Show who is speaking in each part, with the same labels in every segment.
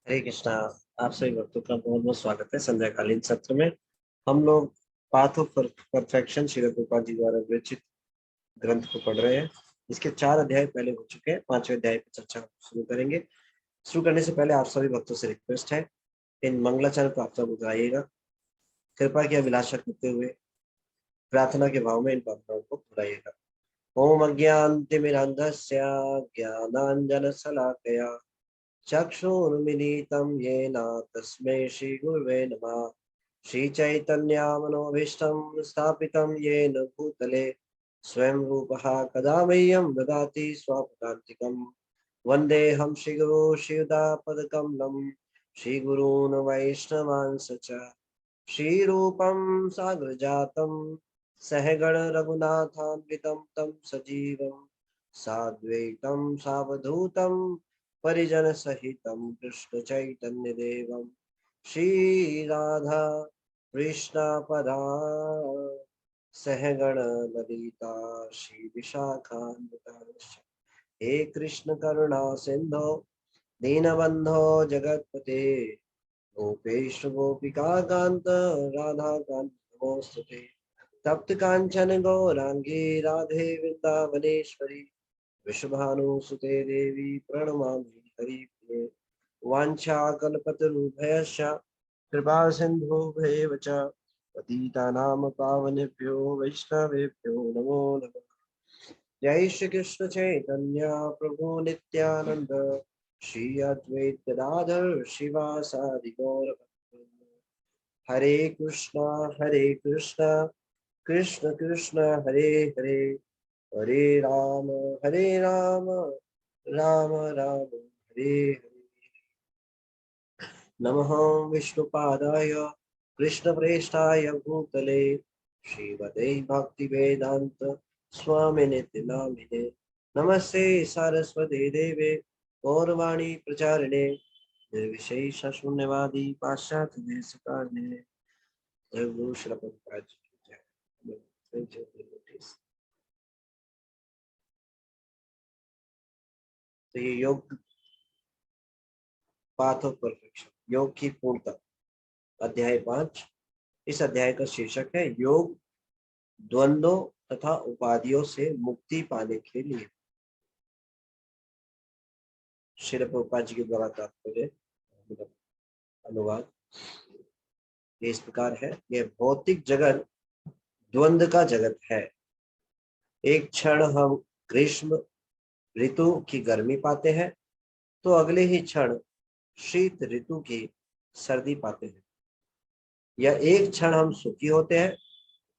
Speaker 1: हरे कृष्णा। आप सभी भक्तों का बहुत बहुत स्वागत है संध्याकालीन सत्र में। हम लोग path of perfection Srila Prabhupada ji द्वारा विरचित ग्रंथ को पढ़ रहे हैं। इसके 4 अध्याय पहले हो चुके हैं, 5वें अध्याय पर चर्चा शुरू करेंगे। शुरू करने से पहले आप सभी भक्तों से रिक्वेस्ट है, इन मंगलाचरण को आप सब उठाइएगा। कृपा की अभिलाषा करते हुए प्रार्थना के भाव में इन प्रार्थनाओं को दोहराइएगा। ओम अज्ञानतिमिरान्धस्य ज्ञानाञ्जनशलाकया चक्षुरुन्मीलितं येन तस्मै श्रीगुरुवे नमः। श्रीचैतन्यमनोभीष्टं स्थापितं येन भूतले स्वयं रूपः कदा मह्यं ददाति स्वपदान्तिकं। वन्देऽहं श्रीगुरो श्रीयुतापदकमलं श्रीगुरून् वैष्णवांश्च च। श्रीरूपं साग्रजातं सहगण रघुनाथान्वितं तं सजीवं साद्वैतं सावधूतं परिजन सहितं कृष्ण चैतन्य देवं श्री राधा कृष्ण पदा सहगण ललिता श्री विशाखान्वितांश्च। हे कृष्ण करुणा सिंधो दीनबंधो जगतपते गोपेश गोपिका कांत राधा कांत नमोस्तुते। तप्त कांचन गौरांगी राधे वृंदावनेश्वरी विश्वभानुसुते देवी प्रणमामि हरिप्रिये। वाञ्छाकल्पतरुभ्यश्च कृपा सिन्धुभ्येव च पतितानां पावनेभ्यो वैष्णवेभ्यो नमो नमः। जय श्री कृष्ण चैतन्य प्रभु नित्यानंद श्री अद्वैत गदाधर शिवासादि गौर भक्तवृंद। हरे कृष्णा कृष्ण कृष्ण हरे हरे हरे राम राम राम हरे हरे। नमः विष्णुपादाय कृष्णप्रेष्ठाय भूतले श्रीमते भक्तिवेदांत स्वामिनिति नामिने। नमस्ते सरस्वती देवे गौरवाणी प्रचारिणे निर्विशेष शून्यवादी पाश्चात्य देशकारिणे। जय गुरु श्री प्रभुपाद जी की जय। तो ये योग पाथ ऑफ परफेक्शन, योग की पूर्णता, अध्याय 5। इस अध्याय का शीर्षक है योग द्वंद्वों तथा उपाधियों से मुक्ति पाने के लिए। श्रील प्रभुपाद जी के द्वारा तात्पर्य अनुवाद इस प्रकार है। यह भौतिक जगत द्वंद्व का जगत है। एक क्षण हम ग्रीष्म ऋतु की गर्मी पाते हैं तो अगले ही क्षण शीत ऋतु की सर्दी पाते हैं। या एक क्षण हम सुखी होते हैं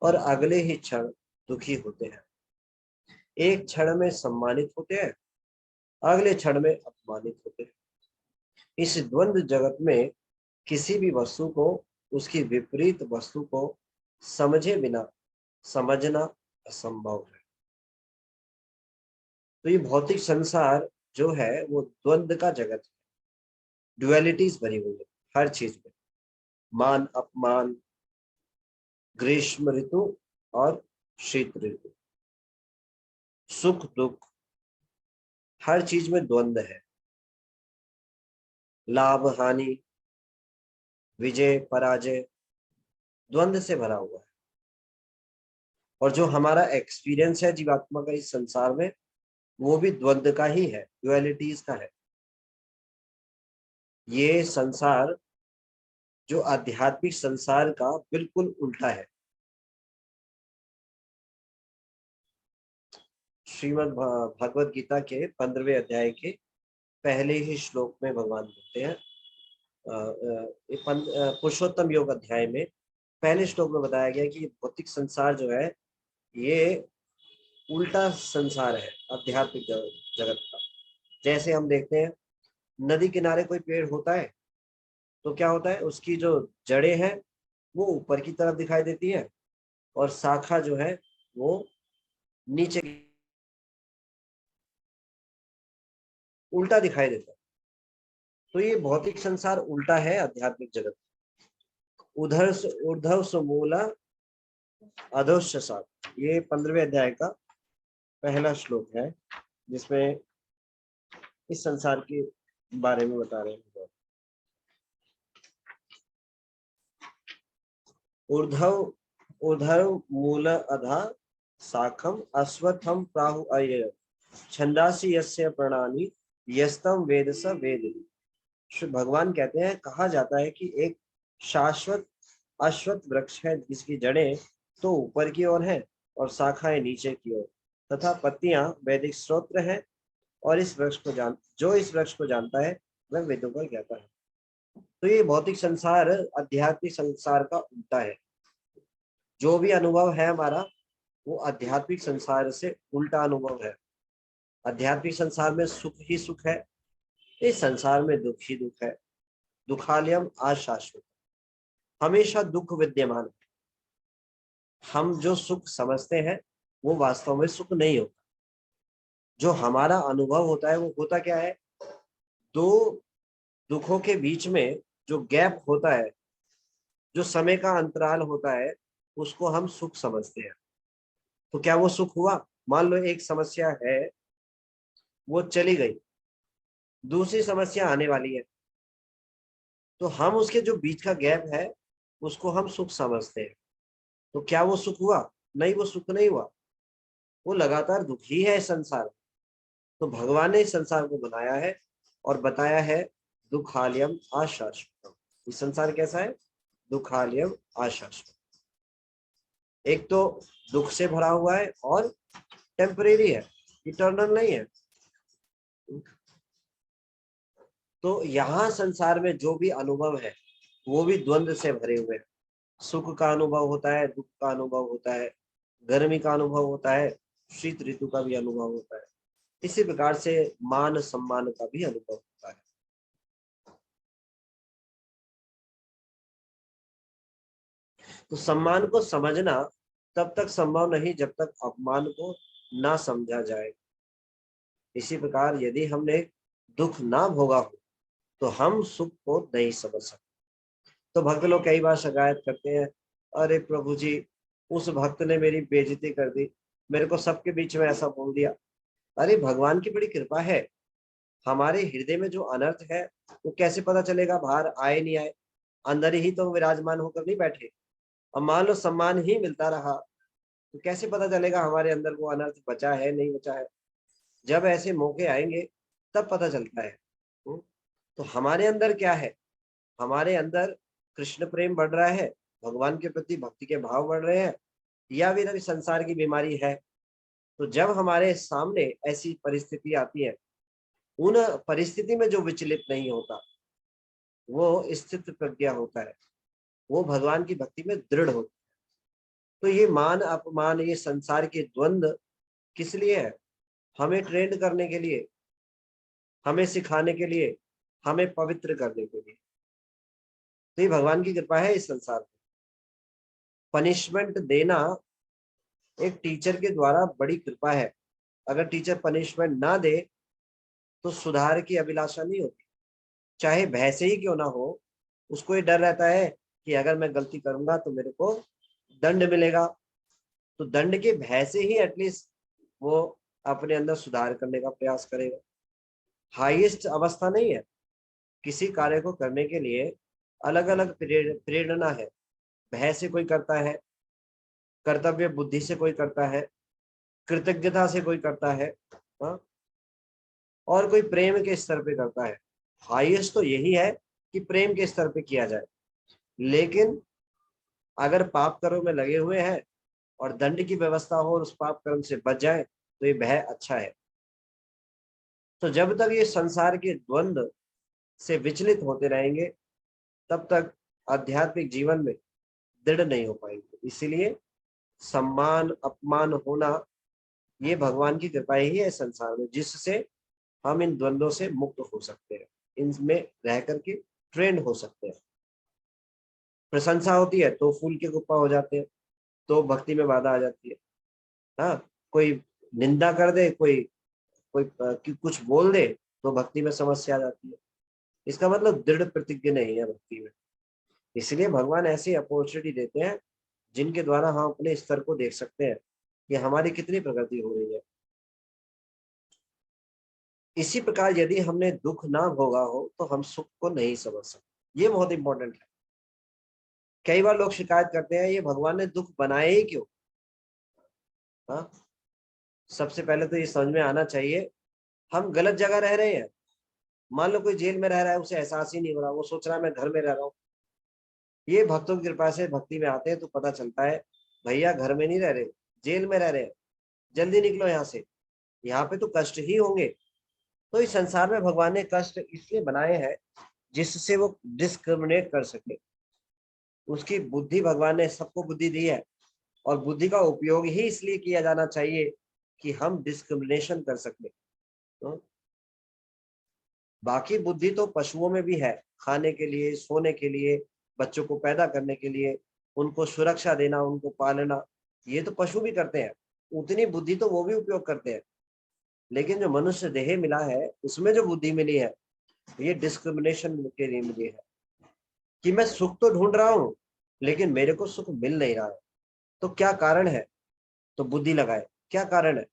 Speaker 1: और अगले ही क्षण दुखी होते हैं। एक क्षण में सम्मानित होते हैं, अगले क्षण में अपमानित होते हैं। इस द्वंद्व जगत में किसी भी वस्तु को उसकी विपरीत वस्तु को समझे बिना समझना असंभव है। तो ये भौतिक संसार जो है वो द्वंद्व का जगत है। ड्युअलिटीज भरी हुई है हर चीज में। मान अपमान, ग्रीष्म ऋतु और शीत ऋतु, सुख दुख, हर चीज में द्वंद्व है। लाभ हानि, विजय पराजय, द्वंद्व से भरा हुआ है। और जो हमारा एक्सपीरियंस है जीवात्मा का इस संसार में, वो भी द्वंद्व का ही है, ड्युअलिटीज का है। ये संसार जो आध्यात्मिक संसार का बिल्कुल उल्टा है। श्रीमद् भगवत गीता के 15वें अध्याय के पहले ही श्लोक में भगवान बोलते हैं, पुरुषोत्तम योग अध्याय में पहले श्लोक में बताया गया कि भौतिक संसार जो है ये उल्टा संसार है आध्यात्मिक जगत का। जैसे हम देखते हैं नदी किनारे कोई पेड़ होता है तो क्या होता है, उसकी जो जड़ें हैं वो ऊपर की तरफ दिखाई देती है और शाखा जो है वो नीचे उल्टा दिखाई देता है। तो ये भौतिक संसार उल्टा है आध्यात्मिक जगत। उधर से ऊर्ध्व समूला अधोश्य सात, ये 15वें अध्याय का पहला श्लोक है जिसमें इस संसार के बारे में बता रहे हैं। ऊर्ध्व ऊर्ध्व मूल अधा शाखम अश्वत्थम प्राहु अय्य छंदासी यस्य प्रणानी यस्तम वेद स वेद। भगवान कहते हैं, कहा जाता है कि एक शाश्वत अश्वत्थ वृक्ष है जिसकी जड़ें तो ऊपर की ओर है और शाखाएं नीचे की ओर, तथा पत्तियां वैदिक स्रोत्र है। और इस वृक्ष को इस वृक्ष को जानता है वह वेदों का ज्ञाता है। तो ये भौतिक संसार आध्यात्मिक संसार का उल्टा है। जो भी अनुभव है हमारा वो आध्यात्मिक संसार से उल्टा अनुभव है। आध्यात्मिक संसार में सुख ही सुख है, इस संसार में दुख ही दुख है। दुखालयम अशाश्वत, हमेशा दुख विद्यमान है। हम जो सुख समझते हैं वो वास्तव में सुख नहीं होता। जो हमारा अनुभव होता है वो होता क्या है, दो दुखों के बीच में जो गैप होता है, जो समय का अंतराल होता है, उसको हम सुख समझते हैं। तो क्या वो सुख हुआ? मान लो एक समस्या है, वो चली गई, दूसरी समस्या आने वाली है, तो हम उसके जो बीच का गैप है उसको हम सुख समझते हैं। तो क्या वो सुख हुआ? नहीं, वो सुख नहीं हुआ, वो लगातार दुखी है इस संसार में। तो भगवान ने इस संसार को बनाया है और बताया है दुखालयम अशाश्वतम। ये संसार कैसा है? दुखालयम अशाश्वत। एक तो दुख से भरा हुआ है और टेम्परेरी है, इटर्नल नहीं है। तो यहाँ संसार में जो भी अनुभव है वो भी द्वंद्व से भरे हुए हैं। सुख का अनुभव होता है, दुख का अनुभव होता है, गर्मी का अनुभव होता है, शीत ऋतु का भी अनुभव होता है। इसी प्रकार से मान सम्मान का भी अनुभव होता है। तो सम्मान को समझना तब तक संभव नहीं जब तक अपमान को ना समझा जाए। इसी प्रकार यदि हमने दुख ना भोगा हो तो हम सुख को नहीं समझ सकते। तो भक्त लोग कई बार शिकायत करते हैं, अरे प्रभु जी, उस भक्त ने मेरी बेइज्जती कर दी, मेरे को सबके बीच में ऐसा बोल दिया। अरे भगवान की बड़ी कृपा है, हमारे हृदय में जो अनर्थ है वो कैसे पता चलेगा बाहर आए नहीं आए? अंदर ही तो विराजमान होकर नहीं बैठे। अब मान लो सम्मान ही मिलता रहा तो कैसे पता चलेगा हमारे अंदर वो अनर्थ बचा है नहीं बचा है? जब ऐसे मौके आएंगे तब पता चलता है। तो हमारे अंदर क्या है? हमारे अंदर कृष्ण प्रेम बढ़ रहा है, भगवान के प्रति भक्ति के भाव बढ़ रहे हैं, या फिर अभी संसार की बीमारी है? तो जब हमारे सामने ऐसी परिस्थिति आती है, उन परिस्थिति में जो विचलित नहीं होता वो स्थित प्रज्ञा होता है, वो भगवान की भक्ति में दृढ़ होता है। तो ये मान अपमान, ये संसार के द्वंद्व किस लिए है? हमें ट्रेंड करने के लिए, हमें सिखाने के लिए, हमें पवित्र करने के लिए। तो ये भगवान की कृपा है इस संसार में। पनिशमेंट देना एक टीचर के द्वारा बड़ी कृपा है। अगर टीचर पनिशमेंट ना दे तो सुधार की अभिलाषा नहीं होती, चाहे भय से ही क्यों ना हो। उसको ये डर रहता है कि अगर मैं गलती करूंगा तो मेरे को दंड मिलेगा, तो दंड के भय से ही एटलीस्ट वो अपने अंदर सुधार करने का प्रयास करेगा। हाईएस्ट अवस्था नहीं है, किसी कार्य को करने के लिए अलग अलग प्रेरणा है। भय से कोई करता है, कर्तव्य बुद्धि से कोई करता है, कृतज्ञता से कोई करता है, हाँ? और कोई प्रेम के स्तर पे करता है। हाईएस्ट तो यही है कि प्रेम के स्तर पे किया जाए। लेकिन अगर पाप कर्म में लगे हुए हैं और दंड की व्यवस्था हो और उस पाप कर्म से बच जाए तो ये भय अच्छा है। तो जब तक ये संसार के द्वंद्व से विचलित होते रहेंगे तब तक आध्यात्मिक जीवन में दृढ़ नहीं हो पाएंगे। इसीलिए सम्मान अपमान होना ये भगवान की कृपा ही है संसार में, जिससे हम इन द्वंद्वों से मुक्त हो सकते हैं, इनमें रह करके ट्रेंड हो सकते हैं। प्रशंसा होती है तो फूल के कुप्पा हो जाते हैं, तो भक्ति में बाधा आ जाती है। हाँ, कोई निंदा कर दे, कोई कोई कुछ बोल दे तो भक्ति में समस्या आ जाती है। इसका मतलब दृढ़ प्रतिज्ञ नहीं है भक्ति में। इसलिए भगवान ऐसी अपॉर्चुनिटी देते हैं जिनके द्वारा हम अपने स्तर को देख सकते हैं कि हमारी कितनी प्रगति हो रही है। इसी प्रकार यदि हमने दुख ना भोगा हो तो हम सुख को नहीं समझ सकते। ये बहुत इंपॉर्टेंट है। कई बार लोग शिकायत करते हैं ये भगवान ने दुख बनाए ही क्यों। हाँ, सबसे पहले तो ये समझ में आना चाहिए हम गलत जगह रह रहे हैं। मान लो कोई जेल में रह रहा है, उसे एहसास ही नहीं हो रहा, वो सोच रहा है मैं घर में रह रहा हूँ। ये भक्तों की कृपा से भक्ति में आते हैं तो पता चलता है भैया घर में नहीं रह रहे, जेल में रह रहे हैं, जल्दी निकलो यहाँ से, यहाँ पे तो कष्ट ही होंगे। तो इस संसार में भगवान ने कष्ट इसलिए बनाए हैं जिससे वो डिस्क्रिमिनेट कर सके। उसकी बुद्धि, भगवान ने सबको बुद्धि दी है और बुद्धि का उपयोग ही इसलिए किया जाना चाहिए कि हम डिस्क्रिमिनेशन कर सके। तो बाकी बुद्धि तो पशुओं में भी है, खाने के लिए, सोने के लिए, बच्चों को पैदा करने के लिए, उनको सुरक्षा देना, उनको पालना, ये तो पशु भी करते हैं, उतनी बुद्धि तो वो भी उपयोग करते हैं। लेकिन जो मनुष्य देह मिला है उसमें जो बुद्धि मिली है ये डिस्क्रिमिनेशन के लिए मिली है कि मैं सुख तो ढूंढ रहा हूं लेकिन मेरे को सुख मिल नहीं रहा है। तो क्या कारण है, तो बुद्धि लगाए क्या कारण है,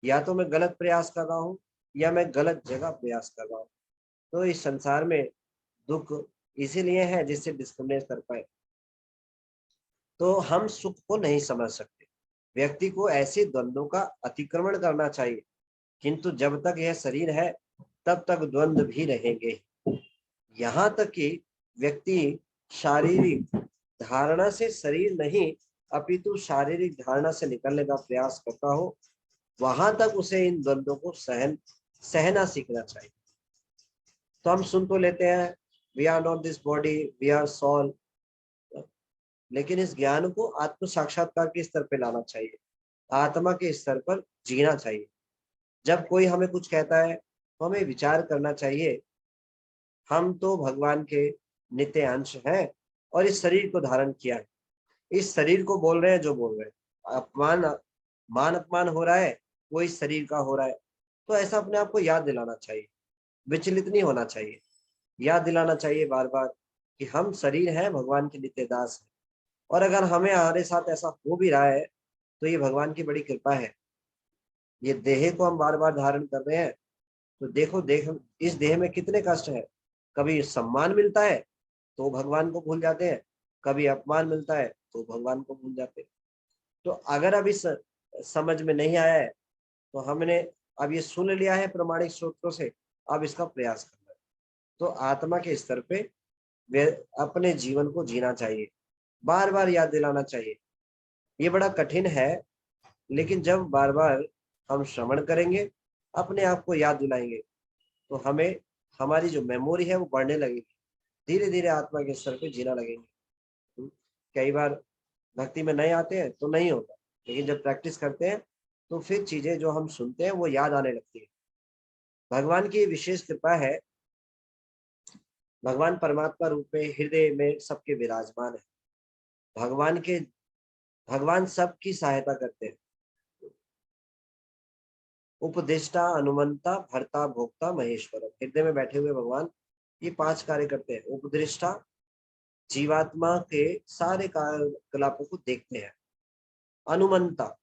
Speaker 1: या तो मैं गलत प्रयास कर रहा हूँ या मैं गलत जगह प्रयास कर रहा हूँ। तो इस संसार में दुख इसीलिए है जिससे डिस्क्रिमिनेट कर पाए। तो हम सुख को नहीं समझ सकते, व्यक्ति को ऐसे द्वंद्वों का अतिक्रमण करना चाहिए, किंतु जब तक यह शरीर है तब तक द्वंद्व भी रहेंगे। यहाँ तक कि व्यक्ति शारीरिक धारणा से शरीर नहीं अपितु शारीरिक धारणा से निकलने का प्रयास करता हो, वहां तक उसे इन द्वंद्वों को सहना सीखना चाहिए। तो हम सुन तो लेते हैं we are not this body, we are soul, लेकिन इस ज्ञान को आत्म साक्षात्कार के स्तर पे लाना चाहिए, आत्मा के स्तर पर जीना चाहिए। जब कोई हमें कुछ कहता है तो हमें विचार करना चाहिए हम तो भगवान के नित्य अंश हैं और इस शरीर को धारण किया है, इस शरीर को बोल रहे हैं जो बोल रहे हैं, मान अपमान हो रहा है वो इस शरीर का हो रहा है। तो ऐसा अपने आप को याद दिलाना चाहिए, विचलित नहीं होना चाहिए, याद दिलाना चाहिए बार बार कि हम शरीर हैं, भगवान के नित्य दास हैं। और अगर हमें हमारे साथ ऐसा हो भी रहा है तो ये भगवान की बड़ी कृपा है। ये देह को हम बार बार धारण कर रहे हैं तो देखो देख इस देह में कितने कष्ट है। कभी सम्मान मिलता है तो भगवान को भूल जाते हैं, कभी अपमान मिलता है तो भगवान को भूल जाते हैं। तो अगर अभी समझ में नहीं आया है तो हमने अब ये सुन लिया है प्रमाणिक स्रोतों से, अब इसका प्रयास करना है। तो आत्मा के स्तर पे वे अपने जीवन को जीना चाहिए, बार बार याद दिलाना चाहिए। ये बड़ा कठिन है, लेकिन जब बार बार हम श्रवण करेंगे, अपने आप को याद दिलाएंगे, तो हमें हमारी जो मेमोरी है वो बढ़ने लगेगी, धीरे धीरे आत्मा के स्तर पे जीना लगेंगे। कई बार भक्ति में नहीं आते हैं तो नहीं होता, लेकिन जब प्रैक्टिस करते हैं तो फिर चीजें जो हम सुनते हैं वो याद आने लगती है। भगवान की विशेष कृपा है, भगवान परमात्मा रूप में हृदय में सबके विराजमान है। भगवान सबकी सहायता करते हैं, उपदेष्टा, अनुमंता, भर्ता, भोक्ता, महेश्वर। हृदय में बैठे हुए भगवान ये 5 कार्य करते हैं। उपदेष्टा जीवात्मा के सारे कार्यकलापों को देखते हैं। अनुमंता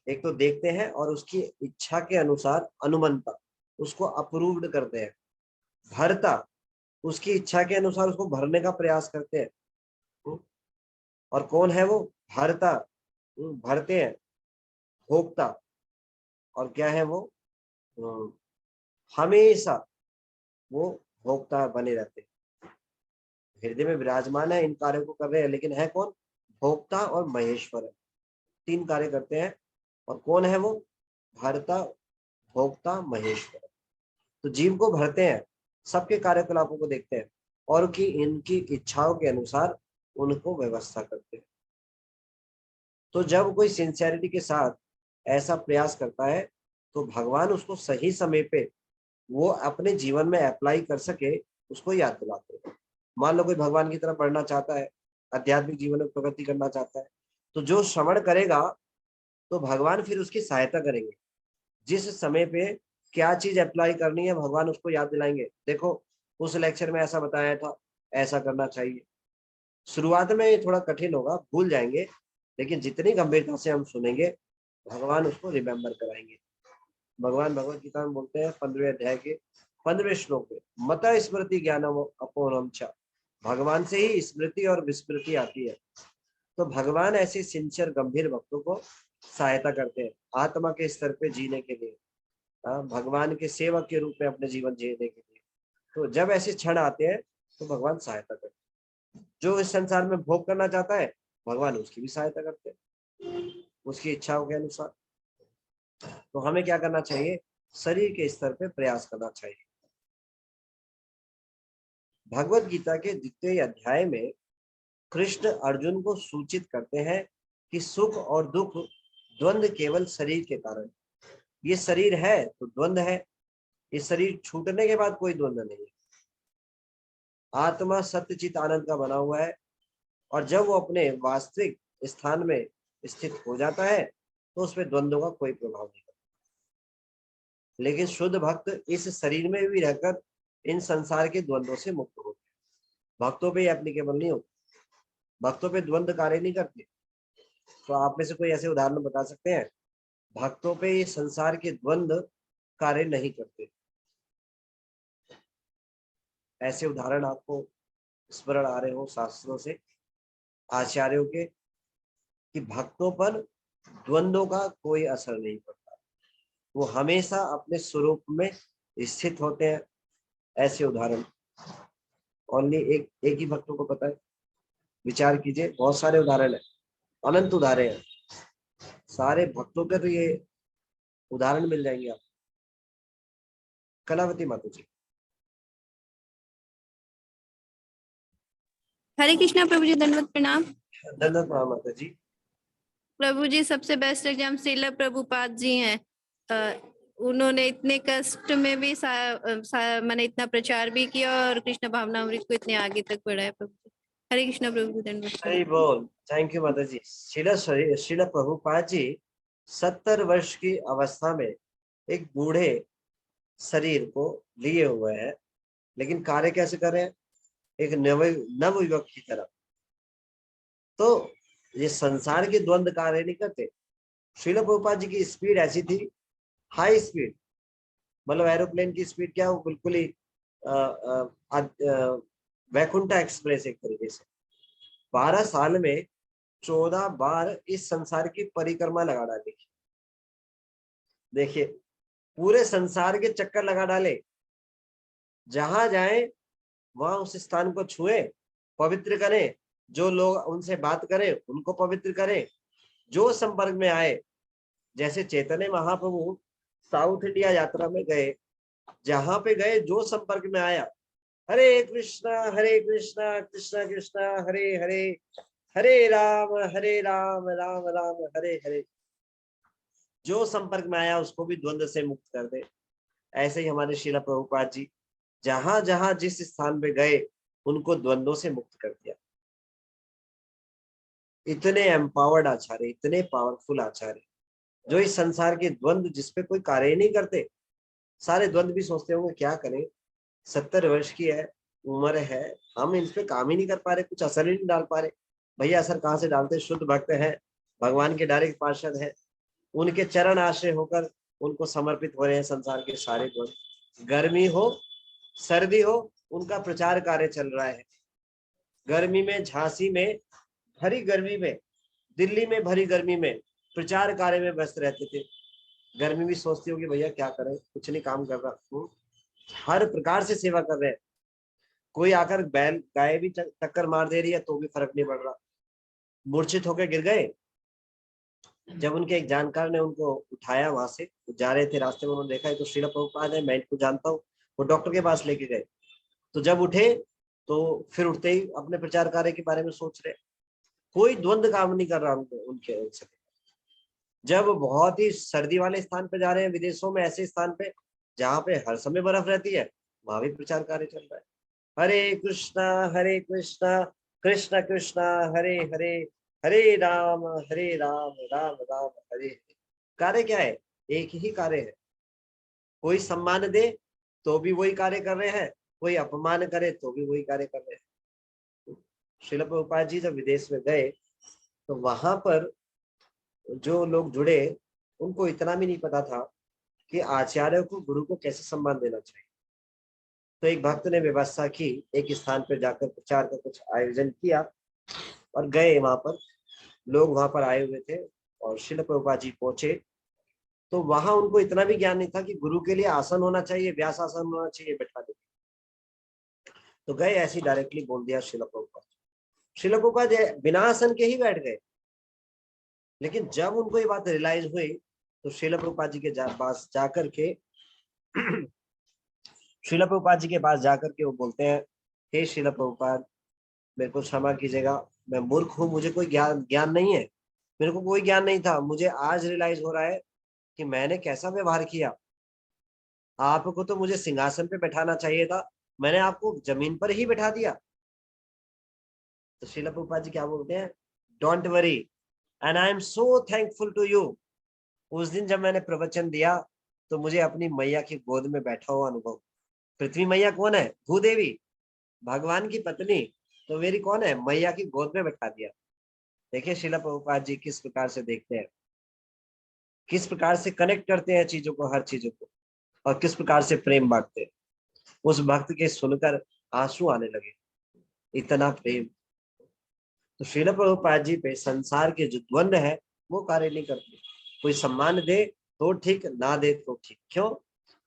Speaker 1: एक तो देखते हैं और उसकी इच्छा के अनुसार अनुमंता उसको अप्रूव्ड करते हैं। भरता उसकी इच्छा के अनुसार उसको भरने का प्रयास करते हैं। और कौन है वो भरता, भरते हैं। भोक्ता और क्या है वो, हमेशा वो भोक्ता बने रहते हैं। हृदय में विराजमान है, इन कार्यों को कर रहे हैं, लेकिन है कौन, भोक्ता और महेश्वर है, 3 कार्य करते हैं। और कौन है वो, भरता, भोक्ता, महेश्वर। तो जीव को भरते हैं, सबके कार्यकलापों को देखते हैं और कि इनकी इच्छाओं के अनुसार उनको व्यवस्था करते हैं। तो जब कोई सिंसियरिटी के साथ ऐसा प्रयास करता है तो भगवान उसको सही समय पे वो अपने जीवन में अप्लाई कर सके उसको याद दिलाते हैं। मान लो कोई भगवान की तरफ बढ़ना चाहता है, आध्यात्मिक जीवन में प्रगति करना चाहता है, तो जो श्रवण करेगा तो भगवान फिर उसकी सहायता करेंगे। जिस समय पे क्या चीज अप्लाई करनी है भगवान उसको याद दिलाएंगे। देखो उस लेक्चर में ऐसा बताया था, ऐसा करना चाहिए। शुरुआत में ये थोड़ा कठिन होगा, भूल जाएंगे, लेकिन जितनी गंभीरता से हम सुनेंगे भगवान उसको रिमेम्बर कराएंगे। भगवान भगवत गीता में बोलते हैं 15वें अध्याय के 15वें श्लोक में, मता स्मृति ज्ञानम अपूर्णम च भगवान से ही स्मृति और विस्मृति आती है। तो भगवान ऐसे सिंसियर गंभीर भक्तों को सहायता करते हैं आत्मा के स्तर पे जीने के लिए, भगवान के सेवक के रूप में अपने जीवन जीने के लिए। तो जब ऐसे क्षण आते हैं तो भगवान सहायता करते हैं। जो इस संसार में भोग करना चाहता है भगवान उसकी भी सहायता करते हैं उसकी इच्छाओं के अनुसार। तो हमें क्या करना चाहिए? शरीर के स्तर पे प्रयास करना चाहिए। भगवत गीता के 2वें अध्याय में कृष्ण अर्जुन को सूचित करते हैं कि सुख और दुख द्वंद्व केवल शरीर के कारण। ये शरीर है तो द्वंद्व है, ये शरीर छूटने के बाद कोई द्वंद्व नहीं है। आत्मा सत्य चित आनंद का बना हुआ है और जब वो अपने वास्तविक स्थान में स्थित हो जाता है तो उसमें द्वंद्वों का कोई प्रभाव नहीं पड़ता। लेकिन शुद्ध भक्त इस शरीर में भी रहकर इन संसार के द्वंद्वों से मुक्त होते हैं। भक्तों पे एप्लीकेबल नहीं होते, भक्तों पे द्वंद्व कार्य नहीं करते। तो आप में से कोई ऐसे उदाहरण बता सकते हैं? भक्तों पे ये संसार के द्वंद्व कार्य नहीं करते। ऐसे उदाहरण आपको स्मरण आ रहे हो शास्त्रों से, आचार्यों के, कि भक्तों पर द्वंद्वों का कोई असर नहीं पड़ता, वो हमेशा अपने स्वरूप में स्थित होते हैं। ऐसे उदाहरण ओनली एक ही भक्तों को पता है। विचार कीजिए, बहुत सारे उदाहरण है, अनंत उदाहरण है। सारे भक्तों के तो ये उदाहरण मिल जाएंगे आप। कलावती माता जी।
Speaker 2: हरे कृष्णा प्रभु जी, दंडवत प्रणाम।
Speaker 1: दंडवत प्रणाम माता जी।
Speaker 2: प्रभु जी सबसे बेस्ट एग्जाम श्रील प्रभुपाद जी हैं। उन्होंने इतने कष्ट में भी मैंने इतना प्रचार भी किया और कृष्ण भावनामृत को इतने आगे तक बढ़ाया। प्रभु जी हरे कृष्णा प्रभु जी, दंडवत
Speaker 1: सही बोल। थैंक यू माता जी। श्रील प्रभुपाद जी 70 वर्ष की अवस्था में एक बूढ़े शरीर को लिए हुए हैं, लेकिन कार्य कैसे कर रहे हैं? एक नव युवक की तरह। तो ये संसार के द्वंद्व कार्य नहीं करते। श्रील प्रभुपाद जी की स्पीड ऐसी थी, हाई स्पीड, मतलब एरोप्लेन की स्पीड क्या, वो बिल्कुल ही वैकुंठा एक्सप्रेस एक तरीके से। 12 साल में 14 बार इस संसार की परिक्रमा लगा डाली। देखिए, पूरे संसार के चक्कर लगा डाले, जहां जाए वहां उस स्थान को छुए, पवित्र करें, जो लोग उनसे बात करें उनको पवित्र करें, जो संपर्क में आए। जैसे चैतन्य महाप्रभु साउथ इंडिया यात्रा में गए, जहां पे गए जो संपर्क में आया, हरे कृष्णा कृष्णा कृष्णा हरे हरे, हरे राम राम राम हरे हरे। जो संपर्क में आया उसको भी द्वंद्व से मुक्त कर दे। ऐसे ही हमारे श्रील प्रभुपाद जी जहां जहां जिस स्थान पे गए उनको द्वंद्वों से मुक्त कर दिया। इतने एम्पावर्ड आचार्य, इतने पावरफुल आचार्य, जो इस संसार के द्वंद्व जिसपे कोई कार्य ही नहीं करते। सारे द्वंद्व भी सोचते होंगे क्या करें, 70 वर्ष की है उम्र है, हम इन पे काम ही नहीं कर पा रहे, कुछ असर ही नहीं डाल पा रहे। भैया असर कहाँ से डालते? शुद्ध भक्त है, भगवान के डायरेक्ट पार्षद है, उनके चरण आश्रय होकर उनको समर्पित हो रहे हैं संसार के सारे द्वंद्व। गर्मी हो सर्दी हो, उनका प्रचार कार्य चल रहा है। गर्मी में झांसी में भरी गर्मी में, दिल्ली में भरी गर्मी में प्रचार कार्य में व्यस्त रहते थे। गर्मी भी सोचती होगी भैया क्या करें, कुछ नहीं काम कर रहा। हर प्रकार से सेवा कर रहे हैं। कोई आकर बैल गाय भी टक्कर मार दे रही है तो भी फर्क नहीं पड़ रहा। मूर्छित होकर गिर गए, जब उनके एक जानकार ने उनको उठाया, वहां से जा रहे थे, रास्ते में उन्होंने देखा है तो श्रील प्रभुपाद है, मैं इनको जानता हूँ, वो डॉक्टर के पास लेके गए। तो जब उठे तो फिर उठते ही अपने प्रचार कार्य के बारे में सोच रहे। कोई द्वंद्व काम नहीं कर रहा उनके उनसे। जब बहुत ही सर्दी वाले स्थान पे जा रहे हैं, विदेशों में ऐसे स्थान पे जहाँ पे हर समय बर्फ रहती है, वहां भी प्रचार कार्य चल रहा है। हरे कृष्णा कृष्ण कृष्णा हरे हरे, हरे राम राम राम हरे हरे। कार्य क्या है? एक ही कार्य है। कोई सम्मान दे तो भी वही कार्य कर रहे हैं, कोई अपमान करे तो भी वही कार्य कर रहे हैं। श्रील प्रभुपाद जी जब विदेश में गए तो वहां पर जो लोग जुड़े उनको इतना भी नहीं पता था कि आचार्य को, गुरु को कैसे सम्मान देना चाहिए। तो एक भक्त ने व्यवस्था की, एक स्थान पर जाकर प्रचार का कुछ आयोजन किया और गए वहां पर, लोग वहां पर आए हुए थे और श्रील प्रभुपाद जी पहुंचे। तो वहां उनको इतना भी ज्ञान नहीं था कि गुरु के लिए आसन होना चाहिए, व्यास आसन होना चाहिए बैठाने। तो गए ऐसे डायरेक्टली बोल दिया श्रील प्रभुपाद। श्रील प्रभुपाद बिना आसन के ही बैठ गए। लेकिन जब उनको ये बात रियलाइज हुई तो श्रील प्रभुपाद जी के पास जाकर के श्रील प्रभुपाद जी के पास जाकर के वो बोलते हैं, हे श्रील प्रभुपाद, मेरे को क्षमा कीजिएगा, मैं मूर्ख हूँ, मुझे कोई ज्ञान नहीं है, मेरे को कोई ज्ञान नहीं था। मुझे आज रियलाइज हो रहा है कि मैंने कैसा व्यवहार किया। आपको तो मुझे सिंहासन पे बैठाना चाहिए था, मैंने आपको जमीन पर ही बैठा दिया। तो श्रील प्रभुपाद जी क्या बोलते हैं, don't worry and I am so thankful to you. उस दिन जब मैंने प्रवचन दिया तो मुझे अपनी मैया की गोद में बैठा हुआ अनुभव। पृथ्वी मैया कौन है? भूदेवी, भगवान की पत्नी। तो मेरी कौन है? मैया की गोद में बैठा दिया। देखिए श्रील प्रभुपाद जी किस प्रकार से देखते हैं, किस प्रकार से कनेक्ट करते हैं चीजों को, हर चीजों को, और किस प्रकार से प्रेम बांटते हैं। उस भक्त के सुनकर आंसू आने लगे, इतना प्रेम। तो श्रील प्रभुपाद जी पे संसार के जो द्वंद है वो कार्य नहीं करते। कोई सम्मान दे तो ठीक, ना दे तो ठीक। क्यों?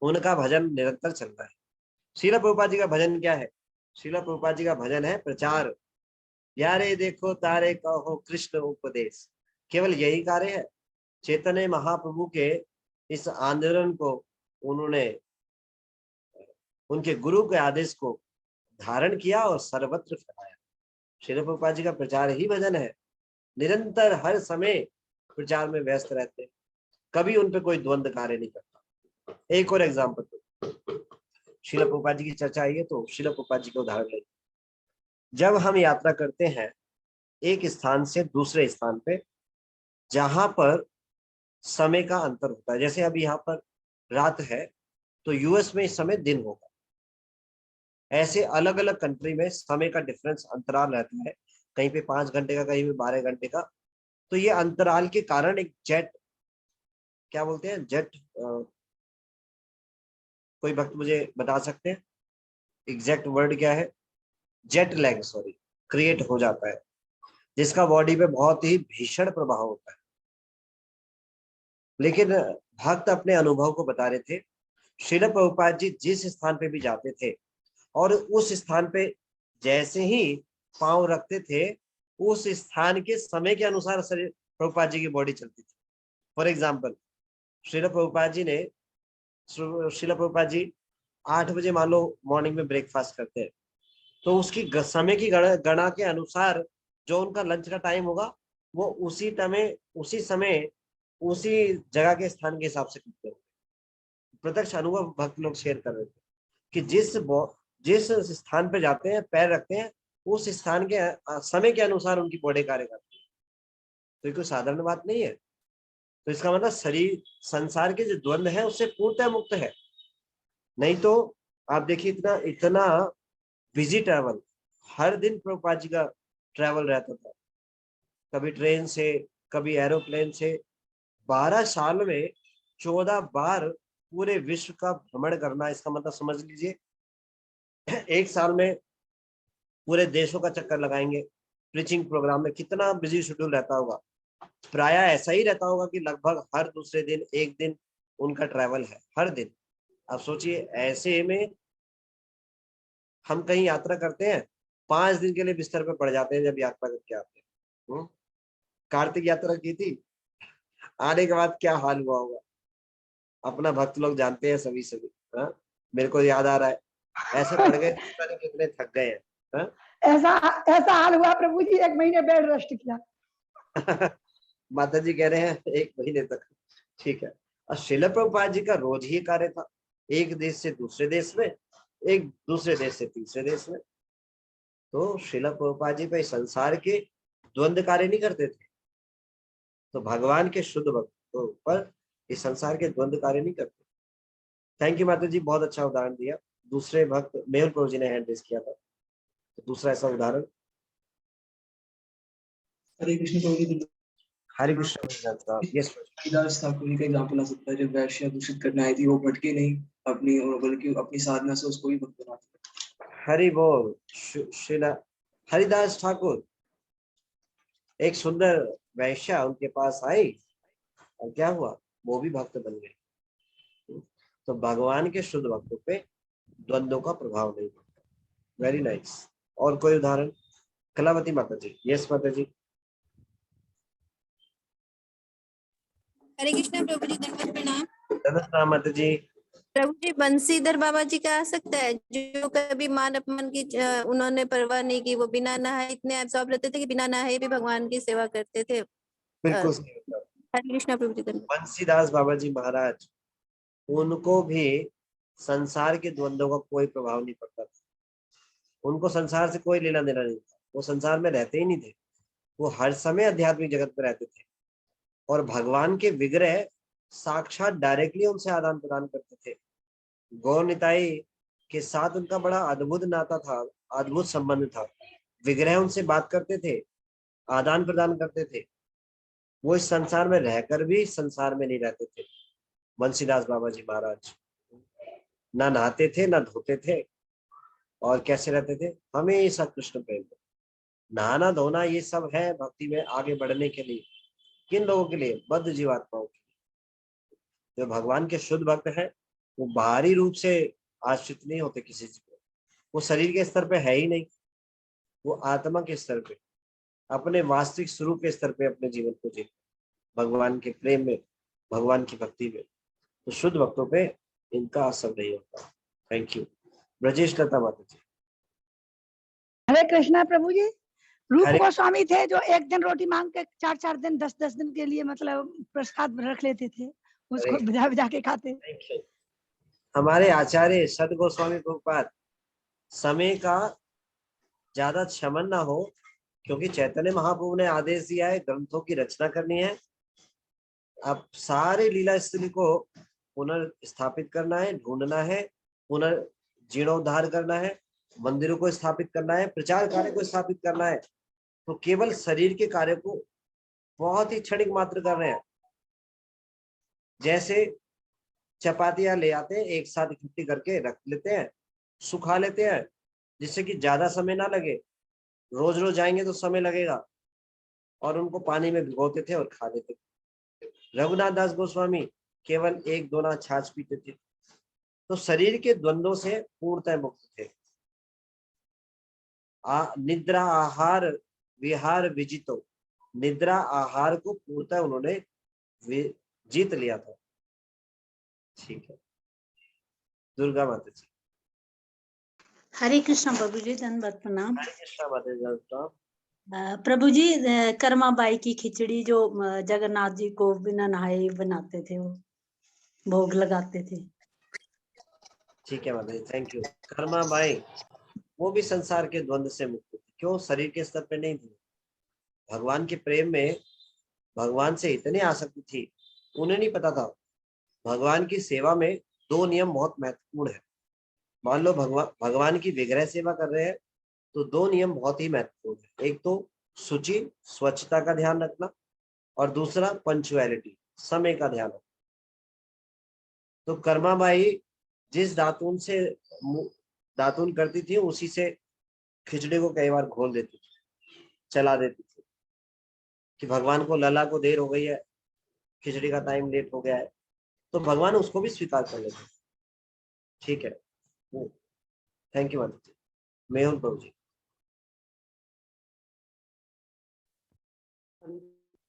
Speaker 1: उनका भजन निरंतर चल रहा है। श्रील प्रभुपाद जी का भजन क्या है? श्रील प्रभुपाद जी का भजन है प्रचार। यारे देखो तारे कहो कृष्ण उपदेश, केवल यही कार्य है। चैतन्य महाप्रभु के इस आंदोलन को उन्होंने उनके गुरु के आदेश को धारण किया और सर्वत्र फैलाया। श्रील प्रभुपाद जी का प्रचार ही भजन है। निरंतर हर समय प्रचार में व्यस्त रहते हैं, कभी उन पे कोई द्वंद्व कार्य नहीं करता। एक और एग्जाम्पल, श्रील प्रभुपाद जी की चर्चा आई है तो श्रील प्रभुपाद जी का उदाहरण लें। जब हम यात्रा करते हैं एक स्थान से दूसरे स्थान पे, जहां पर समय का अंतर होता है, जैसे अभी यहाँ पर रात है तो यूएस में इस समय दिन होगा, ऐसे अलग अलग कंट्री में समय का डिफरेंस अंतराल रहता है, कहीं पे 5 घंटे का, कहीं पे 12 घंटे का। तो ये अंतराल के कारण एक जेट, क्या बोलते हैं, जेट, कोई भक्त मुझे बता सकते हैं एग्जैक्ट वर्ड क्या है? जेट लैग, सॉरी, क्रिएट हो जाता है, जिसका बॉडी पे बहुत ही भीषण प्रभाव होता है। लेकिन भक्त अपने अनुभव को बता रहे थे, श्रील प्रभुपाद जी जिस स्थान पे भी जाते थे और उस स्थान पे जैसे ही पांव रखते थे, उस स्थान के समय के अनुसार प्रभुपाद जी की बॉडी चलती थी। फॉर एग्जाम्पल, श्रील प्रभुपाद जी ने श्रील प्रभुपाद जी 8 बजे मान लो मॉर्निंग में ब्रेकफास्ट करते हैं, तो उसकी समय की गणना के अनुसार जो उनका लंच का टाइम होगा वो उसी समय उसी जगह के स्थान के हिसाब से करते हैं। प्रत्यक्ष अनुभव भक्त लोग शेयर कर रहे थे कि जिस स्थान पे जाते हैं, पैर रखते हैं, उस स्थान के समय के अनुसार उनकी बॉडी कार्य करती है। तो ये कोई साधारण बात नहीं है। तो इसका मतलब शरीर, संसार के जो द्वंद्व है उससे पूर्णतः मुक्त है। नहीं तो आप देखिए इतना इतना बिजी ट्रैवल, हर दिन प्रभुपाद जी का ट्रैवल रहता था, कभी ट्रेन से, कभी एरोप्लेन से। 12 साल में 14 बार पूरे विश्व का भ्रमण करना, इसका मतलब समझ लीजिए एक साल में पूरे देशों का चक्कर लगाएंगे। प्रीचिंग प्रोग्राम में कितना बिजी शेड्यूल रहता होगा। प्राय ऐसा ही रहता होगा कि लगभग हर दूसरे दिन एक दिन उनका ट्रैवल है, हर दिन। आप सोचिए, ऐसे में हम कहीं यात्रा करते हैं, 5 दिन के लिए बिस्तर पे पड़ जाते हैं जब यात्रा करके आते हैं। कार्तिक यात्रा की थी, आने के बाद क्या हाल हुआ होगा अपना भक्त लोग जानते हैं, सभी सभी। हाँ, मेरे को याद आ रहा है, ऐसे पड़ गए पता नहीं कितने थक गए हैं। हाँ?
Speaker 3: ऐसा ऐसा हाल हुआ प्रभु जी, 1 महीने बेड रेस्ट किया।
Speaker 1: माता जी कह रहे हैं 1 महीने तक, ठीक है। और श्रील प्रभुपाद जी का रोज ही कार्य था, एक देश से दूसरे देश में, एक दूसरे देश से तीसरे देश में। तो श्रील प्रभुपाद जी पे संसार के द्वंद्व कार्य नहीं करते थे, तो भगवान के शुद्ध भक्तों पर इस संसार के द्वंद्व कार्य नहीं करते। थैंक यू माता जी, बहुत अच्छा उदाहरण दिया। दूसरे भक्त मेहुल प्रभु जी ने हैंड रेज किया था, तो दूसरा ऐसा उदाहरण।
Speaker 4: हरे कृष्ण प्रभु जी।
Speaker 1: हरे कृष्ण साहब। यस
Speaker 4: हरिदास ठाकुर जी का एग्जाम्पल आ सकता है, जब वैश्या दूषित करने आई थी, वो भटके नहीं अपनी, और बल्कि अपनी साधना से उसको भी भक्त बना दिया।
Speaker 1: हरि बोल। श्रीला हरिदास ठाकुर, एक सुंदर वैश्या उनके पास आई और क्या हुआ, वो भी भक्त बन गए। तो भगवान के शुद्ध भक्तों पे द्वंद्वों का प्रभाव नहीं पड़ता। Very nice. और कोई उदाहरण? कलावती माता जी। यस माता जी।
Speaker 2: हरे कृष्णा प्रभु जी, दंडवत प्रणाम।
Speaker 1: नमस्कार माता जी।
Speaker 2: प्रभु जी, बंसीधर बाबा जी का आ सकता है, जो कभी मान अपमान की उन्होंने परवाह नहीं की, वो बिना नहाए इतने एब्सॉर्ब रहते थे कि बिना नहाए भी भगवान की सेवा करते थे।
Speaker 1: बिल्कुल सही उत्तर।
Speaker 2: हरे कृष्णा प्रभु जी, धन्यवाद।
Speaker 1: बंसीदास बाबा जी महाराज, उनको भी संसार के द्वंद्वों का कोई प्रभाव नहीं पड़ता था। उनको संसार से कोई लेना देना नहीं था, वो संसार में रहते ही नहीं थे। वो हर समय आध्यात्मिक जगत में रहते थे और भगवान के विग्रह साक्षात डायरेक्टली उनसे आदान प्रदान करते थे। गौर निताई के साथ उनका बड़ा अद्भुत नाता था, अद्भुत संबंध था। विग्रह उनसे बात करते थे, आदान प्रदान करते थे। वो इस संसार में रहकर भी संसार में नहीं रहते थे। बंसीदास बाबा जी महाराज ना नहाते थे, ना धोते थे, और कैसे रहते थे? हमेशा कृष्ण प्रेम में। नहाना धोना ये सब है भक्ति में आगे बढ़ने के लिए। किन लोगों के लिए? बद्ध जीवात्माओं के लिए। जो भगवान के शुद्ध भक्त हैं, वो बाहरी रूप से आश्रित नहीं होते किसी चीज पे। वो शरीर के स्तर पे है ही नहीं, वो आत्मा के स्तर पे, अपने वास्तविक स्वरूप के स्तर पे अपने जीवन को जी, भगवान के प्रेम में, भगवान की भक्ति में। तो शुद्ध भक्तों पे इनका असर नहीं होता। Thank you. ब्रजेश लता माता जी।
Speaker 3: हरे कृष्णा प्रभु जी। रूप
Speaker 1: हरे
Speaker 3: गोस्वामी थे जो एक दिन रोटी मांग के 4-4 दिन 10-10 दिन के लिए मतलब प्रसाद रख लेते थे, उसको बुझा बुझा के खाते।
Speaker 1: Thank you. हमारे आचार्य सद गोस्वामी प्रभुपाद, समय का ज्यादा क्षमन ना हो, क्योंकि चैतन्य महाप्रभु ने आदेश दिया है ग्रंथों की रचना करनी है। अब सारे लीला स्थली को पुनर्स्थापित करना है, ढूंढना है, पुनर्जीर्णोद्धार करना है, मंदिरों को स्थापित करना है, प्रचार कार्य को स्थापित करना है। तो केवल शरीर के कार्य को बहुत ही क्षणिक मात्र कर रहे हैं। जैसे चपातियां ले आते हैं, एक साथ इकट्ठी करके रख लेते हैं, सुखा लेते हैं, जिससे कि ज्यादा समय ना लगे। रोज रोज जाएंगे तो समय लगेगा, और उनको पानी में भिगोते थे और खा लेते थे। रघुनाथ दास गोस्वामी केवल 1 दोना छाछ पीते थे। तो शरीर के द्वंद्वों से पूर्णतः मुक्त थे। निद्रा आहार विहार विजितो, निद्रा आहार को पूर्णतः उन्होंने जीत लिया था। ठीक है। दुर्गा माता जी।
Speaker 5: हरे कृष्ण प्रभु जी, धन्यवाद प्रणाम।
Speaker 1: हरे कृष्णा माता जी।
Speaker 5: प्रभु जी, कर्माबाई की खिचड़ी जो जगन्नाथ जी को बिना नहाए बनाते थे, वो भोग लगाते थे।
Speaker 1: ठीक है माता जी, थैंक यू। कर्माबाई वो भी संसार के द्वंद्व से मुक्त थी। क्यों? शरीर के स्तर पे नहीं थी, भगवान के प्रेम में भगवान से इतनी आसक्ति थी। उन्हें नहीं पता था भगवान की सेवा में 2 नियम बहुत महत्वपूर्ण है। मान लो भगवान की विग्रह सेवा कर रहे हैं, तो 2 नियम बहुत ही महत्वपूर्ण है। एक तो शुचि स्वच्छता का ध्यान रखना, और दूसरा पंक्चुअलिटी, समय का ध्यान रखना। तो कर्माबाई जिस दातून करती थी, उसी से खिचड़ी को कई बार घोल देती थी, चला देती थी, कि भगवान को, लला को देर हो गई है, खिचड़ी का टाइम लेट हो गया है, तो भगवान उसको भी स्वीकार कर लेते। ठीक है, थैंक यू माता जी। मेहुल प्रभु जी।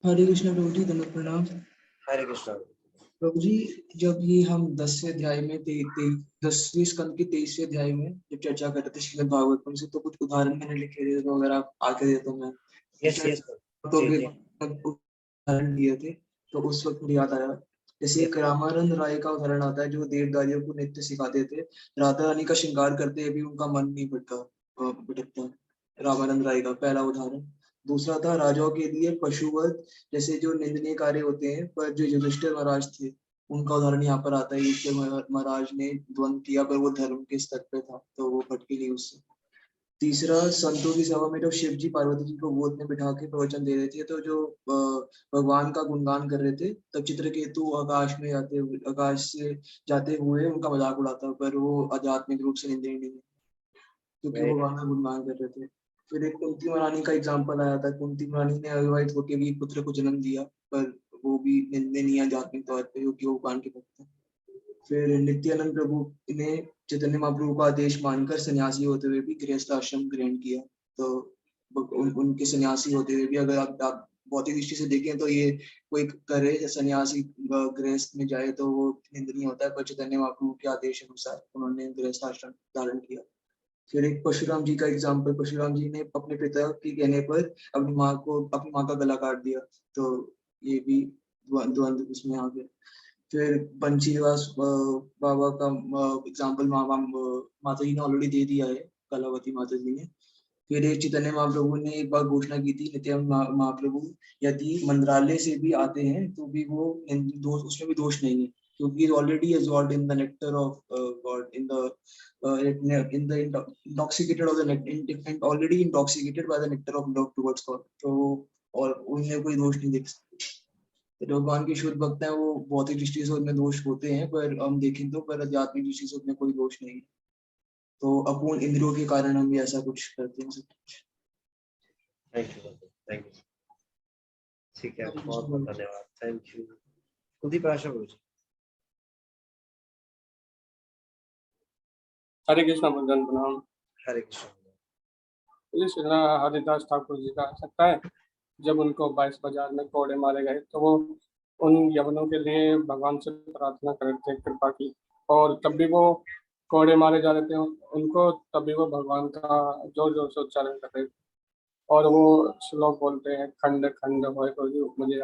Speaker 4: हरे कृष्ण प्रभु जी, धन्यवाद प्रणाम।
Speaker 1: हरे कृष्णा
Speaker 4: प्रभु जी, जब ये हम 10वें अध्याय में 10वें स्कंद के 23वें अध्याय में जब चर्चा कर रहे थे श्रीमद् भागवतम से, तो कुछ उदाहरण मैंने लिखे थे, तो अगर आप आके दे तो मैं
Speaker 1: यस
Speaker 4: तो उदाहरण दिए थे, तो उस वक्त मुझे याद आया। जैसे एक रामानंद राय का उदाहरण आता है, जो देवदारियों को नृत्य सिखाते थे। राधा रानी का श्रृंगार करते हुए भी उनका मन नहीं भटकता। रामानंद राय का पहला उदाहरण। दूसरा था राजाओं के लिए पशुवध, जैसे जो निंदनीय कार्य होते हैं, पर जो युधिष्ठिर महाराज थे उनका उदाहरण यहाँ पर आता है। युधिष्ठिर महाराज ने द्वंद्व किया, पर वो धर्म के स्तर पे था, तो वो भटके नहीं उससे। तीसरा, संतों की सभा में जब शिव जी पार्वती जी को गोद में बिठा के प्रवचन दे रहे थे, तो जो भगवान का गुणगान कर रहे थे, तब चित्रकेतु आकाश से जाते हुए उनका मजाक उड़ाता, पर वो आध्यात्मिक रूप से इंद्रिय नहीं है, क्योंकि वो भगवान का गुणगान कर रहे थे। फिर एक कुंती महारानी का एग्जाम्पल आया था। कुंती महारानी ने अविवाहित होकर भी पुत्र को जन्म दिया, पर वो भी निंदनीय आध्यात्मिक तौर पे, क्योंकि वो भगवान के भक्त है। फिर नित्यानंद प्रभु ने चैतन्य महाप्रभु का आदेश मानकर सन्यासी होते हुए भी गृहस्थ आश्रम ग्रहण किया। तो उनके सन्यासी होते हुए भी, अगर आप भौतिक दृष्टि से देखें तो ये कोई करे सन्यासी गृहस्थ में जाए तो वो निंदनीय होता है, पर चैतन्य महाप्रभु के आदेश अनुसार उन्होंने गृहस्थ आश्रम धारण किया। फिर एक परशुराम जी का एग्जाम्पल, परशुराम जी ने अपने पिता के कहने पर अपनी माँ का गला काट दिया, तो ये भी द्वंद्व उसमें आ गया। फिर बंशीवास बाबा का एग्जाम्पल माता जी ने ऑलरेडी दे दिया है, कलावती माता जी ने। फिर एक चैतन्य महाप्रभु ने एक बार घोषणा की थी, नित्यानंद महाप्रभु यदि मंत्रालय से भी आते हैं तो भी वो दोष, उसमें भी दोष नहीं है, क्योंकि already absorbed in the nectar of God, in the intoxicated of the nectar, already intoxicated by the nectar of love towards God, तो और उनमें कोई दोष नहीं देख सकते। तो भगवान के शुद्ध भक्त हैं, वो भौतिक दृष्टि से उनमें दोष होते हैं, पर हम देखें तो पर आध्यात्मिक दृष्टि से उनमें कोई दोष नहीं है। तो अपूर्ण इंद्रियों के कारण हम भी ऐसा कुछ करते हैं।
Speaker 1: Thank you. ठीक है, बहुत बहुत धन्यवाद। Thank you. कुलदीप आशा गुरु जी।
Speaker 6: हरे कृष्ण भजन प्रणाम।
Speaker 1: हरे कृष्ण।
Speaker 6: हरिदास ठाकुर जी का सकता है, जब उनको 22 बाजार में कोड़े मारे गए तो वो उन यवनों के लिए भगवान से प्रार्थना कर रहे थे कृपा की, और तब भी वो कोड़े मारे जा रहे थे उनको, तब भी वो भगवान का जोर जोर से उच्चारण कर रहे थे, और वो श्लोक बोलते हैं, खंड खंड होए तो मुझे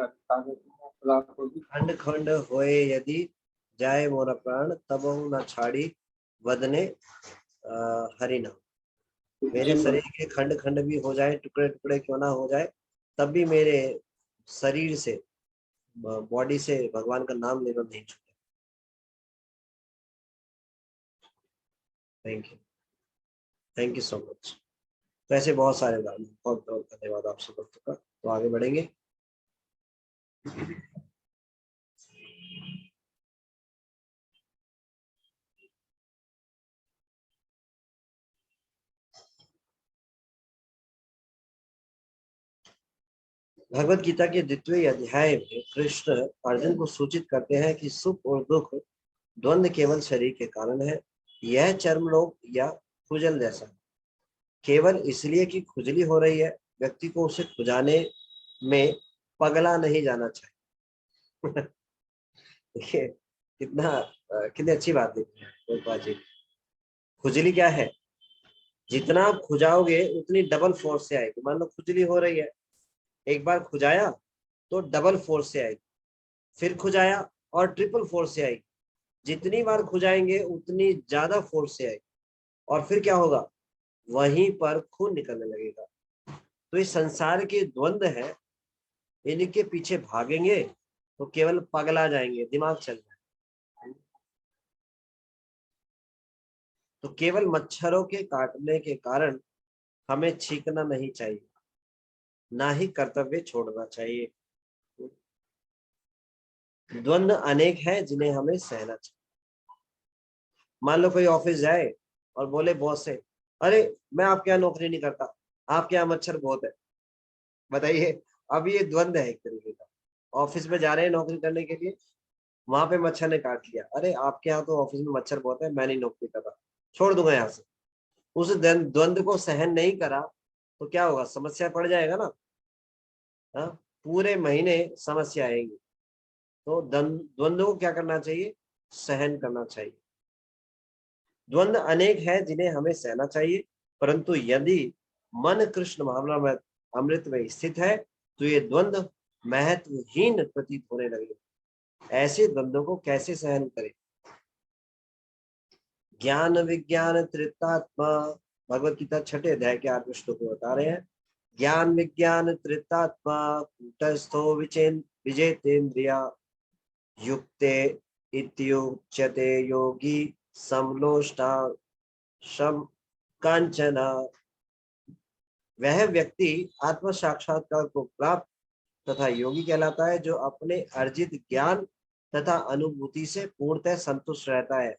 Speaker 1: खंड खंड होए यदि जाए मोरा प्राण, तब न छाड़ी वदने हरि नाम। मेरे शरीर के खंड खंड भी हो जाए, टुकड़े टुकड़े क्यों ना हो जाए, तब भी मेरे शरीर से, बॉडी से भगवान का नाम लेना नहीं छूटे। Thank you so much. वैसे बहुत सारे दान, बहुत बहुत धन्यवाद आप सब का। तो आगे बढ़ेंगे। भगवत गीता के 2वें अध्याय में कृष्ण अर्जुन को सूचित करते हैं कि सुख और दुख द्वंद्व केवल शरीर के कारण है। यह चर्मरोग या खुजल जैसा केवल इसलिए कि खुजली हो रही है, व्यक्ति को उसे खुजाने में पगला नहीं जाना चाहिए। देखिए कितनी अच्छी बात है। खुजली क्या है, जितना आप खुजाओगे उतनी डबल फोर्स से आएगी। मान लो खुजली हो रही है, एक बार खुजाया तो डबल फोर्स से आएगी, फिर खुजाया और ट्रिपल फोर्स से आएगी। जितनी बार खुजाएंगे उतनी ज्यादा फोर्स से आएगी, और फिर क्या होगा, वहीं पर खून निकलने लगेगा। तो इस संसार के द्वंद्व है, इनके पीछे भागेंगे तो केवल पगला जाएंगे, दिमाग चल जाएगा। तो केवल मच्छरों के काटने के कारण हमें छींकना नहीं चाहिए, ना ही कर्तव्य छोड़ना चाहिए। द्वंद्व अनेक है जिन्हें हमें सहना चाहिए। मान लो कोई ऑफिस जाए और बोले बॉस से, अरे मैं आपके यहाँ नौकरी नहीं करता, आपके यहाँ मच्छर बहुत है। बताइए, अब ये द्वंद्व है एक तरीके का। ऑफिस में जा रहे हैं नौकरी करने के लिए, वहां पे मच्छर ने काट लिया, अरे आपके यहाँ तो ऑफिस में मच्छर बहुत है, मैं नहीं नौकरी कर रहा, छोड़ दूंगा यहाँ से। उस द्वंद्व को सहन नहीं करा तो क्या होगा, समस्या पड़ जाएगा ना। हाँ, पूरे महीने समस्या आएगी। तो द्वंद्व को क्या करना चाहिए, सहन करना चाहिए। द्वंद्व अनेक है जिन्हें हमें सहना चाहिए, परंतु यदि मन कृष्ण भावना अमृत में स्थित है तो ये द्वंद्व महत्वहीन प्रतीत होने लगे। ऐसे द्वंद्वों को कैसे सहन करें। ज्ञान विज्ञान त्रितात्मा, भगवत गीता 6 अध्याय के 8 श्लोक को बता रहे हैं। ज्ञान विज्ञान त्रितात्मा कूटस्थो विजेतेन्द्रिया युक्ते इत्युच्यते योगी समलोष्टा शम कांचना वह व्यक्ति आत्म साक्षात्कार को प्राप्त तथा योगी कहलाता है, जो अपने अर्जित ज्ञान तथा अनुभूति से पूर्णतः संतुष्ट रहता है।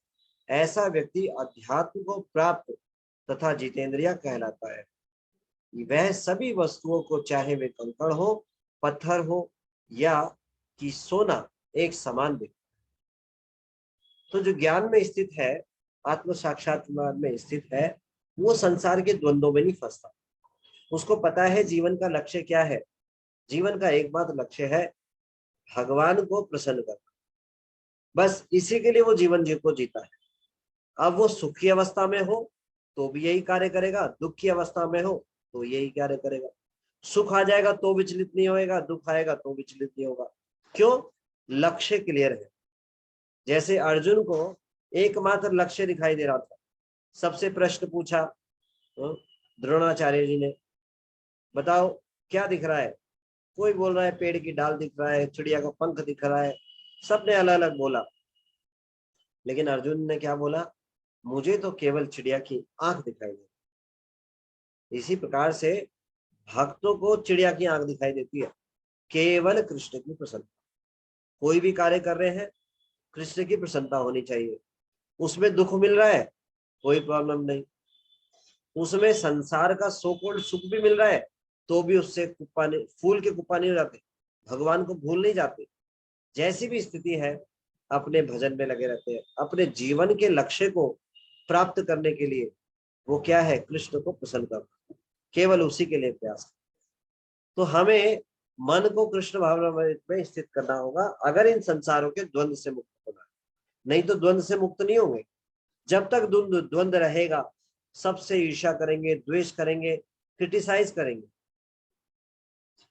Speaker 1: ऐसा व्यक्ति अध्यात्म को प्राप्त तथा जितेंद्रिय कहलाता है। वह सभी वस्तुओं को, चाहे वे कंकड़ हो, पत्थर हो या कि सोना, एक समान दिखता है। तो जो ज्ञान में स्थित है, आत्म साक्षात्कार में स्थित है, वो संसार के द्वंद्वों में नहीं फंसता। उसको पता है जीवन का लक्ष्य क्या है। जीवन का एकमात्र लक्ष्य है भगवान को प्रसन्न करना। बस इसी के लिए वो जीवन को जीता है। अब वो सुखी अवस्था में हो तो भी यही कार्य करेगा, दुख की अवस्था में हो तो यही कार्य करेगा। सुख आ जाएगा तो विचलित नहीं होएगा, दुख आएगा तो विचलित नहीं होगा। क्यों? लक्ष्य क्लियर है। जैसे अर्जुन को एकमात्र लक्ष्य दिखाई दे रहा था। सबसे प्रश्न पूछा द्रोणाचार्य जी ने, बताओ क्या दिख रहा है? कोई बोल रहा है पेड़ की डाल दिख रहा है, चिड़िया का पंख दिख रहा है, सबने अलग अलग बोला। लेकिन अर्जुन ने क्या बोला? मुझे तो केवल चिड़िया की आंख दिखाई दे। इसी प्रकार से भक्तों को चिड़िया की आंख दिखाई देती है, केवल कृष्ण की प्रसन्नता। कोई भी कार्य कर रहे हैं, कृष्ण की प्रसन्नता होनी चाहिए। उसमें दुख मिल रहा है, कोई प्रॉब्लम नहीं। उसमें संसार का सो कॉल्ड सुख भी मिल रहा है, तो भी उससे फूल के कुप्पा नहीं हो जाते, भगवान को भूल नहीं जाते। जैसी भी स्थिति है, अपने भजन में लगे रहते हैं। अपने जीवन के लक्ष्य को प्राप्त करने के लिए वो क्या है? कृष्ण को प्रसन्न करना, केवल उसी के लिए प्रयास। तो हमें मन को कृष्ण भावना में स्थित करना होगा, अगर इन संसारों के द्वंद्व से मुक्त होना है। नहीं तो द्वंद्व से मुक्त नहीं होंगे। जब तक द्वंद्व रहेगा, सबसे ईर्ष्या करेंगे, द्वेष करेंगे, क्रिटिसाइज करेंगे।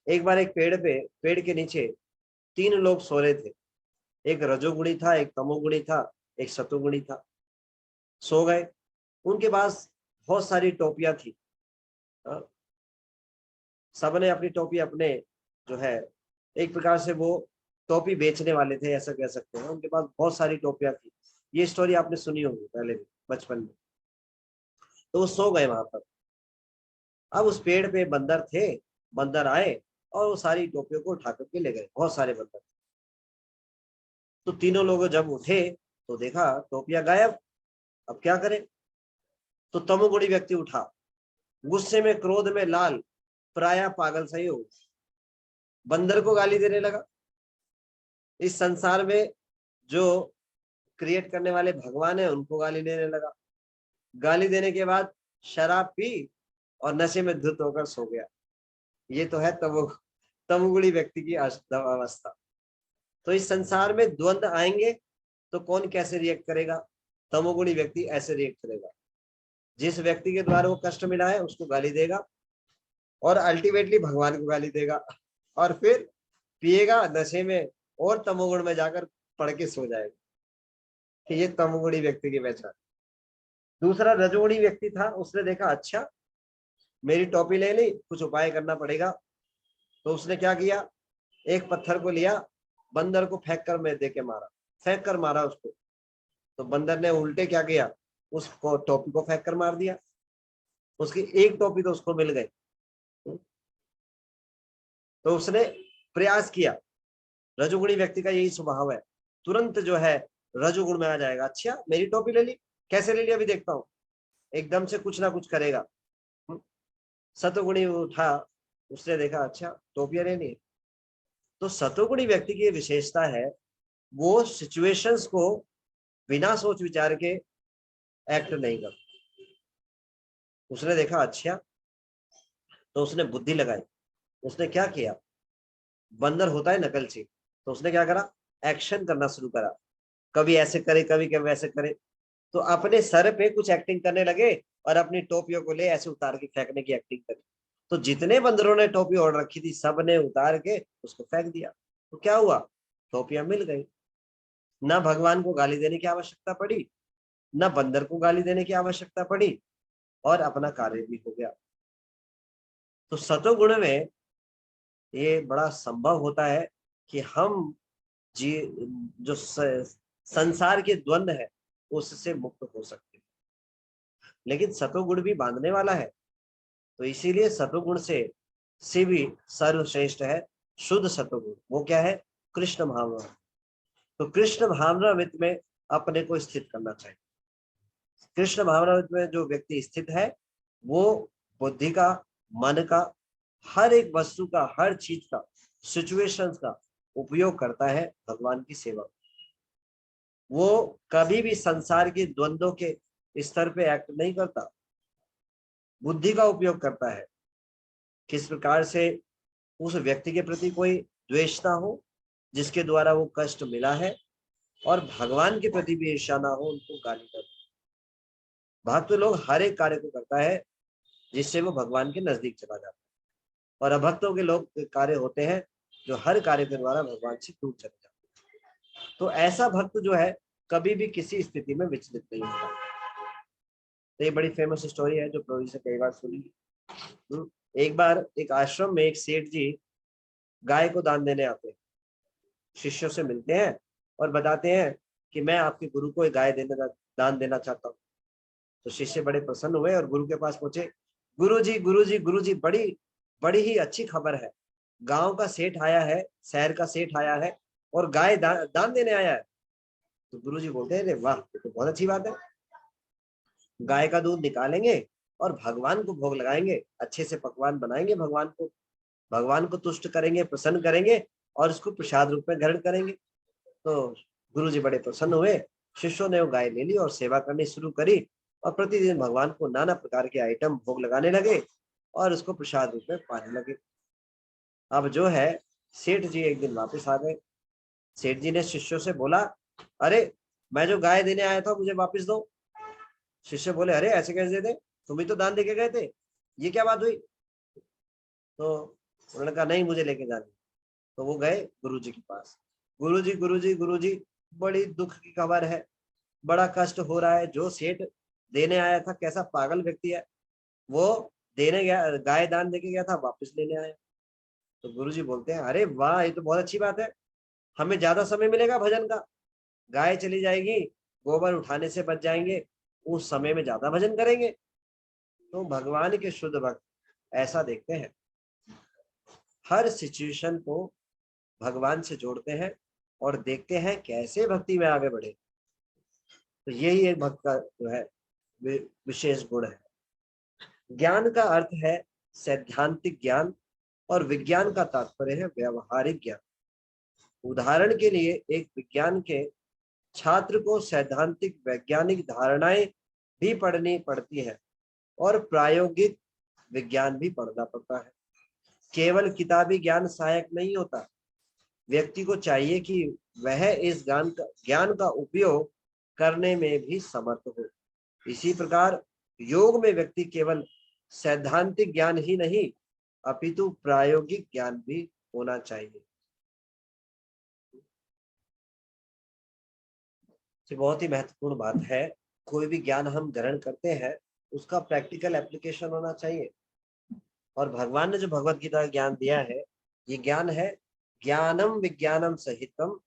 Speaker 1: एक बार एक पेड़ के नीचे 3 लोग सो रहे थे। एक रजोगुणी था, एक तमोगुणी था, एक सतोगुणी था। सो गए। उनके पास बहुत सारी टोपियां थी। सबने अपनी टोपी अपने जो है, एक प्रकार से वो टोपी बेचने वाले थे, ऐसा कह सकते हैं। उनके पास बहुत सारी टोपियां थी। ये स्टोरी आपने सुनी होगी पहले भी, बचपन में। तो वो सो गए वहां पर। अब उस पेड़ पे बंदर थे। बंदर आए और वो सारी टोपियों को उठा करके ले गए। बहुत सारे बंदर। तो तीनों लोग जब उठे तो देखा टोपियां गायब। अब क्या करें? तो तमोगुणी व्यक्ति उठा, गुस्से में, क्रोध में, लाल, प्राय पागल सही हो, बंदर को गाली देने लगा। इस संसार में जो क्रिएट करने वाले भगवान है, उनको गाली देने लगा। गाली देने के बाद शराब पी और नशे में धुत होकर सो गया। ये तो है तमोगुणी व्यक्ति की अवस्था। तो इस संसार में द्वंद्व आएंगे तो कौन कैसे रिएक्ट करेगा? तमोगुणी व्यक्ति ऐसे रिएक्ट करेगा। जिस व्यक्ति के द्वारा वो कष्ट मिला है उसको गाली देगा और अल्टीमेटली भगवान को गाली देगा, और फिर पिएगा नशे में और तमोगुण में जाकर पढ़ के सो जाएगा। ये तमोगुणी व्यक्ति की पहचान। दूसरा रजोगुणी व्यक्ति था। उसने देखा अच्छा मेरी टोपी ले ली, कुछ उपाय करना पड़ेगा। तो उसने क्या किया? एक पत्थर को लिया, बंदर को फेंक कर में देके मारा, फेंक कर मारा उसको। तो बंदर ने उल्टे क्या किया? उसको टोपी को फेंक कर मार दिया। उसकी एक टोपी तो उसको मिल गई। तो उसने प्रयास किया। रजोगुणी व्यक्ति का यही स्वभाव है, तुरंत जो है रजोगुण में आ जाएगा। अच्छा मेरी टोपी ले ली, कैसे ले ली अभी देखता हूं। एकदम से कुछ ना कुछ करेगा। सतोगुणी उठा, उसने देखा अच्छा टोपियां लेनी है। तो सतोगुणी व्यक्ति की विशेषता है, वो सिचुएशंस को बिना सोच विचार के एक्ट नहीं करता। उसने देखा अच्छा, तो उसने बुद्धि लगाई। उसने क्या किया? बंदर होता है नकलची, तो उसने क्या करा? एक्शन करना शुरू करा। कभी ऐसे करे, कभी कभी वैसे करे। तो अपने सर पे कुछ एक्टिंग करने लगे और अपनी टोपियों को ले ऐसे उतार के फेंकने की एक्टिंग करी। तो जितने बंदरों ने टोपी ओढ़ रखी थी, सब ने उतार के उसको फेंक दिया। तो क्या हुआ? टोपियां मिल गई। ना भगवान को गाली देने की आवश्यकता पड़ी, ना बंदर को गाली देने की आवश्यकता पड़ी, और अपना कार्य भी हो गया। तो सतोगुण में ये बड़ा संभव होता है कि हम जो संसार के द्वंद्व है उससे मुक्त हो सकते हैं। लेकिन सतोगुण भी बांधने वाला है। तो इसीलिए सतोगुण से भी सर्वश्रेष्ठ है शुद्ध सतोगुण। वो क्या है? कृष्ण भावना। तो कृष्ण भावनामृत में अपने को स्थित करना चाहिए। कृष्ण भावनामृत में जो व्यक्ति स्थित है वो बुद्धि का, मन का, हर एक वस्तु का, हर चीज का, सिचुएशंस का उपयोग करता है भगवान की सेवा। वो कभी भी संसार के द्वंद्वों के स्तर पे एक्ट नहीं करता, बुद्धि का उपयोग करता है। किस प्रकार से उस व्यक्ति के प्रति कोई द्वेष ना हो जिसके द्वारा वो कष्ट मिला है, और भगवान के प्रति भी ईर्ष्या ना हो, उनको गाली ना दे। भक्त लोग हर एक कार्य को करता है जिससे वो भगवान के नजदीक चला जाता है, और अभक्तों के लोग कार्य होते हैं जो हर कार्य के द्वारा भगवान से दूर चले जाते हैं। तो ऐसा भक्त जो है कभी भी किसी स्थिति में विचलित नहीं होता। तो ये बड़ी फेमस स्टोरी है जो प्रभु जी से कई बार सुनी। एक बार एक आश्रम में एक सेठ जी गाय को दान देने आते हैं, शिष्यों से मिलते हैं और बताते हैं कि मैं आपके गुरु को एक गाय दान देना चाहता हूँ। तो शिष्य बड़े प्रसन्न हुए और गुरु के पास पहुंचे। गुरुजी गुरुजी गुरुजी, बड़ी बड़ी ही अच्छी खबर है, गांव का सेठ आया है, शहर का सेठ आया है और गाय दान देने आया है। तो गुरुजी बोलते हैं, वाह, ये तो बहुत अच्छी बात है। गाय का दूध निकालेंगे और भगवान को भोग लगाएंगे, अच्छे से पकवान बनाएंगे, भगवान को तुष्ट करेंगे, प्रसन्न करेंगे और उसको प्रसाद रूप में ग्रहण करेंगे। तो गुरुजी बड़े प्रसन्न हुए। शिष्यों ने वो गाय ले ली और सेवा करनी शुरू करी, और प्रतिदिन भगवान को नाना प्रकार के आइटम भोग लगाने लगे और उसको प्रसाद रूप में पाने लगे। अब जो है सेठ जी एक दिन वापस आ गए। सेठ जी ने शिष्यों से बोला, अरे मैं जो गाय देने आया था मुझे वापस दो। शिष्य बोले, अरे ऐसे कैसे दे, तुम ही तो दान देके गए थे, ये क्या बात हुई? तो उन्होंने कहा, नहीं, मुझे लेके जाने। तो वो गए गुरुजी के पास। गुरुजी गुरुजी गुरुजी, बड़ी दुख की खबर है, बड़ा कष्ट हो रहा है। जो सेठ देने आया था कैसा पागल व्यक्ति है, वो देने गया, गाय दान देके गया था, वापस लेने आया। तो गुरुजी बोलते हैं, अरे वाह, ये तो बहुत अच्छी बात है, हमें ज्यादा समय मिलेगा भजन का, गाय चली जाएगी, गोबर उठाने से बच जाएंगे, उस समय में ज्यादा भजन करेंगे। तो भगवान के शुद्ध भक्त ऐसा देखते हैं, हर सिचुएशन को भगवान से जोड़ते हैं और देखते हैं कैसे भक्ति में आगे बढ़े। तो यही एक भक्त का जो है विशेष गुण है। ज्ञान का अर्थ है सैद्धांतिक ज्ञान और विज्ञान का तात्पर्य है व्यवहारिक ज्ञान। उदाहरण के लिए एक विज्ञान के छात्र को सैद्धांतिक वैज्ञानिक धारणाएं भी पढ़नी पड़ती है और प्रायोगिक विज्ञान भी पढ़ना पड़ता है। केवल किताबी ज्ञान सहायक नहीं होता, व्यक्ति को चाहिए कि वह इस ज्ञान का उपयोग करने में भी समर्थ हो। इसी प्रकार योग में व्यक्ति केवल सैद्धांतिक ज्ञान ही नहीं अपितु प्रायोगिक ज्ञान भी होना चाहिए। ये बहुत ही महत्वपूर्ण बात है। कोई भी ज्ञान हम ग्रहण करते हैं उसका प्रैक्टिकल एप्लीकेशन होना चाहिए। और भगवान ने जो भगवत गीता का ज्ञान दिया है, ये ज्ञान है ज्ञानम विज्ञानम सहितम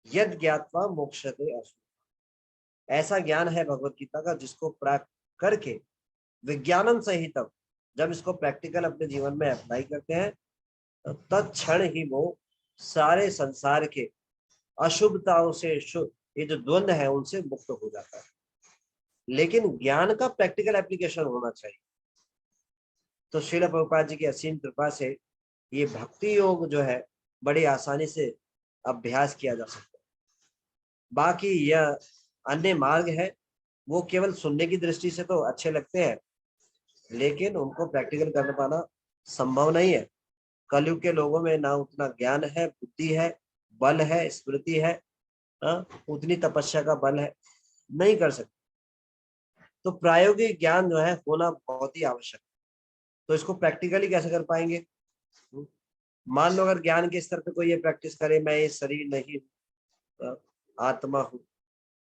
Speaker 1: यद ज्ञात्वा मोक्षते अशुभ। ऐसा ज्ञान है भगवत गीता का जिसको प्राप्त करके विज्ञानम सहितम, जब इसको प्रैक्टिकल अपने जीवन में अप्लाई करते हैं तो तत्क्षण ही वो सारे संसार के अशुभताओं से शुभ, ये जो द्वंद्व है उनसे मुक्त हो जाता है। लेकिन ज्ञान का प्रैक्टिकल एप्लीकेशन होना चाहिए। तो श्रील प्रभुपाद जी की असीम कृपा से ये भक्ति योग जो है बड़ी आसानी से अभ्यास किया जा सकता है। बाकी यह अन्य मार्ग है, वो केवल सुनने की दृष्टि से तो अच्छे लगते हैं, लेकिन उनको प्रैक्टिकल कर पाना संभव नहीं है। कलयुग के लोगों में ना उतना ज्ञान है, बुद्धि है, बल है, स्मृति है, उतनी तपस्या का बल है, नहीं कर सकते। तो प्रायोगिक ज्ञान जो है होना बहुत ही आवश्यक है। तो इसको प्रैक्टिकली कैसे कर पाएंगे? मान लो अगर ज्ञान के स्तर पे कोई ये प्रैक्टिस करे, मैं ये शरीर नहीं हूँ, आत्मा हूँ,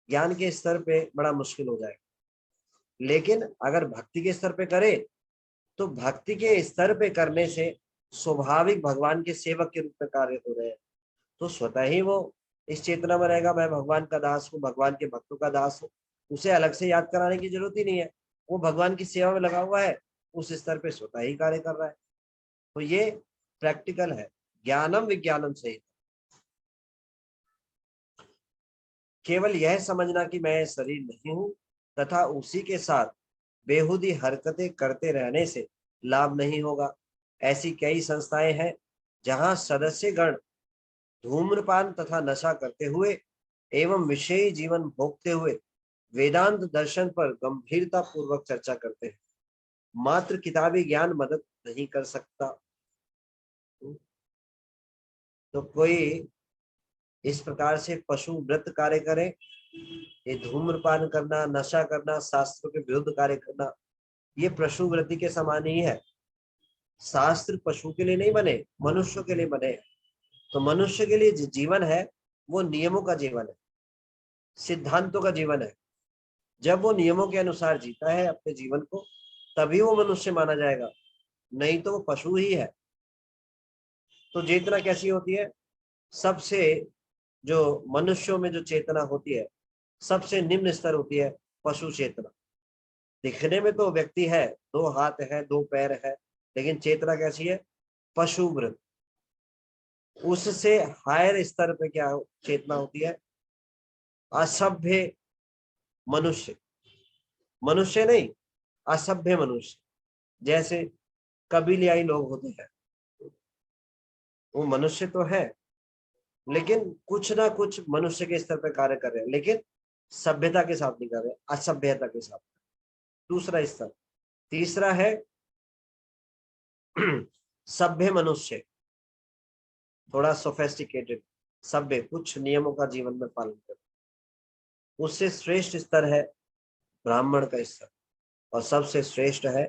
Speaker 1: ज्ञान के स्तर पे बड़ा मुश्किल हो जाएगा। लेकिन अगर भक्ति के स्तर पे करे तो भक्ति के स्तर पे करने से स्वाभाविक भगवान के सेवक के रूप में कार्य हो रहे हैं, तो स्वतः ही वो इस चेतना में रहेगा, मैं भगवान का दास हूँ, भगवान के भक्तों का दास हूँ। उसे अलग से याद कराने की जरूरत ही नहीं है, वो भगवान की सेवा में लगा हुआ है, उस स्तर पे स्वतः ही कार्य कर रहा है। तो ये प्रैक्टिकल है, ज्ञानम विज्ञानम सहित। केवल यह समझना कि मैं शरीर नहीं हूं तथा उसी के साथ बेहुदी हरकतें करते रहने से लाभ नहीं होगा। ऐसी कई संस्थाएं हैं जहां सदस्यगण धूम्रपान तथा नशा करते हुए एवं विषयी जीवन भोगते हुए वेदांत दर्शन पर गंभीरता पूर्वक चर्चा करते हैं। मात्र किताबी ज्ञान मदद नहीं कर सकता। तो कोई इस प्रकार से पशु व्रत कार्य करे, ये धूम्रपान करना, नशा करना, शास्त्रों के विरुद्ध कार्य करना, ये पशु वृत्ति के समान ही है। शास्त्र पशु के लिए नहीं बने, मनुष्य के लिए बने। तो मनुष्य के लिए जो जीवन है वो नियमों का जीवन है, सिद्धांतों का जीवन है। जब वो नियमों के अनुसार जीता है अपने जीवन को, तभी वो मनुष्य माना जाएगा, नहीं तो वो पशु ही है। तो चेतना कैसी होती है? सबसे जो मनुष्यों में जो चेतना होती है सबसे निम्न स्तर होती है पशु चेतना। दिखने में तो व्यक्ति है, 2 हाथ है, 2 पैर है, लेकिन चेतना कैसी है? पशु वृत्त। उससे हायर स्तर पे क्या चेतना होती है? असभ्य मनुष्य, मनुष्य नहीं, असभ्य मनुष्य। जैसे कबीलियाई लोग होते हैं, वो मनुष्य तो है लेकिन कुछ ना कुछ मनुष्य के स्तर पे कार्य कर रहे हैं, लेकिन सभ्यता के साथ नहीं कर रहे, असभ्यता के साथ। दूसरा स्तर। तीसरा है सभ्य मनुष्य, थोड़ा सोफेस्टिकेटेड, सभ्य, कुछ नियमों का जीवन में पालन कर। उससे श्रेष्ठ स्तर है ब्राह्मण का स्तर, और सबसे श्रेष्ठ है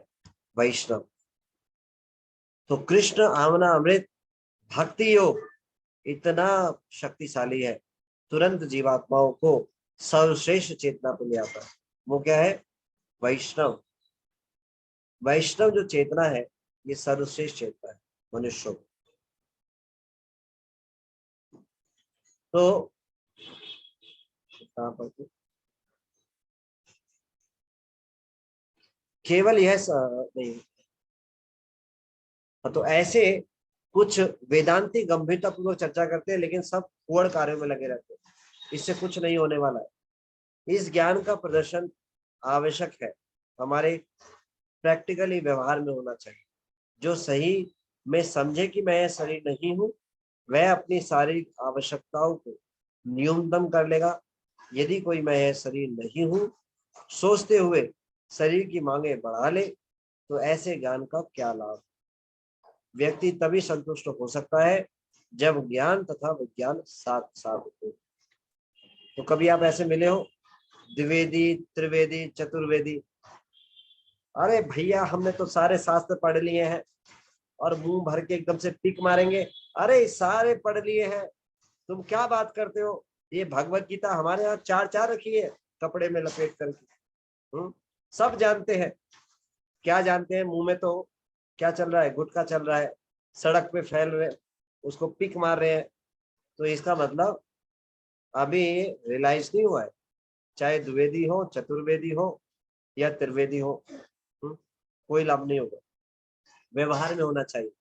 Speaker 1: वैष्णव। तो कृष्ण आमना अमृत भक्ति योग इतना शक्तिशाली है, तुरंत जीवात्माओं को सर्वश्रेष्ठ चेतना पर ले आता है। वो क्या है? वैष्णव। वैष्णव जो चेतना है ये सर्वश्रेष्ठ चेतना है मनुष्यों को। तो केवल यह नहीं, तो ऐसे कुछ वेदांती गंभीरता पूर्वक चर्चा करते हैं, लेकिन सब कुड़ कार्यों में लगे रहते हैं। इससे कुछ नहीं होने वाला है। इस ज्ञान का प्रदर्शन आवश्यक है, हमारे प्रैक्टिकली व्यवहार में होना चाहिए। जो सही में समझे कि मैं शरीर नहीं हूं, वह अपनी शारीरिक आवश्यकताओं को न्यूनतम कर लेगा। यदि कोई मैं शरीर नहीं हूं सोचते हुए शरीर की मांगे बढ़ा ले, तो ऐसे ज्ञान का क्या लाभ? व्यक्ति तभी संतुष्ट हो सकता है जब ज्ञान तथा विज्ञान साथ साथ हो। तो कभी आप ऐसे मिले हो द्विवेदी, त्रिवेदी, चतुर्वेदी? अरे भैया हमने तो सारे शास्त्र पढ़ लिए हैं, और मुंह भर के एकदम से टिक मारेंगे, अरे सारे पढ़ लिए हैं, तुम क्या बात करते हो? ये भगवत गीता हमारे यहाँ 4 रखी है कपड़े में लपेट करके। सब जानते हैं। क्या जानते हैं? मुंह में तो क्या चल रहा है? गुटखा चल रहा है, सड़क पे फैल रहे, उसको पिक मार रहे हैं। तो इसका मतलब अभी रियलाइज नहीं हुआ है, चाहे द्विवेदी हो, चतुर्वेदी हो या त्रिवेदी हो, कोई लाभ नहीं होगा। व्यवहार में होना चाहिए।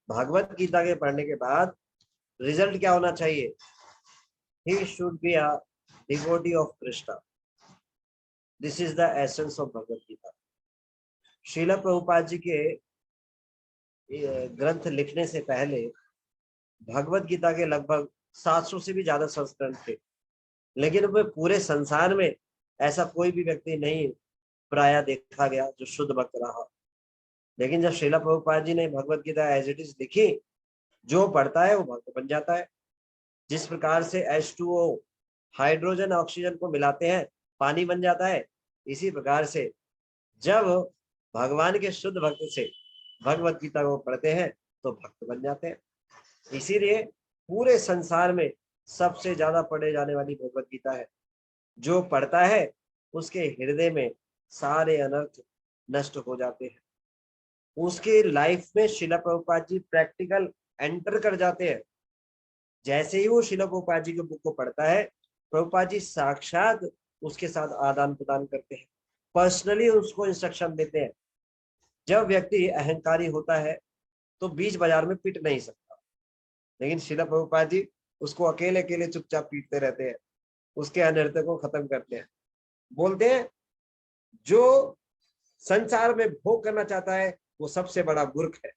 Speaker 1: भगवत गीता के पढ़ने के बाद रिजल्ट क्या होना चाहिए? He should be a devotee of Krishna. This is the essence of Bhagavad Gita. Srila Prabhupada जी के ग्रंथ लिखने से पहले भगवत गीता के लगभग 700 से भी ज्यादा संस्करण थे, लेकिन वे पूरे संसार में ऐसा कोई भी व्यक्ति नहीं प्राय देखा गया जो शुद्ध भक्त रहा। लेकिन जब श्रील प्रभुपाद जी ने Bhagavad Gita as it is लिखी, जो पढ़ता है वो भक्त बन जाता है। जिस प्रकार से H2O हाइड्रोजन ऑक्सीजन को मिलाते हैं पानी बन जाता है, इसी प्रकार से जब भगवान के शुद्ध भक्त से भगवत गीता को पढ़ते हैं तो भक्त बन जाते हैं। इसीलिए पूरे संसार में सबसे ज्यादा पढ़े जाने वाली भगवत गीता है। जो पढ़ता है उसके हृदय में सारे अनर्थ नष्ट हो जाते हैं। उसके लाइफ में श्रील प्रभुपाद जी प्रैक्टिकल एंटर कर जाते हैं। जैसे ही वो श्रील प्रभुपाद जी के बुक को पढ़ता है, प्रभुपाद जी साक्षात उसके साथ आदान प्रदान करते हैं, पर्सनली उसको इंस्ट्रक्शन देते हैं जब व्यक्ति अहंकारी होता है तो बीच बाजार में पिट नहीं सकता, लेकिन श्रील प्रभुपाद जी उसको अकेले अकेले चुपचाप पीटते रहते हैं, उसके अनर्थ को खत्म करते हैं। बोलते हैं जो संसार में भोग करना चाहता है वो सबसे बड़ा मूर्ख है।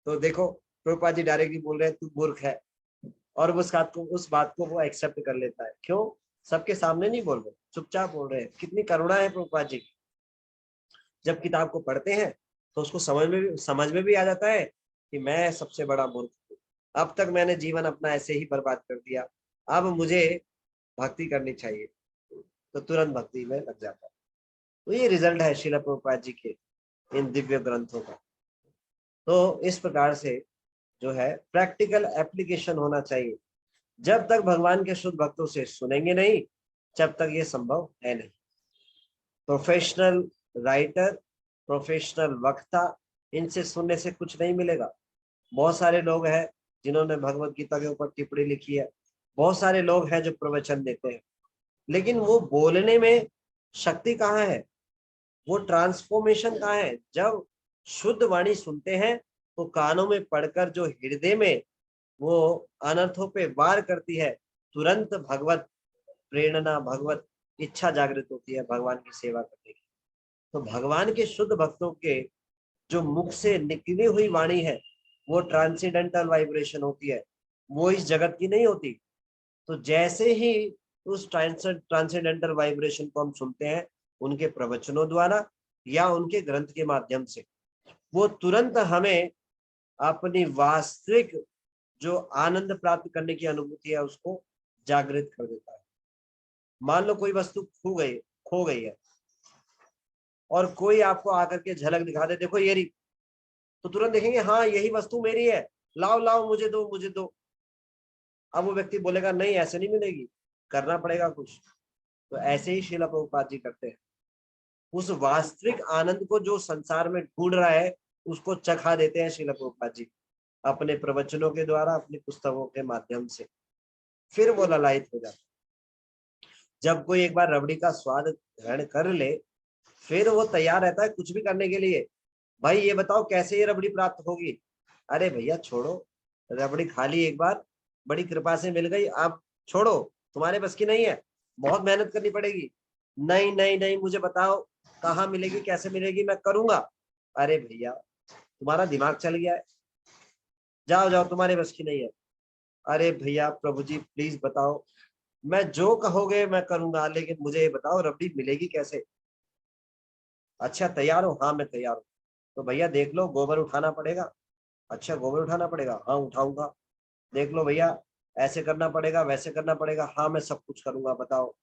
Speaker 1: तो देखो प्रभुपाद जी डायरेक्टली बोल रहे हैं तू मूर्ख है, और उस बात को वो एक्सेप्ट कर लेता है। क्यों? सबके सामने नहीं बोल रहे, चुपचाप बोल रहे हैं। कितनी करुणा है प्रभुपाद जी की। जब किताब को पढ़ते हैं तो उसको समझ में भी आ जाता है कि मैं सबसे बड़ा मूर्ख हूँ, अब तक मैंने जीवन अपना ऐसे ही बर्बाद कर दिया, अब मुझे भक्ति करनी चाहिए, तो तुरंत भक्ति में लग जाता है। तो ये रिजल्ट है श्रील प्रभुपाद जी के इन दिव्य ग्रंथों का। तो इस प्रकार से जो है प्रैक्टिकल एप्लीकेशन होना चाहिए। जब तक भगवान के शुद्ध भक्तों से सुनेंगे नहीं, जब तक ये संभव है नहीं। प्रोफेशनल राइटर, प्रोफेशनल वक्ता, इनसे सुनने से कुछ नहीं मिलेगा। बहुत सारे लोग हैं जिन्होंने भगवत गीता के ऊपर टिप्पणी लिखी है, बहुत सारे लोग हैं जो प्रवचन देते हैं, लेकिन वो बोलने में शक्ति कहाँ है, वो ट्रांसफॉर्मेशन कहाँ है? जब शुद्ध वाणी सुनते हैं तो कानों में पढ़कर जो हृदय में वो अनर्थों पे वार करती है, तुरंत भगवत प्रेरणा, भगवत इच्छा जागृत होती है भगवान की सेवा करने की। तो भगवान के शुद्ध भक्तों के जो मुख से निकली हुई वाणी है वो ट्रांसेंडेंटल वाइब्रेशन होती है, वो इस जगत की नहीं होती। तो जैसे ही उस ट्रांसेंडेंटल वाइब्रेशन को हम सुनते हैं उनके प्रवचनों द्वारा या उनके ग्रंथ के माध्यम से, वो तुरंत हमें अपनी वास्तविक जो आनंद प्राप्त करने की अनुभूति है उसको जागृत कर देता है। मान लो कोई वस्तु खो गई है और कोई आपको आकर के झलक दिखा दे, देखो ये रही, तो तुरंत देखेंगे हाँ यही वस्तु मेरी है, लाओ लाओ मुझे दो मुझे दो। अब वो व्यक्ति बोलेगा नहीं ऐसे नहीं मिलेगी, करना पड़ेगा कुछ। तो ऐसे ही श्रील प्रभुपाद जी करते हैं, उस वास्तविक आनंद को जो संसार में ढूंढ रहा है उसको चखा देते हैं श्रील प्रभुपाद जी अपने प्रवचनों के द्वारा, अपनी पुस्तकों के माध्यम से। फिर वो ललायित हो जाता है। जब कोई एक बार रबड़ी का स्वाद ग्रहण कर ले, फिर वो तैयार रहता है कुछ भी करने के लिए। भाई ये बताओ कैसे ये रबड़ी प्राप्त होगी? अरे भैया छोड़ो, रबड़ी खा ली एक बार, बड़ी कृपा से मिल गई, अब छोड़ो, तुम्हारे बस की नहीं है, बहुत मेहनत करनी पड़ेगी। नहीं नहीं नहीं, मुझे बताओ कहाँ मिलेगी, कैसे मिलेगी, मैं करूंगा। अरे भैया तुम्हारा दिमाग चल गया है, जाओ जाओ, तुम्हारे बस की नहीं है। अरे भैया प्रभु जी प्लीज बताओ, मैं जो कहोगे मैं करूंगा, लेकिन मुझे ये बताओ रबड़ी मिलेगी कैसे? अच्छा तैयार हो? हाँ मैं तैयार हूँ। तो भैया देख लो गोबर उठाना पड़ेगा। अच्छा गोबर उठाना पड़ेगा, हाँ उठाऊंगा। देख लो भैया ऐसे करना पड़ेगा, वैसे करना पड़ेगा, हाँ मैं सब कुछ करूंगा, बताओ।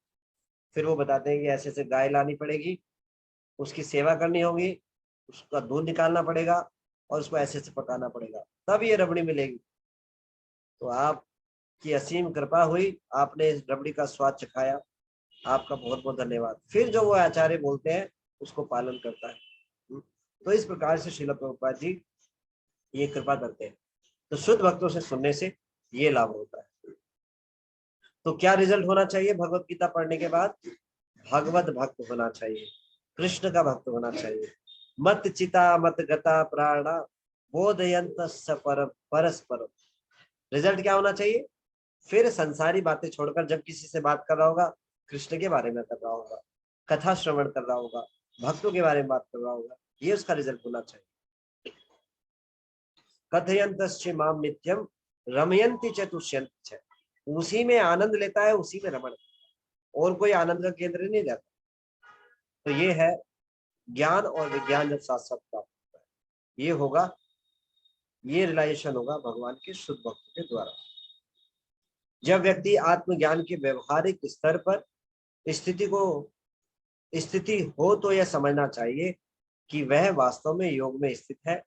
Speaker 1: फिर वो बताते हैं कि ऐसे से गाय लानी पड़ेगी, उसकी सेवा करनी होगी, उसका दूध निकालना पड़ेगा और उसको ऐसे से पकाना पड़ेगा, तब ये रबड़ी मिलेगी। तो आपकी असीम कृपा हुई, आपने इस रबड़ी का स्वाद चखाया, आपका बहुत बहुत धन्यवाद। फिर जो वो आचार्य बोलते हैं उसको पालन करता है। तो इस प्रकार से श्रील प्रभुपाद जी ये कृपा करते हैं। तो शुद्ध भक्तों से सुनने से ये लाभ होता है। तो क्या रिजल्ट होना चाहिए भगवत गीता पढ़ने के बाद? भगवत भक्त होना चाहिए, कृष्ण का भक्त होना चाहिए। मत चिता मत गता प्राणा बोधयंत परस्पर। रिजल्ट क्या होना चाहिए? फिर संसारी बातें छोड़कर जब किसी से बात कर रहा होगा, कृष्ण के बारे में कर रहा होगा, कथा श्रवण कर रहा होगा, भक्तों के बारे में बात कर रहा होगा, ये उसका रिजल्ट होना चाहिए। कथयंतश्च माम नित्यम रमयंती च तुष्यन्ति च। उसी में आनंद लेता है, उसी में रमण, और कोई आनंद का केंद्र नहीं रहता। तो ये है ज्ञान और विज्ञान जब साथ साथ प्राप्त होता है, ये होगा, ये रियलाइजेशन होगा भगवान के शुद्ध भक्त के द्वारा। जब व्यक्ति आत्मज्ञान के व्यवहारिक स्तर पर स्थिति हो तो यह समझना चाहिए कि वह वास्तव में योग में स्थित है।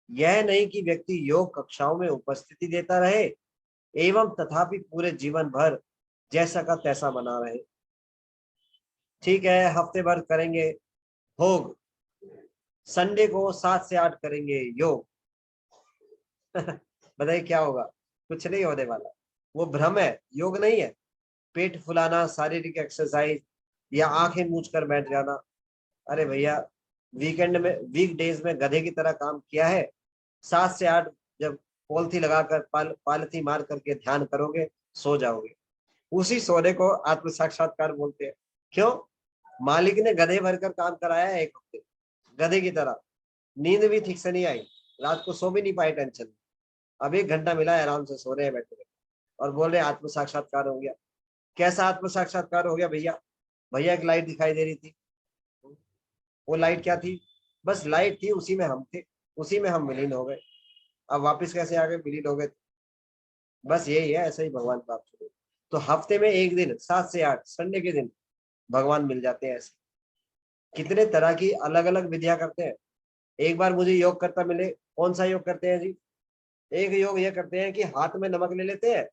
Speaker 1: यह नहीं कि व्यक्ति योग कक्षाओं में उपस्थिति देता रहे एवं तथापि पूरे जीवन भर जैसा का तैसा बना रहे। ठीक है हफ्ते भर करेंगे भोग, संडे को 7 से 8 करेंगे योग। बताइए क्या होगा? कुछ नहीं होने वाला। वो भ्रम है, योग नहीं है। पेट फुलाना, शारीरिक एक्सरसाइज या आंखें मूंद कर बैठ जाना, अरे भैया वीकेंड में, वीक डेज में गधे की तरह काम किया है, 7 से 8 जब पॉलिथी लगाकर पालथी मार करके ध्यान करोगे, सो जाओगे। उसी सोने को आत्म साक्षात्कार बोलते हैं। क्यों? मालिक ने गधे भरकर काम कराया है 1 हफ्ते, गधे की तरह। नींद भी ठीक से नहीं आई, रात को सो भी नहीं पाए टेंशन में। अब 1 घंटा मिला है, आराम से सो रहे हैं बैठे बैठे और बोल रहे आत्म साक्षात्कार हो गया। कैसा आत्म साक्षात्कार हो गया भैया? भैया एक लाइट दिखाई दे रही थी, वो लाइट क्या थी? बस लाइट थी, उसी में हम थे, उसी में हम विलीन हो गए। अब वापस कैसे आ गए? विलीन हो गए। बस यही है, ऐसा ही भगवान प्राप्त हुए। तो हफ्ते में 1 दिन 7 से 8 संडे के दिन भगवान मिल जाते हैं। ऐसे कितने तरह की अलग अलग विधियां करते हैं। एक बार मुझे योग करता मिले। कौन सा योग करते हैं जी? एक योग ये करते हैं कि हाथ में नमक ले लेते हैं,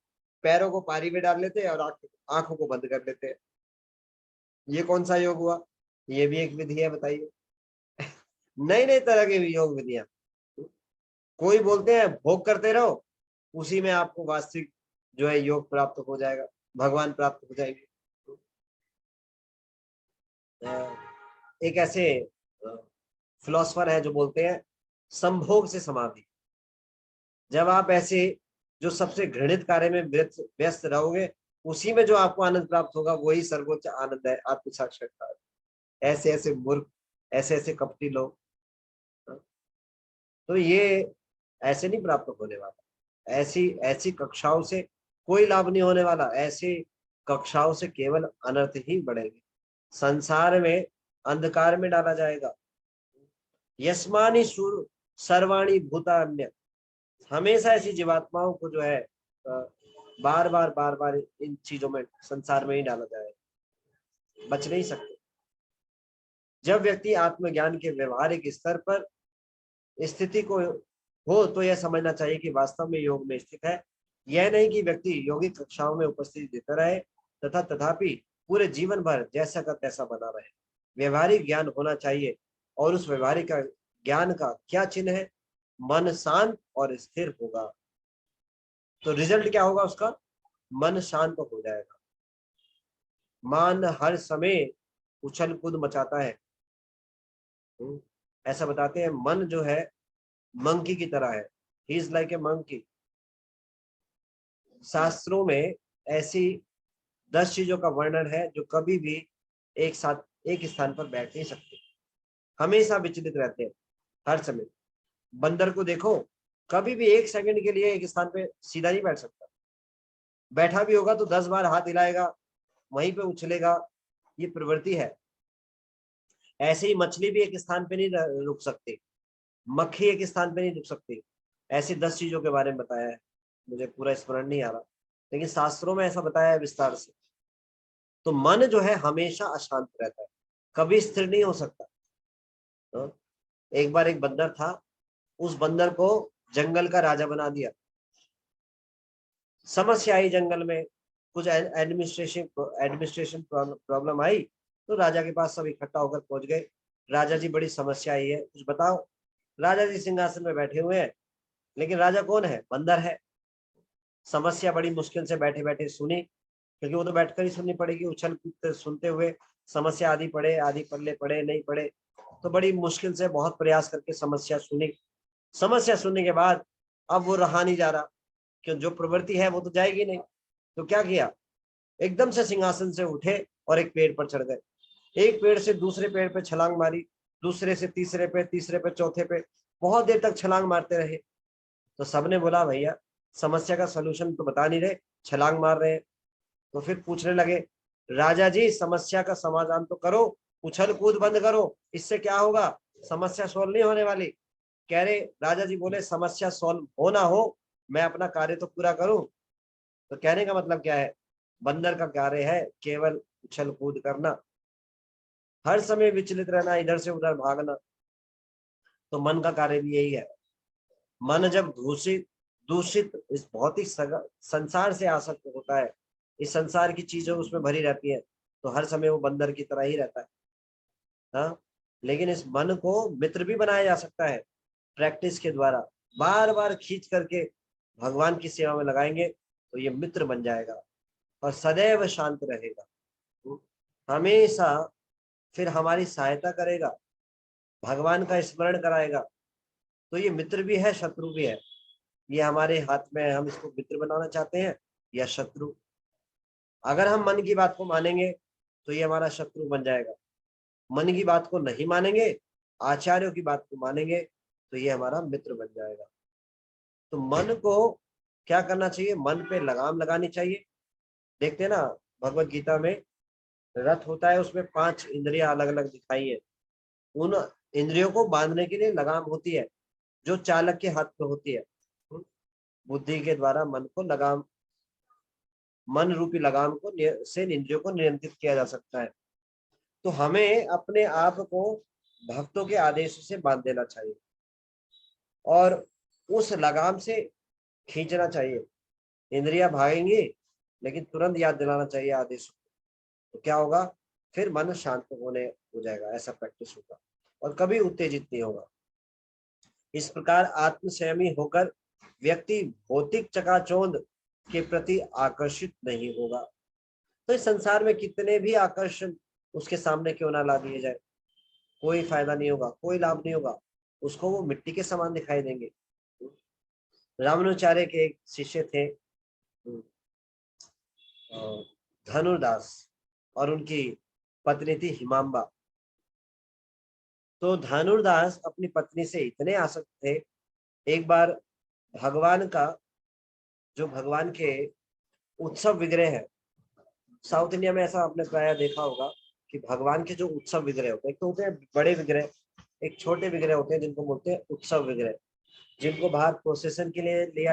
Speaker 1: पैरों को पारी में डाल लेते हैं और आंखों को बंद कर लेते हैं। ये कौन सा योग हुआ? ये भी एक विधि है, बताइए। नई नई तरह की योग विधियां। कोई बोलते हैं भोग करते रहो, उसी में आपको वास्तविक जो है योग प्राप्त हो जाएगा, भगवान प्राप्त हो जाएंगे। एक ऐसे फिलोसफर है जो बोलते हैं संभोग से समाधि। जब आप ऐसे जो सबसे घृणित कार्य में व्यस्त रहोगे, उसी में जो आपको आनंद प्राप्त होगा, वही सर्वोच्च आनंद है, आत्म साक्षात्कार। ऐसे ऐसे मूर्ख, ऐसे ऐसे कपटी लोग, तो ये ऐसे नहीं प्राप्त होने वाला। ऐसी ऐसी कक्षाओं से कोई लाभ नहीं होने वाला। ऐसी कक्षाओं से केवल अनर्थ ही बढ़ेंगे। संसार में अंधकार में डाला जाएगा। यस्मानि सुर सर्वाणी भूतान्य, हमेशा ऐसी जीवात्माओं को जो है बार बार इन चीजों में, संसार में ही डाला जाएगा, बच नहीं सकते। जब व्यक्ति आत्मज्ञान के व्यवहारिक स्तर पर स्थिति को हो, तो यह समझना चाहिए कि वास्तव में योग में स्थित है। यह नहीं कि व्यक्ति योगिक कक्षाओं में उपस्थिति देता रहे तथापि पूरे जीवन भर जैसा का तैसा बना रहे। व्यवहारिक ज्ञान होना चाहिए, और उस व्यवहारिक ज्ञान का क्या चिन्ह है? मन शांत और स्थिर होगा। तो रिजल्ट क्या होगा उसका? मन शांत हो जाएगा। मन हर समय उछल कूद मचाता है। ऐसा बताते हैं, मन जो है मंकी की तरह है। He is like a monkey. शास्त्रों में ऐसी 10 चीजों का वर्णन है जो कभी भी एक साथ एक स्थान पर बैठ नहीं सकते, हमेशा विचलित रहते हैं हर समय। बंदर को देखो, कभी भी 1 सेकंड के लिए एक स्थान पे सीधा नहीं बैठ सकता। बैठा भी होगा तो 10 बार हाथ हिलाएगा, वहीं पे उछलेगा। ये प्रवृत्ति है। ऐसे ही मछली भी एक स्थान पे नहीं रुक सकती, मक्खी एक स्थान पे नहीं रुक सकती। ऐसी 10 चीजों के बारे में बताया है, मुझे पूरा स्मरण नहीं आ रहा, लेकिन शास्त्रों में ऐसा बताया है विस्तार से। तो मन जो है हमेशा अशांत रहता है, कभी स्थिर नहीं हो सकता। तो एक बार एक बंदर था, उस बंदर को जंगल का राजा बना दिया। समस्या आई जंगल में, कुछ एडमिनिस्ट्रेशन प्रॉब्लम आई, तो राजा के पास सब इकट्ठा होकर पहुंच गए। राजा जी, बड़ी समस्या आई है, कुछ बताओ। राजा जी सिंहासन में बैठे हुए हैं, लेकिन राजा कौन है? बंदर है। समस्या बड़ी मुश्किल से बैठे बैठे सुनी, क्योंकि वो तो बैठकर ही सुननी पड़ेगी। उछल कूदते सुनते हुए समस्या आधी पढ़े, आधी पल्ले पड़े, नहीं पड़े, तो बड़ी मुश्किल से बहुत प्रयास करके समस्या सुनी। समस्या सुनने के बाद अब वो रहा नहीं जा रहा, क्यों? जो प्रवृत्ति है वो तो जाएगी नहीं। तो क्या किया? एकदम से सिंहासन से उठे और एक पेड़ पर चढ़ गए। एक पेड़ से दूसरे पेड़ पे छलांग मारी, दूसरे से तीसरे पे, तीसरे पे चौथे पे, बहुत देर तक छलांग मारते रहे। तो सबने बोला, भैया समस्या का सलूशन तो बता नहीं रहे, छलांग मार रहे हैं। तो फिर पूछने लगे, राजा जी समस्या का समाधान तो करो, उछल कूद बंद करो, इससे क्या होगा? समस्या सॉल्व नहीं होने वाली। कह रहे, राजा जी बोले, समस्या सॉल्व हो ना हो, मैं अपना कार्य तो पूरा करूं। तो कहने का मतलब क्या है? बंदर का कार्य है केवल उछल कूद करना, हर समय विचलित रहना, इधर से उधर भागना। तो मन का कार्य भी यही है। मन जब दूषित इस भौतिक संसार से आसक्त होता है, इस संसार की चीजें उसमें भरी रहती है, तो हर समय वो बंदर की तरह ही रहता है। हाँ, लेकिन इस मन को मित्र भी बनाया जा सकता है प्रैक्टिस के द्वारा। बार बार खींच करके भगवान की सेवा में लगाएंगे तो ये मित्र बन जाएगा और सदैव शांत रहेगा, हमेशा फिर हमारी सहायता करेगा। भगवान का स्मरण कराएगा, तो ये मित्र भी है शत्रु भी है। ये हमारे हाथ में है, हम इसको मित्र बनाना चाहते हैं या शत्रु। अगर हम मन की बात को मानेंगे तो ये हमारा शत्रु बन जाएगा, मन की बात को नहीं मानेंगे, आचार्यों की बात को मानेंगे, तो ये हमारा मित्र बन जाएगा। तो मन को क्या करना चाहिए, मन पे लगाम लगानी चाहिए। देखते हैं ना भगवत गीता में रथ होता है, उसमें 5 इंद्रियां अलग अलग दिखाई है। उन इंद्रियों को बांधने के लिए लगाम होती है, जो चालक के हाथ में होती है। बुद्धि के द्वारा मन को लगाम, मन रूपी लगाम को से इंद्रियों को नियंत्रित किया जा सकता है। तो हमें अपने आप को भक्तों के आदेश से बांध देना चाहिए और उस लगाम से खींचना चाहिए। इंद्रियां भागेंगी लेकिन तुरंत याद दिलाना चाहिए आदेश को, तो क्या होगा, फिर मन शांत होने हो जाएगा, ऐसा प्रैक्टिस होगा और कभी उत्तेजित नहीं होगा। इस प्रकार आत्मसंयमी होकर व्यक्ति भौतिक चकाचौंध के प्रति आकर्षित नहीं होगा। तो इस संसार में कितने भी आकर्षण उसके सामने क्यों ना ला दिए जाए, कोई फायदा नहीं होगा, कोई लाभ नहीं होगा, उसको वो मिट्टी के समान दिखाई देंगे। रामानुचार्य के एक शिष्य थे धनुर्दास और उनकी पत्नी थी हिमांबा। तो धनुर्दास अपनी पत्नी से इतने आसक्त थे, एक बार भगवान का, जो भगवान के उत्सव विग्रह है, साउथ इंडिया में ऐसा आपने प्राय देखा होगा कि भगवान के जो उत्सव विग्रह होते हैं, एक तो होते हैं बड़े विग्रह, एक छोटे विग्रह होते हैं जिनको बोलते हैं उत्सव विग्रह, जिनको बाहर प्रोसेशन के लिए ले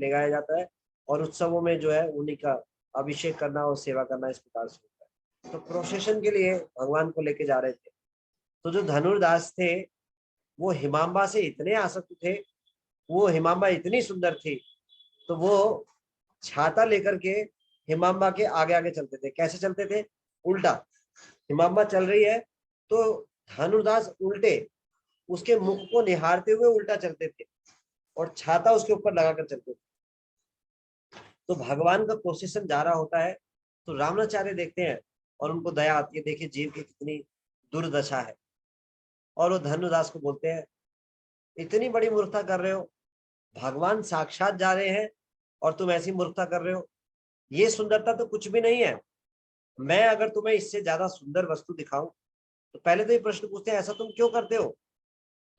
Speaker 1: गाया जाता है और उत्सवों में जो है उन्हीं का अभिषेक करना और सेवा करना इस प्रकार से होता है। तो प्रोसेशन के लिए भगवान को लेके जा रहे थे, तो जो धनुर्दास थे वो हिमांबा से इतने आसक्त थे, वो हिमांबा इतनी सुंदर थी, तो वो छाता लेकर के हिमांबा के आगे आगे चलते थे। कैसे चलते थे, उल्टा। हिमांबा चल रही है तो धनुर्दास उल्टे उसके मुख को निहारते हुए उल्टा चलते थे और छाता उसके ऊपर लगाकर चलते थे। तो भगवान का प्रोसेशन जा रहा होता है तो रामाचार्य देखते हैं और उनको दया आती है, देखिए जीव की कितनी दुर्दशा है, और वो धनुर्दास को बोलते हैं इतनी बड़ी मूर्खता कर रहे हो, भगवान साक्षात जा रहे हैं और तुम ऐसी मूर्खता कर रहे हो, ये सुंदरता तो कुछ भी नहीं है। मैं अगर तुम्हें इससे ज्यादा सुंदर वस्तु दिखाऊं तो पहले तो ये प्रश्न पूछते हैं ऐसा तुम क्यों करते हो।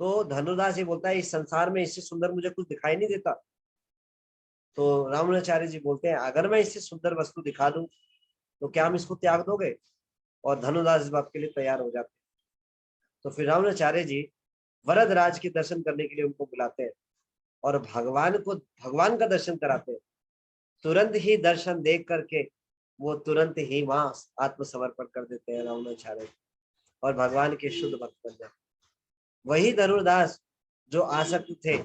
Speaker 1: तो धनुर्दास ये बोलता है इस संसार में इससे सुंदर मुझे कुछ दिखाई नहीं देता। तो रामानुचार्य जी बोलते हैं अगर मैं इससे सुंदर वस्तु दिखा दूं तो क्या हम इसको त्याग दोगे, और धनुर्दास इस बात के लिए तैयार हो जाते हैं। तो फिर रामानुचार्य जी वरदराज के दर्शन करने के लिए उनको बुलाते हैं और भगवान का दर्शन कराते हैं। तुरंत ही दर्शन देख करके वो तुरंत ही वहां आत्मसमर्पण कर देते हैं रामानुचार्य और भगवान के शुद्ध भक्त बन जाते। वही धनुर्दास जो आसक्त थे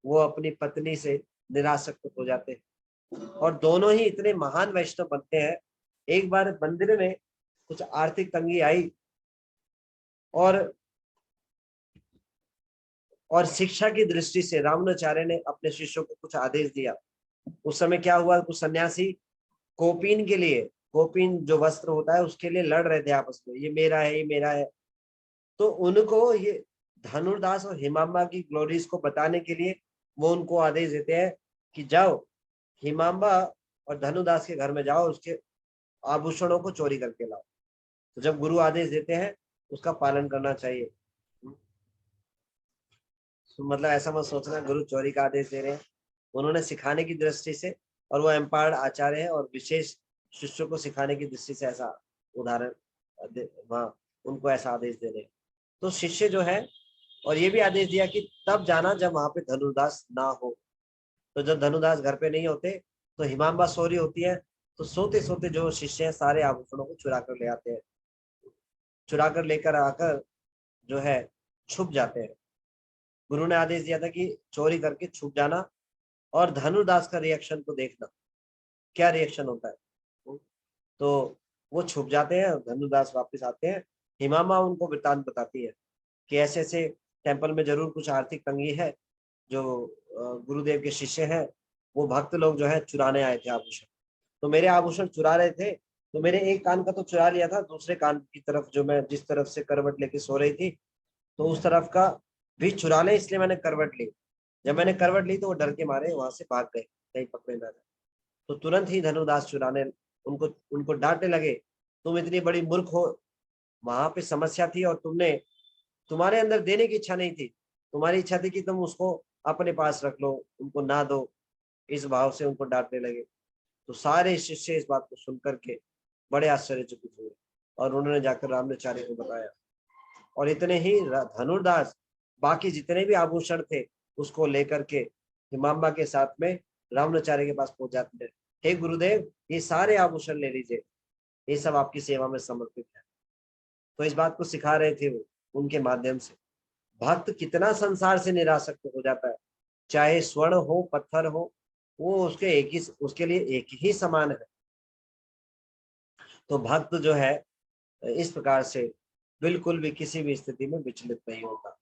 Speaker 1: वो अपनी पत्नी से निरासक्त हो जाते हैं और दोनों ही इतने महान वैष्णव बनते हैं। एक बार मंदिर में कुछ आर्थिक तंगी आई और शिक्षा की दृष्टि से रामानुचार्य ने अपने शिष्यों को कुछ आदेश दिया। उस समय क्या हुआ, कुछ सन्यासी कोपीन के लिए, कोपीन जो वस्त्र होता है उसके लिए लड़ रहे थे आपस में, ये मेरा है, ये मेरा है। तो उनको ये धनुर्दास और हिमांबा की ग्लोरीज को बताने के लिए वो उनको आदेश देते हैं कि जाओ हिमांबा और धनुर्दास के घर में जाओ, उसके आभूषणों को चोरी करके लाओ। तो जब गुरु आदेश देते हैं उसका पालन करना चाहिए। तो मतलब ऐसा मत सोचना गुरु चोरी का आदेश दे रहे हैं, उन्होंने सिखाने की दृष्टि से, और वो एम्पायर्ड आचार्य है और विशेष शिष्यों को सिखाने की दृष्टि से ऐसा उदाहरण वहाँ उनको ऐसा आदेश दे रहे हैं। तो शिष्य जो है, और ये भी आदेश दिया कि तब जाना जब वहां पे धनुर्दास ना हो। तो जब धनुर्दास घर पे नहीं होते तो हिमांबा सो रही होती है, तो सोते सोते जो शिष्य है सारे आभूषणों को चुरा कर ले आते हैं, चुरा कर लेकर आकर जो है छुप जाते हैं। गुरु ने आदेश दिया था कि चोरी करके छुप जाना और धनुर्दास का रिएक्शन को देखना, क्या रिएक्शन होता है। तो वो छुप जाते हैं, धनुर्दास वापस आते हैं, हिमांबा उनको वृत्तांत बताती है कि ऐसे ऐसे टेम्पल में जरूर कुछ आर्थिक तंगी है, जो गुरुदेव के शिष्य हैं वो भक्त लोग जो है चुराने आए थे आभूषण, तो मेरे आभूषण चुरा रहे थे, तो मेरे एक कान का तो चुरा लिया था, दूसरे कान की तरफ जो मैं जिस तरफ से करवट लेके सो रही थी तो उस तरफ का भी चुरा ले, इसलिए मैंने करवट ली। जब मैंने करवट ली तो वो डर के मारे वहां से भाग गए, कहीं पकड़े ना जाए। तो तुरंत ही धनुर्दास चुराने उनको उनको डांटने लगे, तुम इतनी बड़ी मूर्ख हो, वहां पे समस्या थी और तुम्हारे अंदर देने की इच्छा नहीं थी, तुम्हारी इच्छा थी कि तुम उसको अपने पास रख लो, उनको ना दो। इस भाव से उनको डांटने लगे। तो सारे शिष्य इस बात को सुन करके बड़े आश्चर्यचकित हुए और उन्होंने जाकर रामाचार्य को बताया। और इतने ही धनुर्दास बाकी जितने भी आभूषण थे उसको लेकर के हिमांबा के साथ में रामाचार्य के पास पहुंच जाते हैं। हे गुरुदेव, ये सारे आभूषण ले लीजिए, ये सब आपकी सेवा में समर्पित है। तो इस बात को सिखा रहे थे वो उनके माध्यम से। भक्त कितना संसार से निरासक्त हो जाता है, चाहे स्वर्ण हो पत्थर हो, वो उसके लिए एक ही समान है। तो भक्त जो है इस प्रकार से बिल्कुल भी किसी भी स्थिति में विचलित नहीं होता।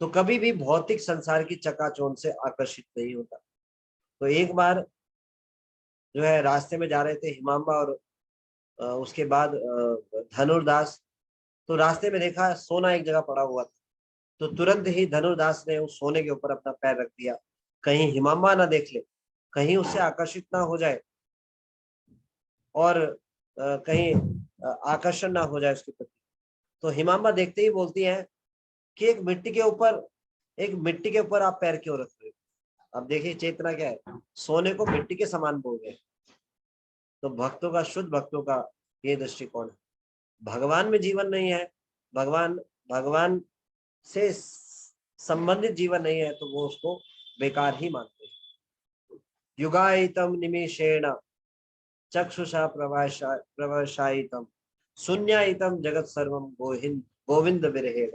Speaker 1: तो कभी भी भौतिक संसार की चकाचौंध से आकर्षित नहीं होता। तो एक बार जो है रास्ते में जा रहे थे हिमांबा और उसके बाद धनुर्दास, तो रास्ते में देखा सोना एक जगह पड़ा हुआ था। तो तुरंत ही धनुर्दास ने उस सोने के ऊपर अपना पैर रख दिया, कहीं हिमांबा ना देख ले, कहीं उससे आकर्षित ना हो जाए और कहीं आकर्षण ना हो जाए उसके प्रति। तो हिमांबा देखते ही बोलती है कि एक मिट्टी के ऊपर आप पैर क्यों रख रहे हो। अब देखिए चेतना क्या है, सोने को मिट्टी के समान बोल रहे। तो भक्तों का, शुद्ध भक्तों का ये दृष्टिकोण है। भगवान में जीवन नहीं है, भगवान से संबंधित जीवन नहीं है, तो वो उसको बेकार ही मानते हैं। युगायितम निमेषेण चक्षुषा प्रवशायितम शून्यायितम जगत सर्वम गोविंद विरहेण।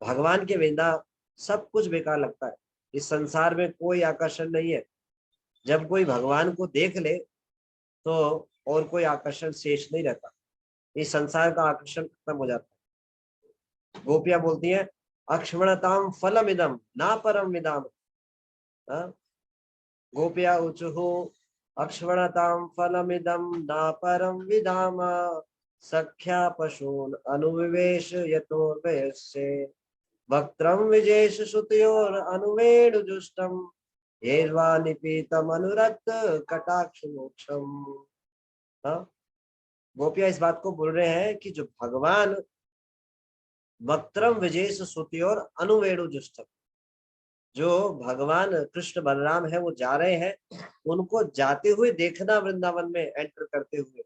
Speaker 1: भगवान के बिना सब कुछ बेकार लगता है। इस संसार में कोई आकर्षण नहीं है। जब कोई भगवान को देख ले तो और कोई आकर्षण शेष नहीं रहता, इस संसार का आकर्षण खत्म हो जाता है। गोपियां बोलती हैं अक्ष्मणताम फलमिदम ना परम विदाम। गोपिया उचुहु अक्ष्मणताम फलमिदम ना परम विदाम सख्या पशून अनुविवेश यतो वयस्ये वक्त्रम विजेश श्रुतियोर अनुवेणुजुष्टम हेर्वा निपीतम अनुरक्त कटाक्ष मोक्षम। गोपिया इस बात को बोल रहे हैं कि जो भगवान वक्त्रम विजेश श्रुतियोर अनुवेणुजुष्टम, जो भगवान कृष्ण बलराम है वो जा रहे हैं, उनको जाते हुए देखना, वृंदावन में एंटर करते हुए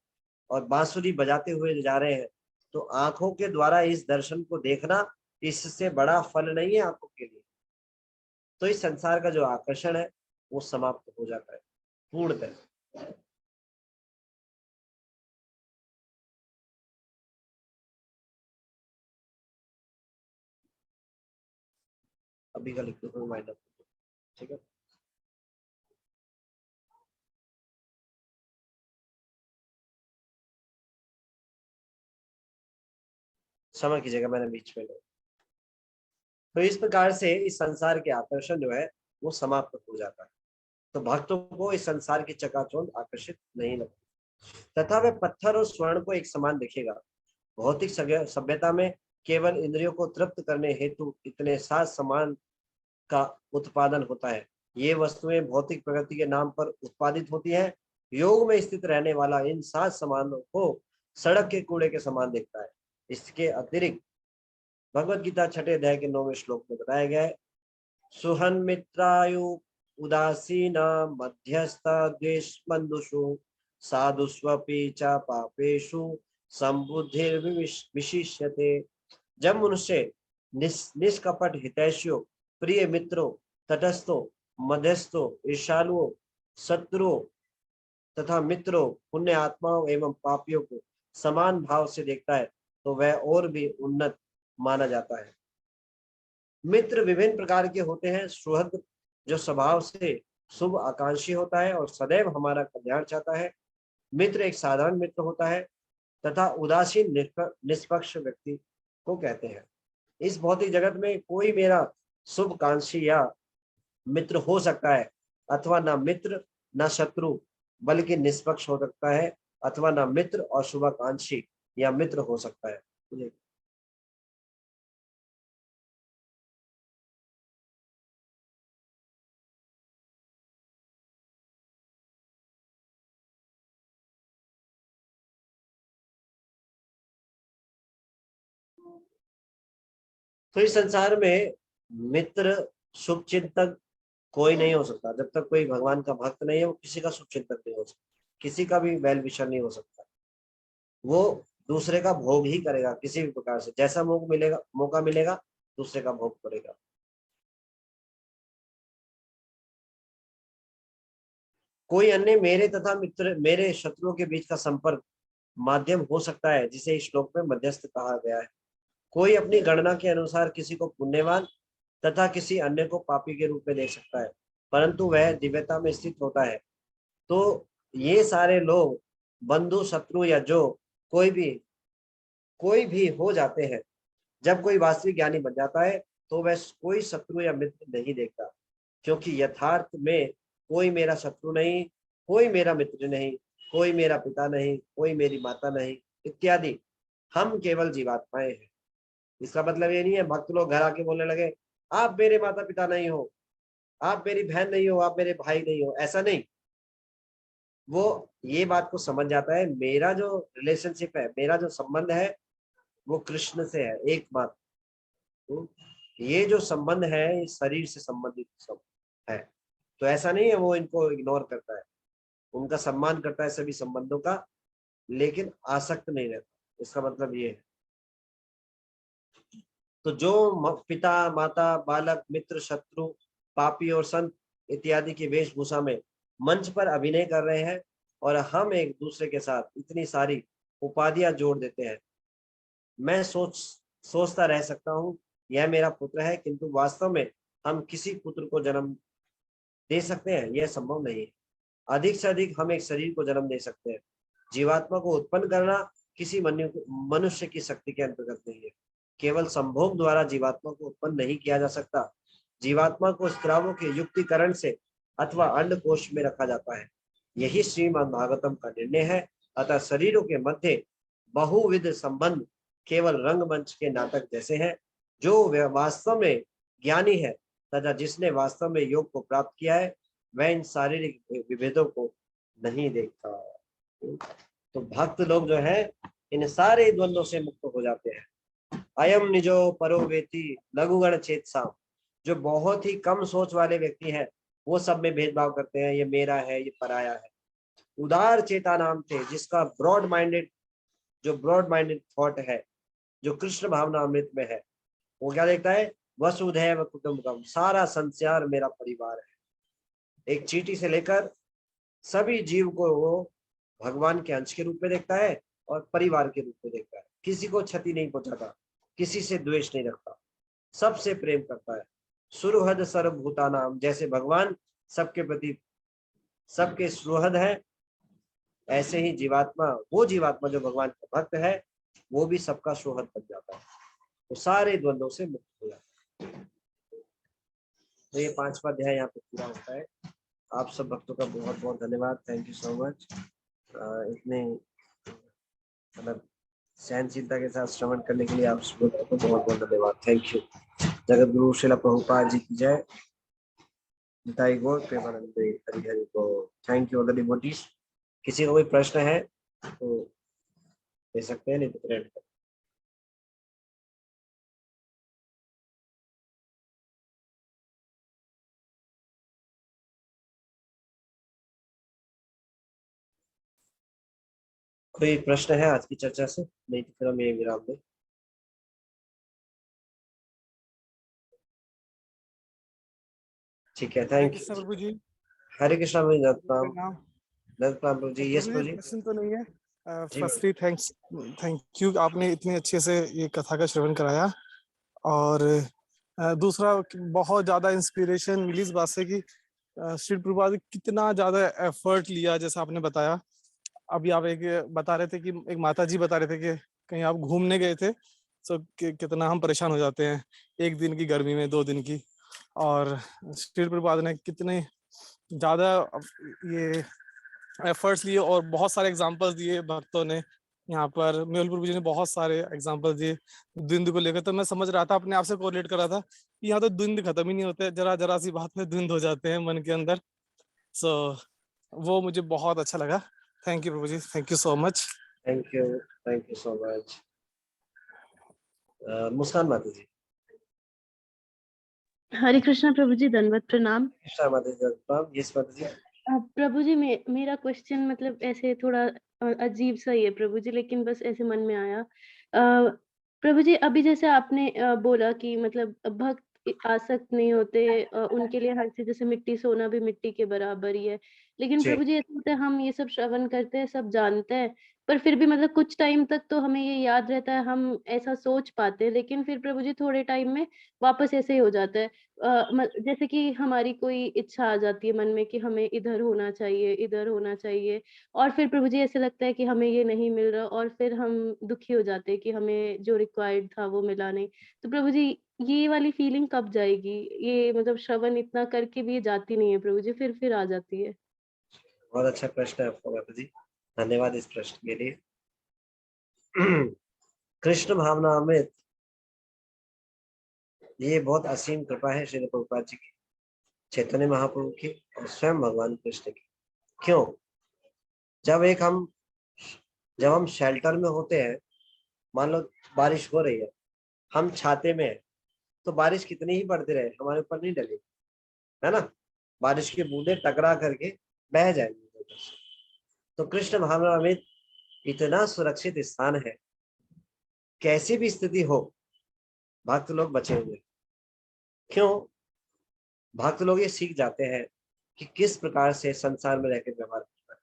Speaker 1: और बांसुरी बजाते हुए जा रहे हैं। तो आंखों के द्वारा इस दर्शन को देखना, इससे बड़ा फल नहीं है आंखों के लिए। तो इस संसार का जो आकर्षण है वो समाप्त हो जाता है पूर्णतः। अभी का लिख दो रिमाइंडर, ठीक है। क्षमा कीजिएगा मैंने बीच में। तो इस प्रकार से इस संसार के आकर्षण जो है वो समाप्त हो जाता है। तो भक्तों को इस संसार की चकाचौंध आकर्षित नहीं लगती, तथा वे पत्थर और स्वर्ण को एक समान दिखेगा। भौतिक सभ्यता में केवल इंद्रियों को तृप्त करने हेतु इतने सात समान का उत्पादन होता है। ये वस्तुएं भौतिक प्रगति के नाम पर उत्पादित होती हैं। योग में स्थित रहने वाला इन सात सामानों को सड़क के कूड़े के समान दिखता है। इसके अतिरिक्त भगवत गीता 6 अध्याय के 9वें श्लोक में बताया गया है, सुहन मित्रायु उदासीना मध्यस्थ द्वेषमंदुषु साधुष्वपि च पापेषु संबुद्धिर्विशिष्यते। जब मनुष्य निष्कपट हितैषियों, प्रिय मित्रों, तटस्थों, मध्यस्थों, ईर्ष्यालुओं, शत्रुओं तथा मित्रों, पुण्य आत्माओं एवं पापियों को समान भाव से देखता है तो वह और भी उन्नत माना जाता है। मित्र विभिन्न प्रकार के होते हैं। सुहृद जो स्वभाव से शुभ आकांक्षी होता है और सदैव हमारा कल्याण चाहता है। मित्र एक साधारण मित्र होता है तथा उदासीन निष्पक्ष व्यक्ति को कहते हैं। इस भौतिक जगत में कोई मेरा शुभकांक्षी या मित्र हो सकता है, अथवा ना मित्र ना शत्रु बल्कि निष्पक्ष हो सकता है, अथवा ना मित्र और शुभाकांक्षी या मित्र हो सकता है। तो इस संसार में मित्र शुभचिंतक कोई नहीं हो सकता। जब तक कोई भगवान का भक्त नहीं है, वो किसी का शुभचिंतक नहीं हो सकता, किसी का भी वेल विशर नहीं हो सकता। वो दूसरे का भोग ही करेगा किसी भी प्रकार से, जैसा मौका मिलेगा दूसरे का भोग करेगा। कोई अन्य मेरे तथा मित्र मेरे शत्रुओं के बीच का संपर्क माध्यम हो सकता है, जिसे इस श्लोक में मध्यस्थ कहा गया है। कोई अपनी गणना के अनुसार किसी को पुण्यवान तथा किसी अन्य को पापी के रूप में देख सकता है, परंतु वह दिव्यता में स्थित होता है। तो ये सारे लोग बंधु शत्रु या जो कोई भी हो जाते हैं, जब कोई वास्तविक ज्ञानी बन जाता है तो वह कोई शत्रु या मित्र नहीं देखता, क्योंकि यथार्थ में कोई मेरा शत्रु नहीं, कोई मेरा मित्र नहीं, कोई मेरा पिता नहीं, कोई मेरी माता नहीं इत्यादि। हम केवल जीवात्माएं हैं। इसका मतलब ये नहीं है भक्त लोग घर आके बोलने लगे आप मेरे माता पिता नहीं हो, आप मेरी बहन नहीं हो, आप मेरे भाई नहीं हो, ऐसा नहीं। वो ये बात को समझ जाता है, मेरा जो रिलेशनशिप है, मेरा जो संबंध है वो कृष्ण से है एकमात्र। ये जो संबंध है ये शरीर से संबंधित सब है। तो ऐसा नहीं है वो इनको इग्नोर करता है, उनका सम्मान करता है सभी संबंधों का, लेकिन आसक्त नहीं रहता। इसका मतलब ये है। तो जो पिता माता बालक मित्र शत्रु पापी और संत इत्यादि की वेशभूषा में मंच पर अभिनय कर रहे हैं और हम एक दूसरे के साथ इतनी सारी उपाधियां जोड़ देते हैं, मैं सोचता रह सकता हूँ यह मेरा पुत्र है, किंतु वास्तव में हम किसी पुत्र को जन्म दे सकते हैं यह संभव नहीं है। अधिक से अधिक हम एक शरीर को जन्म दे सकते हैं। जीवात्मा को उत्पन्न करना किसी मनुष्य की शक्ति के अंतर्गत नहीं है। केवल संभोग द्वारा जीवात्मा को उत्पन्न नहीं किया जा सकता। जीवात्मा को स्त्रावों के युक्तिकरण से अथवा अंडकोश में रखा जाता है। यही श्रीमद् भागवतम का निर्णय है। अतः शरीरों के मध्य बहुविध संबंध केवल रंगमंच के नाटक जैसे हैं। जो वास्तव में ज्ञानी है तथा जिसने वास्तव में योग को प्राप्त किया है, वह इन शारीरिक विभेदों को नहीं देखता। तो भक्त लोग जो है इन सारे द्वंद्वों से मुक्त हो जाते हैं। अयम निजो परो वेति लघुगण चेतसाम। जो बहुत ही कम सोच वाले व्यक्ति हैं वो सब में भेदभाव करते हैं, ये मेरा है ये पराया है। उदार चेता नाम थे, जिसका ब्रॉड माइंडेड थॉट है, जो कृष्ण भावना अमृत में है, वो क्या देखता है, वसुधैव कुटुंबकम, सारा संसार मेरा परिवार है। एक चींटी से लेकर सभी जीव को वो भगवान के अंश के रूप में देखता है और परिवार के रूप में देखता है। किसी को क्षति नहीं पहुंचाता, किसी से द्वेष नहीं रखता, सबसे प्रेम करता है। सुहृद सर्वभूतानाम, जैसे भगवान सबके प्रति सबके सुहृद है, ऐसे ही वो जीवात्मा जो भगवान का भक्त है वो भी सबका सुहृद बन जाता है। तो सारे द्वंद्वों से मुक्त हो जाता है। तो ये 5वां अध्याय यहाँ पे पूरा होता है। आप सब भक्तों का बहुत बहुत धन्यवाद। Thank you so much. इतने मतलब सहनशीलता के साथ श्रवण करने के लिए आप सब भक्तों को बहुत बहुत धन्यवाद। Thank you. जगत गुरु श्रील प्रभुपाद जी की जय। निताई गौर प्रेमानंद हरि हरि को। Thank you all the devotees. किसी को कोई प्रश्न है तो दे सकते हैं, नहीं तो फिर कोई प्रश्न है आज की चर्चा से, नहीं तो फिर हम ये विराम दें। ठीक है, थैंक यू
Speaker 7: प्रभु जी।
Speaker 1: हरे कृष्णा प्रभु जी। यस प्रभु जी।
Speaker 7: प्रश्न तो नहीं है। फर्स्टली थैंक यू, आपने इतने अच्छे से ये कथा का श्रवण कराया। और दूसरा बहुत ज्यादा इंस्पिरेशन मिली इस बात से कि श्री प्रभुपाद कितना ज्यादा एफर्ट लिया, जैसा आपने बताया। अभी आप एक बता रहे थे कि एक माता जी बता रहे थे कि कहीं आप घूमने गए थे, तो कितना हम परेशान हो जाते हैं एक दिन की गर्मी में, 2 दिन की। और श्री प्रभुपाद ने कितने ज्यादा ये एफर्ट्स लिए और बहुत सारे एग्जांपल्स दिए भक्तों ने। यहाँ पर मेहुल प्रभु जी ने बहुत सारे एग्जांपल्स दिए द्वंद्व को लेकर। तो मैं समझ रहा था, अपने आप से कोरिलेट कर रहा था कि यहाँ तो द्वंद्व खत्म ही नहीं होते, जरा सी बात में द्वंद्व हो जाते हैं मन के अंदर। सो वो मुझे बहुत अच्छा लगा। थैंक यू प्रभु जी, thank you so much.
Speaker 1: Thank you so much. Muskaan माता जी।
Speaker 8: हरे कृष्णा प्रभु जी, दंडवत प्रणाम।
Speaker 1: कृष्णा माता जी प्रणाम। यस माता जी।
Speaker 8: प्रभु जी, मेरा क्वेश्चन मतलब ऐसे थोड़ा अजीब सा ही है प्रभु जी, लेकिन बस ऐसे मन में आया। प्रभु जी, अभी जैसे आपने बोला कि मतलब भक्त आसक्त नहीं होते, उनके लिए हर चीज, जैसे मिट्टी सोना भी मिट्टी के बराबर ही है। लेकिन
Speaker 1: जी
Speaker 8: प्रभु जी ऐसा होता है, हम ये सब श्रवण करते हैं, सब जानते हैं, पर फिर भी मतलब कुछ टाइम तक तो हमें ये याद रहता है, हम ऐसा सोच पाते हैं, लेकिन फिर प्रभु जी थोड़े टाइम में वापस ऐसे ही हो जाता है। जैसे कि हमारी कोई इच्छा आ जाती है मन में कि हमें इधर होना चाहिए, इधर होना चाहिए, और फिर प्रभु जी ऐसे लगता है कि हमें ये नहीं मिल रहा, और फिर हम दुखी हो जाते हैं कि हमें जो रिक्वायर्ड था वो मिला नहीं। तो प्रभु जी, ये वाली फीलिंग कब जाएगी? ये मतलब श्रवण इतना करके भी ये जाती नहीं है प्रभु जी, फिर आ जाती है।
Speaker 1: बहुत अच्छा प्रश्न है आपका माता जी, धन्यवाद इस प्रश्न के लिए। कृष्ण भावनामृत, ये बहुत असीम कृपा है श्री प्रभुपाद जी की, चैतन्य महाप्रभु की और स्वयं भगवान कृष्ण की। क्यों? जब हम शेल्टर में होते हैं, मान लो बारिश हो रही है, हम छाते में हैं, तो बारिश कितनी ही पड़ती रहे हमारे ऊपर नहीं डलेगी, है ना। बारिश की बूंदे टकरा करके बह जाएंगी उधर से। तो कृष्ण भावनामृत इतना सुरक्षित स्थान है, कैसी भी स्थिति हो भक्त लोग बचे हुए। क्यों? भक्त लोग ये सीख जाते हैं कि किस प्रकार से संसार में रहकर व्यवहार करना है।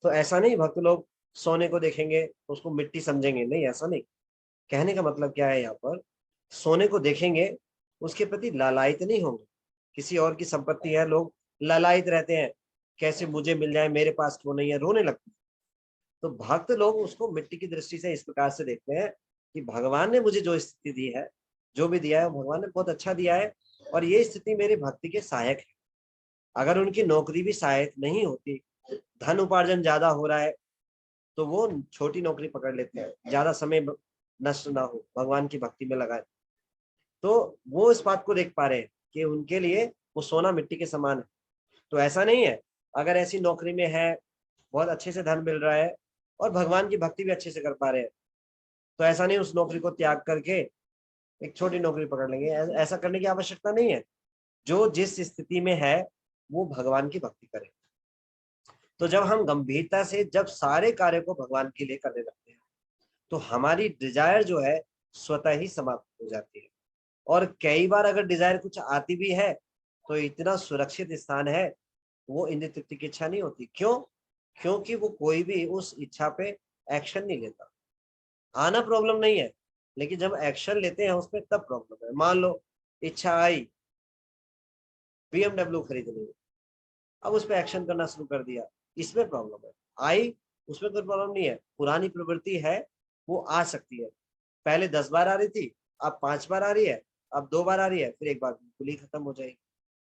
Speaker 1: तो ऐसा नहीं भक्त लोग सोने को देखेंगे तो उसको मिट्टी समझेंगे, नहीं, ऐसा नहीं। कहने का मतलब क्या है, यहाँ पर सोने को देखेंगे, उसके प्रति लालायित नहीं होंगे। किसी और की संपत्ति है, लोग लालायित रहते हैं, कैसे मुझे मिल जाए, मेरे पास क्यों नहीं है, रोने लगते हैं। तो भक्त लोग उसको मिट्टी की दृष्टि से इस प्रकार से देखते हैं कि भगवान ने मुझे जो स्थिति दी है, जो भी दिया है, भगवान ने बहुत अच्छा दिया है, और ये स्थिति मेरे भक्ति के सहायक है। अगर उनकी नौकरी भी सहायक नहीं होती, धन उपार्जन ज्यादा हो रहा है, तो वो छोटी नौकरी पकड़ लेते हैं, ज्यादा समय नष्ट ना हो, भगवान की भक्ति में लगाए। तो वो इस बात को देख पा रहे हैं कि उनके लिए वो सोना मिट्टी के समान है। तो ऐसा नहीं है, अगर ऐसी नौकरी में है, बहुत अच्छे से धन मिल रहा है और भगवान की भक्ति भी अच्छे से कर पा रहे हैं, तो ऐसा नहीं उस नौकरी को त्याग करके एक छोटी नौकरी पकड़ लेंगे, ऐसा करने की आवश्यकता नहीं है। जो जिस स्थिति में है वो भगवान की भक्ति करे। तो जब हम गंभीरता से जब सारे कार्य को भगवान के लिए करने लगते हैं, तो हमारी डिजायर जो है स्वतः ही समाप्त हो जाती है। और कई बार अगर डिजायर कुछ आती भी है, तो इतना सुरक्षित स्थान है, वो इंद्र तृप्ति की इच्छा नहीं होती। क्यों? क्योंकि वो कोई भी उस इच्छा पे एक्शन नहीं लेता। आना प्रॉब्लम नहीं है, लेकिन जब एक्शन लेते हैं उसमें तब प्रॉब्लम है। मान लो इच्छा आई BMW खरीदने की, अब उस पर एक्शन करना शुरू कर दिया, इसमें प्रॉब्लम है। आई, उसमें कोई प्रॉब्लम नहीं है, पुरानी प्रवृत्ति है, वो आ सकती है। पहले 10 बार आ रही थी, अब 5 बार आ रही है, अब 2 बार आ रही है, फिर एक बार बिल्कुल ही खत्म हो जाएगी,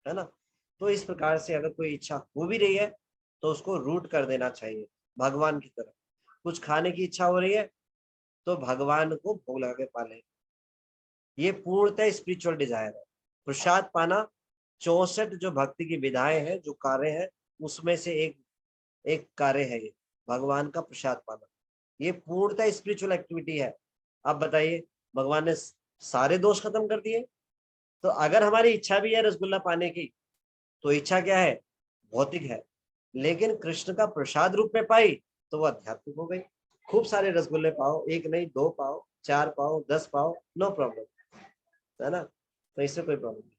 Speaker 1: है ना। तो इस प्रकार से अगर कोई इच्छा हो भी रही है तो उसको रूट कर देना चाहिए भगवान की तरफ। कुछ खाने की इच्छा हो रही है तो भगवान को भोग लगा के पाले, ये पूर्णतः स्पिरिचुअल डिजायर है। प्रसाद पाना 64 जो भक्ति की विधाएं हैं, जो कार्य हैं, उसमें से एक कार्य है ये, भगवान का प्रसाद पाना। ये पूर्णतः स्पिरिचुअल एक्टिविटी है। अब बताइए, भगवान ने सारे दोष खत्म कर दिए। तो अगर हमारी इच्छा भी है रसगुल्ला पाने की, तो इच्छा क्या है? भौतिक है। लेकिन कृष्ण का प्रसाद रूप में पाई तो वो आध्यात्मिक हो गई। खूब सारे रसगुल्ले पाओ, एक नहीं, 2 पाओ, 4 पाओ, 10 पाओ, नो प्रॉब्लम, है ना। तो इससे कोई प्रॉब्लम नहीं।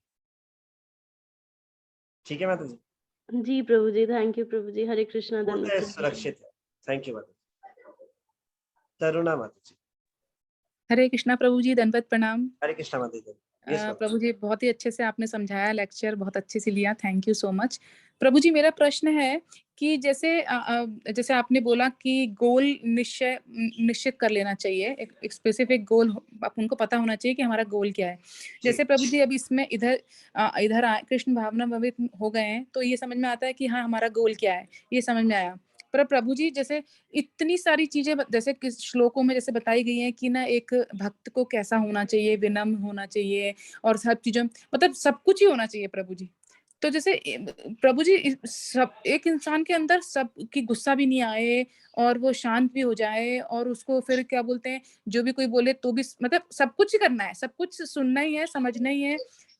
Speaker 1: ठीक है माता जी।
Speaker 8: जी प्रभु जी, थैंक यू प्रभु जी। हरे कृष्णा,
Speaker 1: पूर्णतः
Speaker 8: धन्यवाद।
Speaker 1: सुरक्षित है। थैंक यू माता जी। तरुणा माता जी।
Speaker 9: हरे कृष्णा प्रभु जी, दंडवत प्रणाम।
Speaker 1: हरे कृष्णा माता जी। यस माता
Speaker 9: प्रभु जी, बहुत ही अच्छे से आपने समझाया, लेक्चर बहुत अच्छे से लिया, थैंक यू सो मच। प्रभु जी, मेरा प्रश्न है कि जैसे आपने बोला कि गोल निश्चित कर लेना चाहिए, एक स्पेसिफिक गोल आप उनको पता होना चाहिए कि हमारा गोल क्या है। जैसे प्रभु जी अब इसमें इधर आए, कृष्ण भावनामृत हो गए हैं, तो ये समझ में आता है कि हाँ हमारा गोल क्या है, ये समझ में आया। पर प्रभु जी, जैसे इतनी सारी चीजें जैसे किस श्लोकों में जैसे बताई गई हैं कि ना एक भक्त को कैसा होना चाहिए, विनम्र होना चाहिए, और सब चीजों मतलब सब कुछ ही होना चाहिए प्रभु जी। तो जैसे प्रभु जी, सब एक इंसान के अंदर सब की गुस्सा भी नहीं आए और वो शांत भी हो जाए, और उसको फिर क्या बोलते हैं, जो भी कोई बोले तो भी मतलब सब कुछ ही करना है, सब कुछ सुनना ही है, समझना ही है,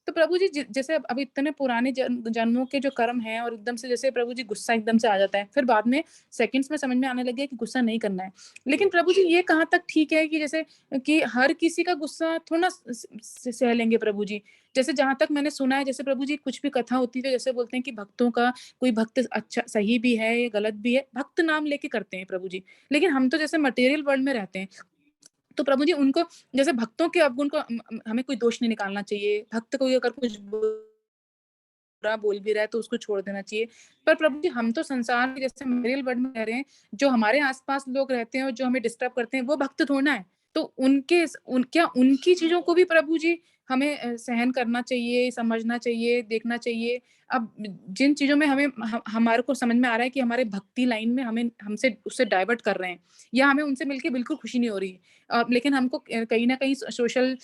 Speaker 9: तो प्रभु जी जैसे अब इतने पुराने जन्मों के जो कर्म हैं और एकदम से जैसे प्रभु जी गुस्सा एकदम से आ जाता है, फिर बाद में सेकंड्स में समझ में आने लगे कि गुस्सा नहीं करना है। लेकिन प्रभु जी ये कहाँ तक ठीक है कि जैसे कि हर किसी का गुस्सा थोड़ा ना सह लेंगे प्रभु जी। जैसे जहां तक मैंने सुना है, जैसे प्रभु जी कुछ भी कथा होती है जैसे बोलते हैं कि भक्तों का कोई भक्त अच्छा सही भी है या गलत भी है, भक्त नाम लेके करते हैं प्रभु जी। लेकिन हम तो जैसे मटेरियल वर्ल्ड में रहते हैं, तो प्रभु जी उनको जैसे भक्तों के अवगुण को हमें कोई दोष नहीं निकालना चाहिए। भक्त कोई अगर कुछ बुरा बोल भी रहा है तो उसको छोड़ देना चाहिए। पर प्रभु जी हम तो संसार में जैसे मटेरियल वर्ल्ड में रह रहे हैं, जो हमारे आसपास लोग रहते हैं और जो हमें डिस्टर्ब करते हैं वो भक्त थोड़ा है। तो क्या उनकी चीजों को भी प्रभु जी हमें सहन करना चाहिए, समझना चाहिए, देखना चाहिए। अब जिन चीजों में हमारे को समझ में आ रहा है कि हमारे भक्ति लाइन में हमें हमसे उससे डाइवर्ट कर रहे हैं या हमें उनसे मिलके बिल्कुल खुशी नहीं हो रही, लेकिन हमको कहीं ना कहीं सोशल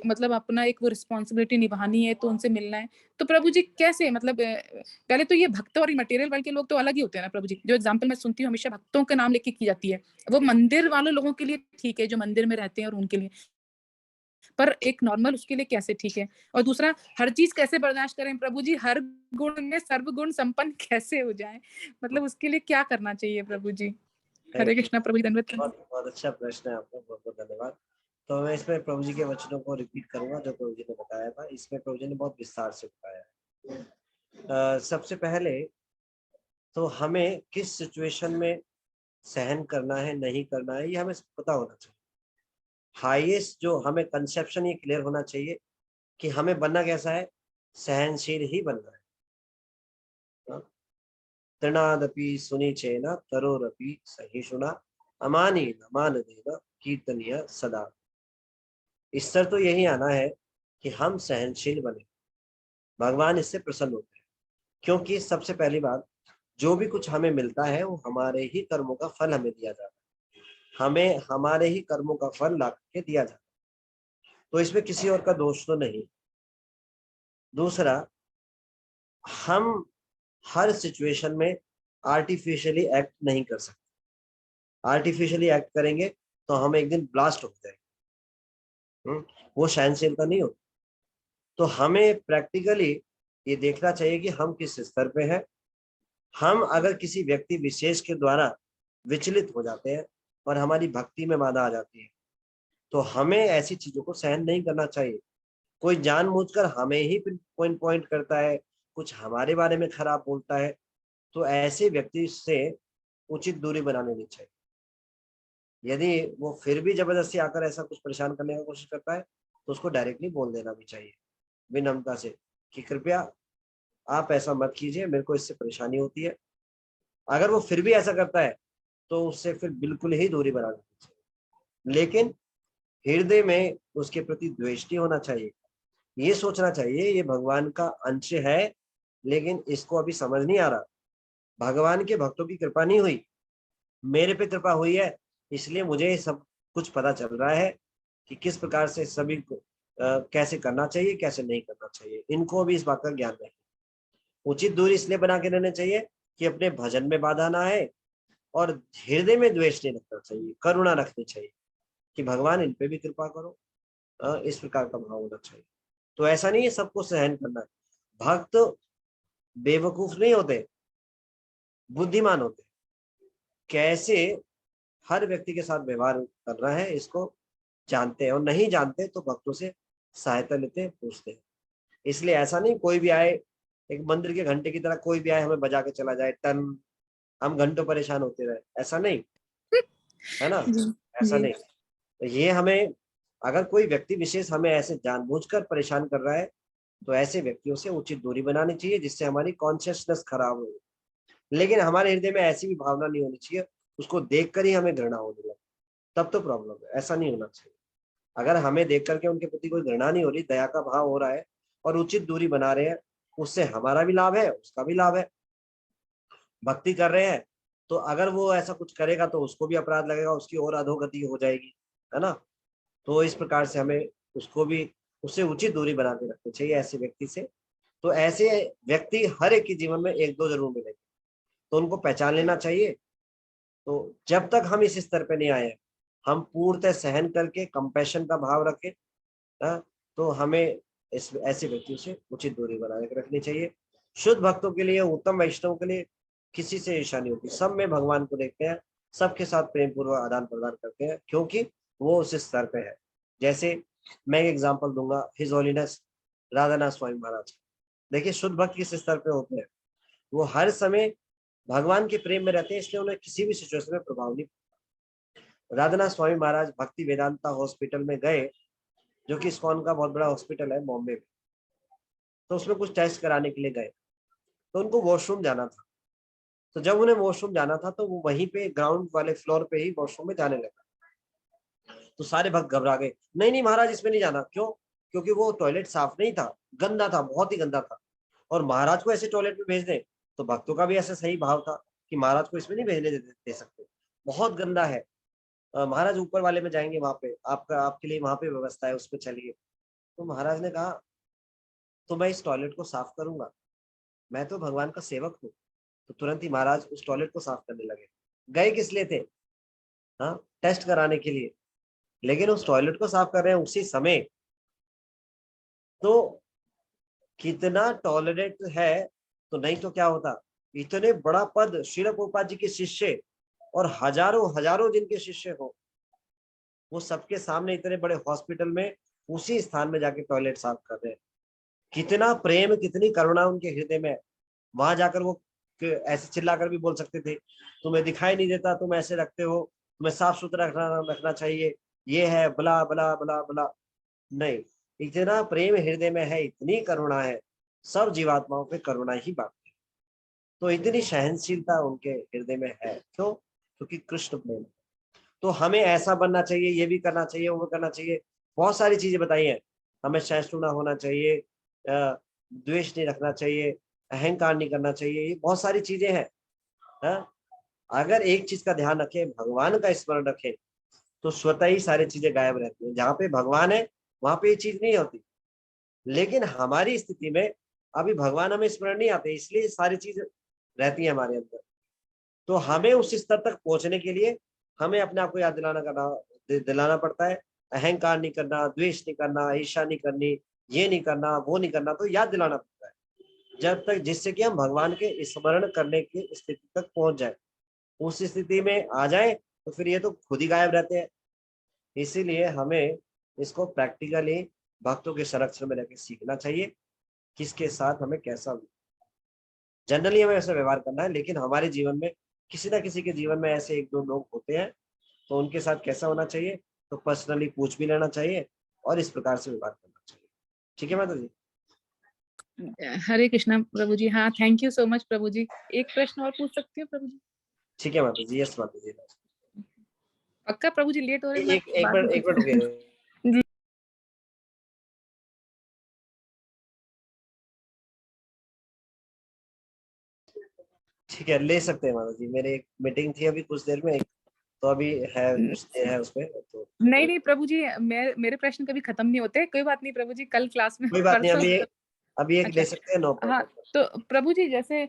Speaker 9: मतलब अपना एक वो रिस्पॉन्सिबिलिटी निभानी है तो उनसे मिलना है। तो प्रभु जी कैसे मतलब पहले तो ये भक्त और मटेरियल वर्ल्ड के लोग तो अलग ही होते हैं ना प्रभु जी। जो एग्जांपल मैं सुनती हूँ हमेशा भक्तों के नाम लेके की जाती है, वो मंदिर वाले लोगों के लिए ठीक है जो मंदिर में रहते हैं और उनके लिए, पर एक नॉर्मल उसके लिए कैसे ठीक है। और दूसरा हर चीज कैसे बर्दाश्त करें प्रभु जी, हर गुण में सर्वगुण संपन्न कैसे हो जाए, मतलब उसके लिए क्या करना चाहिए प्रभु जी। हरे कृष्णा प्रभु जी, धन्यवाद।
Speaker 1: बहुत अच्छा प्रश्न है आपका, बहुत बहुत धन्यवाद। तो मैं इसमें प्रभु जी के वचनों को रिपीट करूंगा जो प्रभु जी ने बताया था। इसमें प्रभु जी ने बहुत विस्तार से बताया। सबसे पहले तो हमें किस सिचुएशन में सहन करना है नहीं करना है ये हमें पता होना चाहिए। हाईएस्ट जो हमें कंसेप्शन ये क्लियर होना चाहिए कि हमें बनना कैसा है, सहनशील ही बनना है। तृणादपि सुनिचेन तरोरपि सहिष्णुना अमानी न मानदेन कीर्तनीय सदा। स्तर तो यही आना है कि हम सहनशील बने, भगवान इससे प्रसन्न होते हैं। क्योंकि सबसे पहली बात, जो भी कुछ हमें मिलता है वो हमारे ही कर्मों का फल हमें दिया जाता है, हमें हमारे ही कर्मों का फल ला के दिया जाता है, तो इसमें किसी और का दोष तो नहीं। दूसरा, हम हर सिचुएशन में आर्टिफिशियली एक्ट नहीं कर सकते। आर्टिफिशियली एक्ट करेंगे तो हम एक दिन ब्लास्ट हो जाएंगे, वो सहनशीलता नहीं होती। तो हमें प्रैक्टिकली ये देखना चाहिए कि हम किस स्तर पे हैं। हम अगर किसी व्यक्ति विशेष के द्वारा विचलित हो जाते हैं और हमारी भक्ति में बाधा आ जाती है, तो हमें ऐसी चीजों को सहन नहीं करना चाहिए। कोई जानबूझकर हमें ही पॉइंट करता है, कुछ हमारे बारे में खराब बोलता है, तो ऐसे व्यक्ति से उचित दूरी बना लेनी चाहिए। यदि वो फिर भी जबरदस्ती आकर ऐसा कुछ परेशान करने की कोशिश करता है तो उसको डायरेक्टली बोल देना भी चाहिए विनम्रता से कि कृपया आप ऐसा मत कीजिए, मेरे को इससे परेशानी होती है। अगर वो फिर भी ऐसा करता है तो उससे फिर बिल्कुल ही दूरी बना लेनी चाहिए, लेकिन हृदय में उसके प्रति द्वेष नहीं होना चाहिए। ये सोचना चाहिए ये भगवान का अंश है, लेकिन इसको अभी समझ नहीं आ रहा। भगवान के भक्तों की कृपा नहीं हुई, मेरे पे कृपा हुई है, इसलिए मुझे सब कुछ पता चल रहा है कि किस प्रकार से सभी को कैसे करना चाहिए, कैसे नहीं करना चाहिए। इनको भी इस बात का ज्ञान रहे। उचित दूरी इसलिए बना के रहना चाहिए कि अपने भजन में बाधा ना आए, और हृदय में द्वेष नहीं रखना चाहिए, करुणा रखनी चाहिए कि भगवान इन पे भी कृपा करो, इस प्रकार का भाव होना चाहिए। तो ऐसा नहीं है सबको सहन करना है। भक्त बेवकूफ नहीं होते, बुद्धिमान होते। कैसे हर व्यक्ति के साथ व्यवहार करना है इसको जानते हैं, और नहीं जानते तो भक्तों से सहायता लेते हैं, पूछते हैं। इसलिए ऐसा नहीं कोई भी आए, एक मंदिर के घंटे की तरह कोई भी आए हमें बजा के चला जाए टन, हम घंटों परेशान होते रहे, ऐसा नहीं है ना, ऐसा नहीं। तो ये हमें, अगर कोई व्यक्ति विशेष हमें ऐसे जानबूझकर परेशान कर रहा है तो ऐसे व्यक्तियों से उचित दूरी बनानी चाहिए, जिससे हमारी कॉन्शियसनेस खराब हो। लेकिन हमारे हृदय में ऐसी भी भावना नहीं होनी चाहिए उसको देखकर ही हमें घृणा होने लगे, तब तो प्रॉब्लम है। ऐसा नहीं होना चाहिए। अगर हमें देख करके उनके प्रति कोई घृणा नहीं हो रही, दया का भाव हो रहा है और उचित दूरी बना रहे हैं, उससे हमारा भी लाभ है, उसका भी लाभ है। भक्ति कर रहे हैं तो अगर वो ऐसा कुछ करेगा तो उसको भी अपराध लगेगा, उसकी और अधोगति हो जाएगी, है ना। तो इस प्रकार से हमें उसको भी, उससे उचित दूरी बना के रखनी चाहिए ऐसे व्यक्ति से। तो ऐसे व्यक्ति हर एक के जीवन में एक दो जरूर मिलेंगे, तो उनको पहचान लेना चाहिए। तो जब तक हम इस स्तर पे नहीं आए, हम पूर्णतः सहन करके कंपैशन का भाव रखें, तो हमें ऐसे व्यक्तियों से उचित दूरी बनाए रखनी चाहिए। शुद्ध भक्तों के लिए, उत्तम वैष्णव के लिए किसी से ईर्ष्या नहीं होती, सब में भगवान को देखते हैं, सबके साथ प्रेम पूर्वक आदान प्रदान करते हैं, क्योंकि वो उस स्तर पे है। जैसे मैं एक एग्जांपल दूंगा, हिज होलीनेस राधानाथ स्वामी महाराज। देखिए शुद्ध भक्त किस स्तर पे होते हैं, वो हर समय भगवान के प्रेम में रहते हैं, इसलिए उन्हें किसी भी सिचुएशन में प्रभाव नहीं पड़ता। राधानाथ स्वामी महाराज भक्ति वेदांता हॉस्पिटल में गए, जो कि इस्कॉन का बहुत बड़ा हॉस्पिटल है बॉम्बे में, तो उसमें कुछ टेस्ट कराने के लिए गए, तो उनको वॉशरूम जाना था। तो जब उन्हें वॉशरूम जाना था तो वो वहीं पे ग्राउंड वाले फ्लोर पे ही वॉशरूम में जाने लगा। तो सारे भक्त घबरा गए, नहीं नहीं महाराज इसमें नहीं जाना। क्यों? क्योंकि वो टॉयलेट साफ नहीं था, गंदा था, बहुत ही गंदा था। और महाराज को ऐसे टॉयलेट में भेज दें, तो भक्तों का भी ऐसा सही भाव था कि महाराज को इसमें नहीं भेजने दे सकते, बहुत गंदा है, महाराज ऊपर वाले में जाएंगे, वहां पे आपके लिए वहां पे व्यवस्था है, उसमें चलिए। तो महाराज ने कहा तो मैं इस टॉयलेट को साफ करूंगा, मैं तो भगवान का सेवक हूँ। तो तुरंत ही महाराज उस टॉयलेट को साफ करने लगे। गए किस लिए थे? हाँ, टेस्ट कराने के लिए, लेकिन उस टॉयलेट को साफ कर रहे हैं उसी समय। तो कितना टॉलरेट है, तो नहीं तो क्या होता, इतने बड़ा पद श्रील प्रभुपाद जी के शिष्य और हजारों हजारों जिनके शिष्य हो, वो सबके सामने इतने बड़े हॉस्पिटल में उसी स्थान में जाके टॉयलेट साफ कर रहे हैं। कितना प्रेम, कितनी करुणा उनके हृदय में। वहां जाकर वो ऐसे चिल्लाकर भी बोल सकते थे, तुम्हें दिखाई नहीं देता, तुम ऐसे रखते हो, तुम्हें साफ सुथरा रखना चाहिए, ये है बला बला बला बला। नहीं, इतना प्रेम हृदय में है, इतनी करुणा है, सब जीवात्माओं पे करुणा ही बांटते हैं। तो इतनी सहनशीलता उनके हृदय में है। क्यों? क्योंकि कृष्ण प्रेम। तो हमें ऐसा बनना चाहिए, ये भी करना चाहिए, वो करना चाहिए, बहुत सारी चीजें बताई हैं। हमें सहिष्णु होना चाहिए, द्वेष नहीं रखना चाहिए, अहंकार नहीं करना चाहिए, ये बहुत सारी चीजें हैं। अगर एक चीज का ध्यान रखें, भगवान का स्मरण रखें, तो स्वतः ही सारी चीजें गायब रहती हैं। जहाँ पे भगवान है वहां पे ये चीज नहीं होती। लेकिन हमारी स्थिति में अभी भगवान हमें स्मरण नहीं आते, इसलिए सारी चीज रहती है हमारे अंदर। तो हमें उस स्तर तक पहुंचने के लिए हमें अपने आप को याद दिलाना पड़ता है। अहंकार नहीं करना, द्वेष नहीं करना, ईर्ष्या नहीं करनी, ये नहीं करना, वो नहीं करना, तो याद दिलाना पड़ता है जब तक, जिससे कि हम भगवान के स्मरण करने की स्थिति तक पहुंच जाए। उस स्थिति में आ जाए तो फिर ये तो खुद ही गायब रहते हैं। इसीलिए हमें इसको प्रैक्टिकली भक्तों के संरक्षण में रहकर सीखना चाहिए, किसके साथ हमें कैसा, जनरली हमें ऐसा व्यवहार करना है। लेकिन हमारे जीवन में किसी ना किसी के जीवन में ऐसे एक दो लोग होते हैं, तो उनके साथ कैसा होना चाहिए, तो पर्सनली पूछ भी लेना चाहिए और इस प्रकार से व्यवहार करना चाहिए। ठीक है माता जी?
Speaker 9: हरे कृष्णा प्रभु जी। हाँ, थैंक यू सो मच प्रभु जी। एक प्रश्न और पूछ सकती हूँ प्रभु जी?
Speaker 1: ठीक है माता जी। यस माता जी।
Speaker 9: पक्का प्रभु जी? लेट हो रहे हैं,
Speaker 1: एक मिनट रुकिए। ठीक है, ले सकते हैं माता जी। मेरे एक मीटिंग थी अभी कुछ देर में, तो अभी है कुछ देर है उसमें, तो
Speaker 9: नहीं प्रभु जी, मेरे प्रश्न कभी खत्म नहीं होते। कोई बात नहीं प्रभु जी, कल क्लास में
Speaker 1: कोई बात नहीं, अभी एक
Speaker 9: अच्छा,
Speaker 1: ले सकते हैं। No problem.
Speaker 9: हाँ, तो प्रभु जी जैसे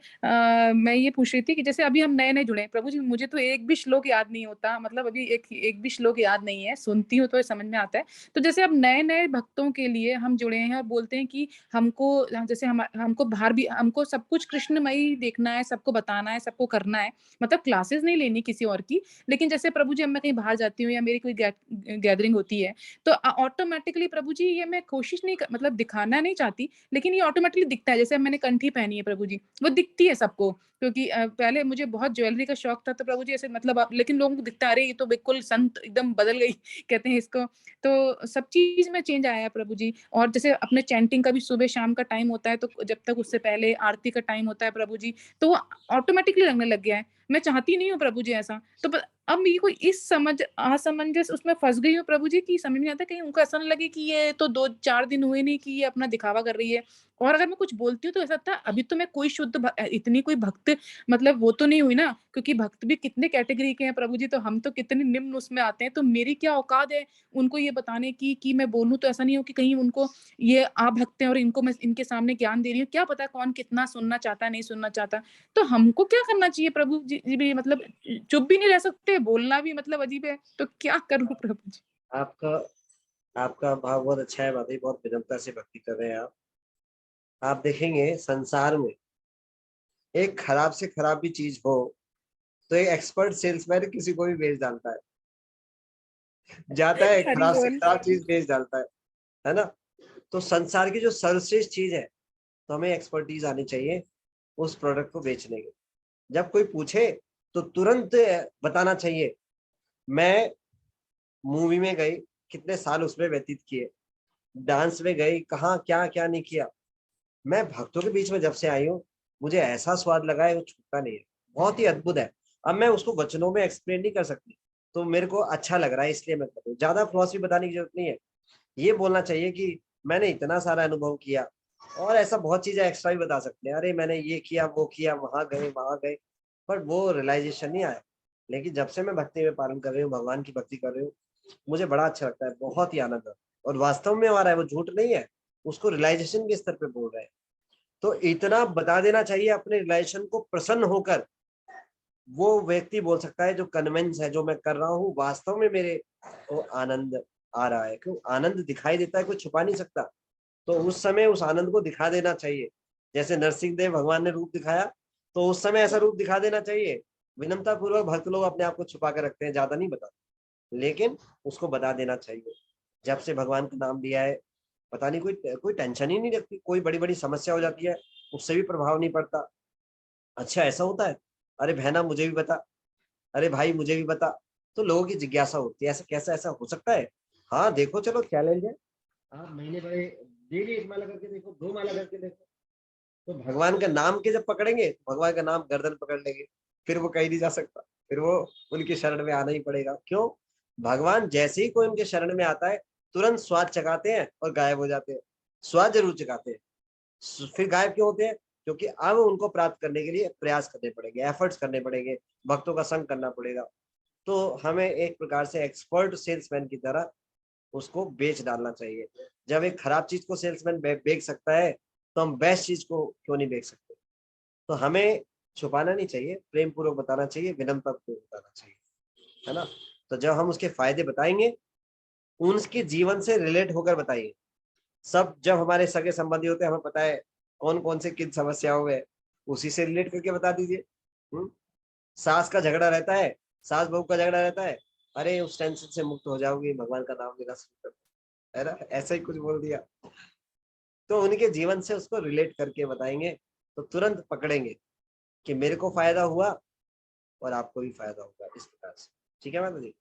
Speaker 9: मैं ये पूछ रही थी कि जैसे अभी हम नए नए जुड़े हैं प्रभु जी, मुझे तो एक भी श्लोक याद नहीं होता, मतलब अभी एक भी श्लोक याद नहीं है, सुनती हूँ तो समझ में आता है। तो जैसे अब नए नए भक्तों के लिए हम जुड़े हैं और बोलते हैं कि हमको, जैसे हमको बाहर भी, हमको सब कुछ कृष्णमयी देखना है, सबको बताना है, सबको करना है, मतलब क्लासेस नहीं लेनी किसी और की। लेकिन जैसे प्रभु जी, अब मैं कहीं बाहर जाती हूँ या मेरी कोई गैदरिंग होती है, तो ऑटोमेटिकली प्रभु जी ये मैं कोशिश नहीं मतलब दिखाना नहीं चाहती, लेकिन ये ऑटोमेटिकली दिखता है। जैसे मैंने कंठी पहनी है प्रभु जी, वो दिखती है सबको, क्योंकि पहले मुझे बहुत ज्वेलरी का शौक था, तो प्रभु जी ऐसे मतलब लेकिन लोगों को दिखता है, अरे ये तो बिल्कुल संत एकदम बदल गई कहते हैं इसको। तो सब चीज में चेंज आया है प्रभु जी। और जैसे अपने चैंटिंग का भी सुबह शाम का टाइम होता है, तो जब तक उससे पहले आरती का टाइम होता है प्रभु जी, तो वो ऑटोमेटिकली लगने लग गया है। मैं चाहती नहीं हूँ प्रभु जी ऐसा। तो अब मेरी कोई इस असमंजस उसमें फंस गई हूँ प्रभु जी, की समझ नहीं आता, कहीं उनको ऐसा ना लगे कि ये तो 2-4 दिन हुए नहीं कि ये अपना दिखावा कर रही है। और अगर मैं कुछ बोलती हूँ तो ऐसा था, अभी तो मैं कोई शुद्ध इतनी कोई भक्त मतलब वो तो नहीं हुई ना, क्योंकि भक्त भी कितने कैटेगरी के हैं प्रभु जी, तो हम तो कितने निम्न उसमें आते हैं। तो मेरी क्या औकात है उनको ये बताने की कि मैं बोलूं तो ऐसा नहीं हो कि कहीं उनको ये आप भक्त हैं और इनको मैं इनके सामने ज्ञान दे रही हूँ, क्या पता कौन कितना सुनना चाहता है नहीं सुनना चाहता। तो हमको क्या करना चाहिए प्रभु जी भी, मतलब चुप भी नहीं रह सकते, बोलना भी मतलब अजीब है, तो क्या करूं प्रभु जी?
Speaker 1: आपका आपका भाव बहुत अच्छा है माता जी, बहुत विनम्रता से भक्ति कर रहे हैं आप देखेंगे संसार में एक खराब से खराब भी चीज हो तो एक एक्सपर्ट सेल्समैन किसी को भी बेच डालता है, जाता है
Speaker 9: हरी
Speaker 1: खराब से
Speaker 9: बोल।
Speaker 1: खराब चीज बेच डालता है ना। तो संसार की जो सर्वश्रेष्ठ चीज है तो हमें एक्सपर्टीज आनी चाहिए उस प्रोडक्ट को बेचने के। जब कोई पूछे तो तुरंत बताना चाहिए। मैं मूवी में गई, कितने साल उसमें व्यतीत किए, डांस में गई, कहाँ क्या क्या नहीं किया। मैं भक्तों के बीच में जब से आई हूँ मुझे ऐसा स्वाद लगा है वो छूटता नहीं है, बहुत ही अद्भुत है। अब मैं उसको वचनों में एक्सप्लेन नहीं कर सकती, तो मेरे को अच्छा लग रहा है इसलिए मैं कर रही हूँ। ज्यादा फिलॉसफी बताने की जरूरत नहीं है, ये बोलना चाहिए कि मैंने इतना सारा अनुभव किया। और ऐसा बहुत चीजें एक्स्ट्रा भी बता सकते हैं, अरे मैंने ये किया वो किया, वहां गए, बट वो रियलाइजेशन नहीं आया। लेकिन जब से मैं भक्ति में पालन कर रही हूँ, भगवान की भक्ति कर रही हूँ, मुझे बड़ा अच्छा लगता है, बहुत ही आनंद है। और वास्तव में आ रहा है, वो झूठ नहीं है, उसको रियलाइजेशन के स्तर पे बोल रहे हैं। तो इतना बता देना चाहिए अपने रियलाइजेशन को प्रसन्न होकर, वो व्यक्ति बोल सकता है जो कन्विंस है जो मैं कर रहा हूँ वास्तव में मेरे को आनंद आ रहा है। क्यों? आनंद दिखाई देता है, कोई छुपा नहीं सकता। तो उस समय उस आनंद को दिखा देना चाहिए। जैसे नरसिंह देव भगवान ने रूप दिखाया तो उस समय ऐसा रूप दिखा देना चाहिए। विनम्रता पूर्वक भक्त लोग अपने आप को छुपा कर रखते हैं, ज्यादा नहीं बताते, लेकिन उसको बता देना चाहिए। जब से भगवान का नाम लिया है पता नहीं कोई टेंशन ही नहीं रखती, कोई बड़ी बड़ी समस्या हो जाती है उससे भी प्रभाव नहीं पड़ता। अच्छा ऐसा होता है, अरे बहना मुझे भी बता, अरे भाई मुझे भी बता। तो लोगों की जिज्ञासा होती है, ऐसा कैसा ऐसा हो सकता है। हाँ देखो चलो चैलेंज है, आप महीने भरे डेली 1 माला करके देखो, 2 माला करके देखो। तो भगवान का नाम के जब पकड़ेंगे भगवान का नाम गर्दन पकड़ लेंगे, फिर वो कहीं नहीं जा सकता, फिर वो उनके शरण में आना ही पड़ेगा। क्यों? भगवान जैसे ही कोई उनके शरण में आता है तुरंत स्वाद चखाते हैं और गायब हो जाते हैं। स्वाद जरूर चखाते हैं, फिर गायब क्यों होते हैं? क्योंकि अब उनको प्राप्त करने के लिए प्रयास करने पड़ेंगे, एफर्ट्स करने पड़ेंगे, भक्तों का संग करना पड़ेगा। तो हमें एक प्रकार से एक्सपर्ट सेल्समैन की तरह उसको बेच डालना चाहिए। जब एक खराब चीज को सेल्समैन बेच सकता है तो हम बेस्ट चीज को क्यों नहीं बेच सकते। तो हमें छुपाना नहीं चाहिए, प्रेम पूर्वक बताना चाहिए, विनम्रता पूर्वक बताना चाहिए, है ना। तो जब हम उसके फायदे बताएंगे उनके जीवन से रिलेट होकर बताइए। सब जब हमारे सगे संबंधी होते हैं हमें पता है कौन कौन से किन समस्याओं में, उसी से रिलेट करके बता दीजिए। सास का झगड़ा रहता है, सास बहू का झगड़ा रहता है, अरे उस टेंशन से मुक्त हो जाओगी, भगवान का नाम लेना शुरू कर, है ना, ऐसा ही कुछ बोल दिया। तो उनके जीवन से उसको रिलेट करके बताएंगे तो तुरंत पकड़ेंगे कि मेरे को फायदा हुआ और आपको भी फायदा होगा, इस प्रकार से। ठीक है माता जी?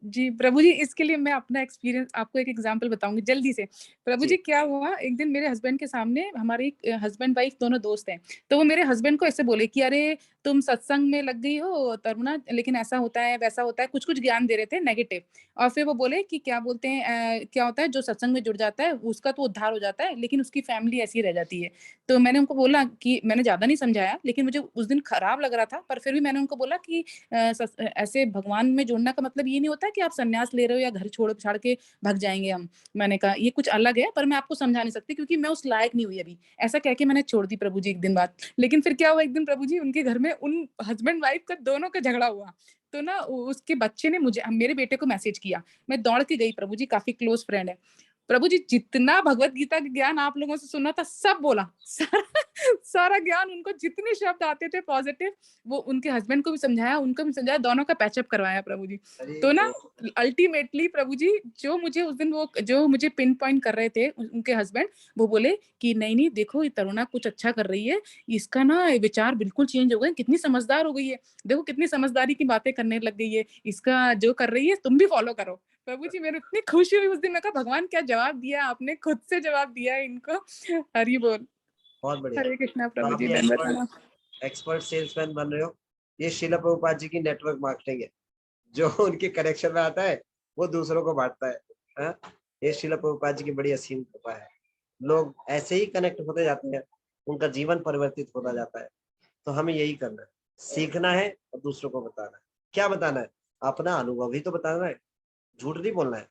Speaker 9: जी, प्रभु जी इसके लिए मैं अपना एक्सपीरियंस आपको एक एग्जांपल बताऊँगी जल्दी से। प्रभु जी क्या हुआ एक दिन मेरे हस्बैंड के सामने हमारी हस्बैंड वाइफ दोनों दोस्त हैं। तो वो मेरे हस्बैंड को ऐसे बोले कि अरे तुम सत्संग में लग गई हो तरुणा लेकिन ऐसा होता है, वैसा होता है, कुछ-कुछ ज्ञान दे रहे थे नेगेटिव। और फिर वो बोले कि क्या बोलते हैं क्या होता है जो सत्संग में जुड़ जाता है उसका तो उद्धार हो जाता है लेकिन उसकी फैमिली ऐसी रह जाती है। तो मैंने उनको बोला कि मैंने ज़्यादा नहीं समझाया लेकिन मुझे उस दिन खराब लग रहा था पर फिर भी मैंने उनको बोला कि ऐसे भगवान में जुड़ना का मतलब ये नहीं होता कि आप संन्यास ले रहे हो या घर छोड़-छाड़ के भाग जाएँगे हम। मैंने कहा ये कुछ अलग है पर मैं आपको समझा नहीं सकती क्योंकि मैं उस लायक नहीं हुई अभी। ऐसा कह के मैंने छोड़ दी प्रभु जी एक दिन बाद। लेकिन फिर क्या हुआ एक दिन प्रभु जी उनके घर में उन हस्बैंड वाइफ का दोनों का झगड़ा हुआ। तो ना उसके बच्चे ने मुझे मेरे बेटे को मैसेज किया। मैं दौड़ के गई प्रभु जी काफ़ी क्लोज़ फ्रेंड है। प्रभु जी जितना भगवत गीता का ज्ञान आप लोगों से सुना था सब बोला। सारा ज्ञान उनको जितने शब्द आते थे पॉजिटिव वो उनके हस्बैंड को भी समझाया, उनको भी समझाया, दोनों का पैचअप करवाया प्रभु जी। तो ना अल्टीमेटली प्रभु जी जो मुझे उस दिन वो जो मुझे पिन पॉइंट कर रहे थे उनके हस्बैंड वो बोले कि नहीं देखो ये तरुणा कुछ अच्छा कर रही है, इसका ना विचार बिल्कुल चेंज हो गए, कितनी समझदार हो गई है। देखो कितनी समझदारी की बातें करने लग गई है, इसका जो कर रही है तुम भी फॉलो करो। प्रभु जी मेरे इतनी खुशी हुई उस दिन मैं कहा भगवान क्या जवाब दिया आपने खुद से जवाब दिया है इनको। हरि बोल।
Speaker 1: बहुत बढ़िया।
Speaker 9: हरे कृष्णा
Speaker 1: तो
Speaker 9: प्रभु
Speaker 1: आप
Speaker 9: जी
Speaker 1: ये
Speaker 9: दंडवत प्रणाम।
Speaker 1: एक्सपर्ट सेल्समैन बन रहे हो। ये श्रील प्रभुपाद जी की नेटवर्क मार्केटिंग है, जो उनके कनेक्शन में आता है वो दूसरों को बांटता है। हाँ? ये श्रील प्रभुपाद जी की बड़ी असीम कृपा है। लोग ऐसे ही कनेक्ट होते जाते हैं, उनका जीवन परिवर्तित होता जाता है। तो हमें यही करना है, सीखना है और दूसरों को बताना है। क्या बताना है? अपना अनुभव ही तो बताना है, झूठ नहीं बोलना है,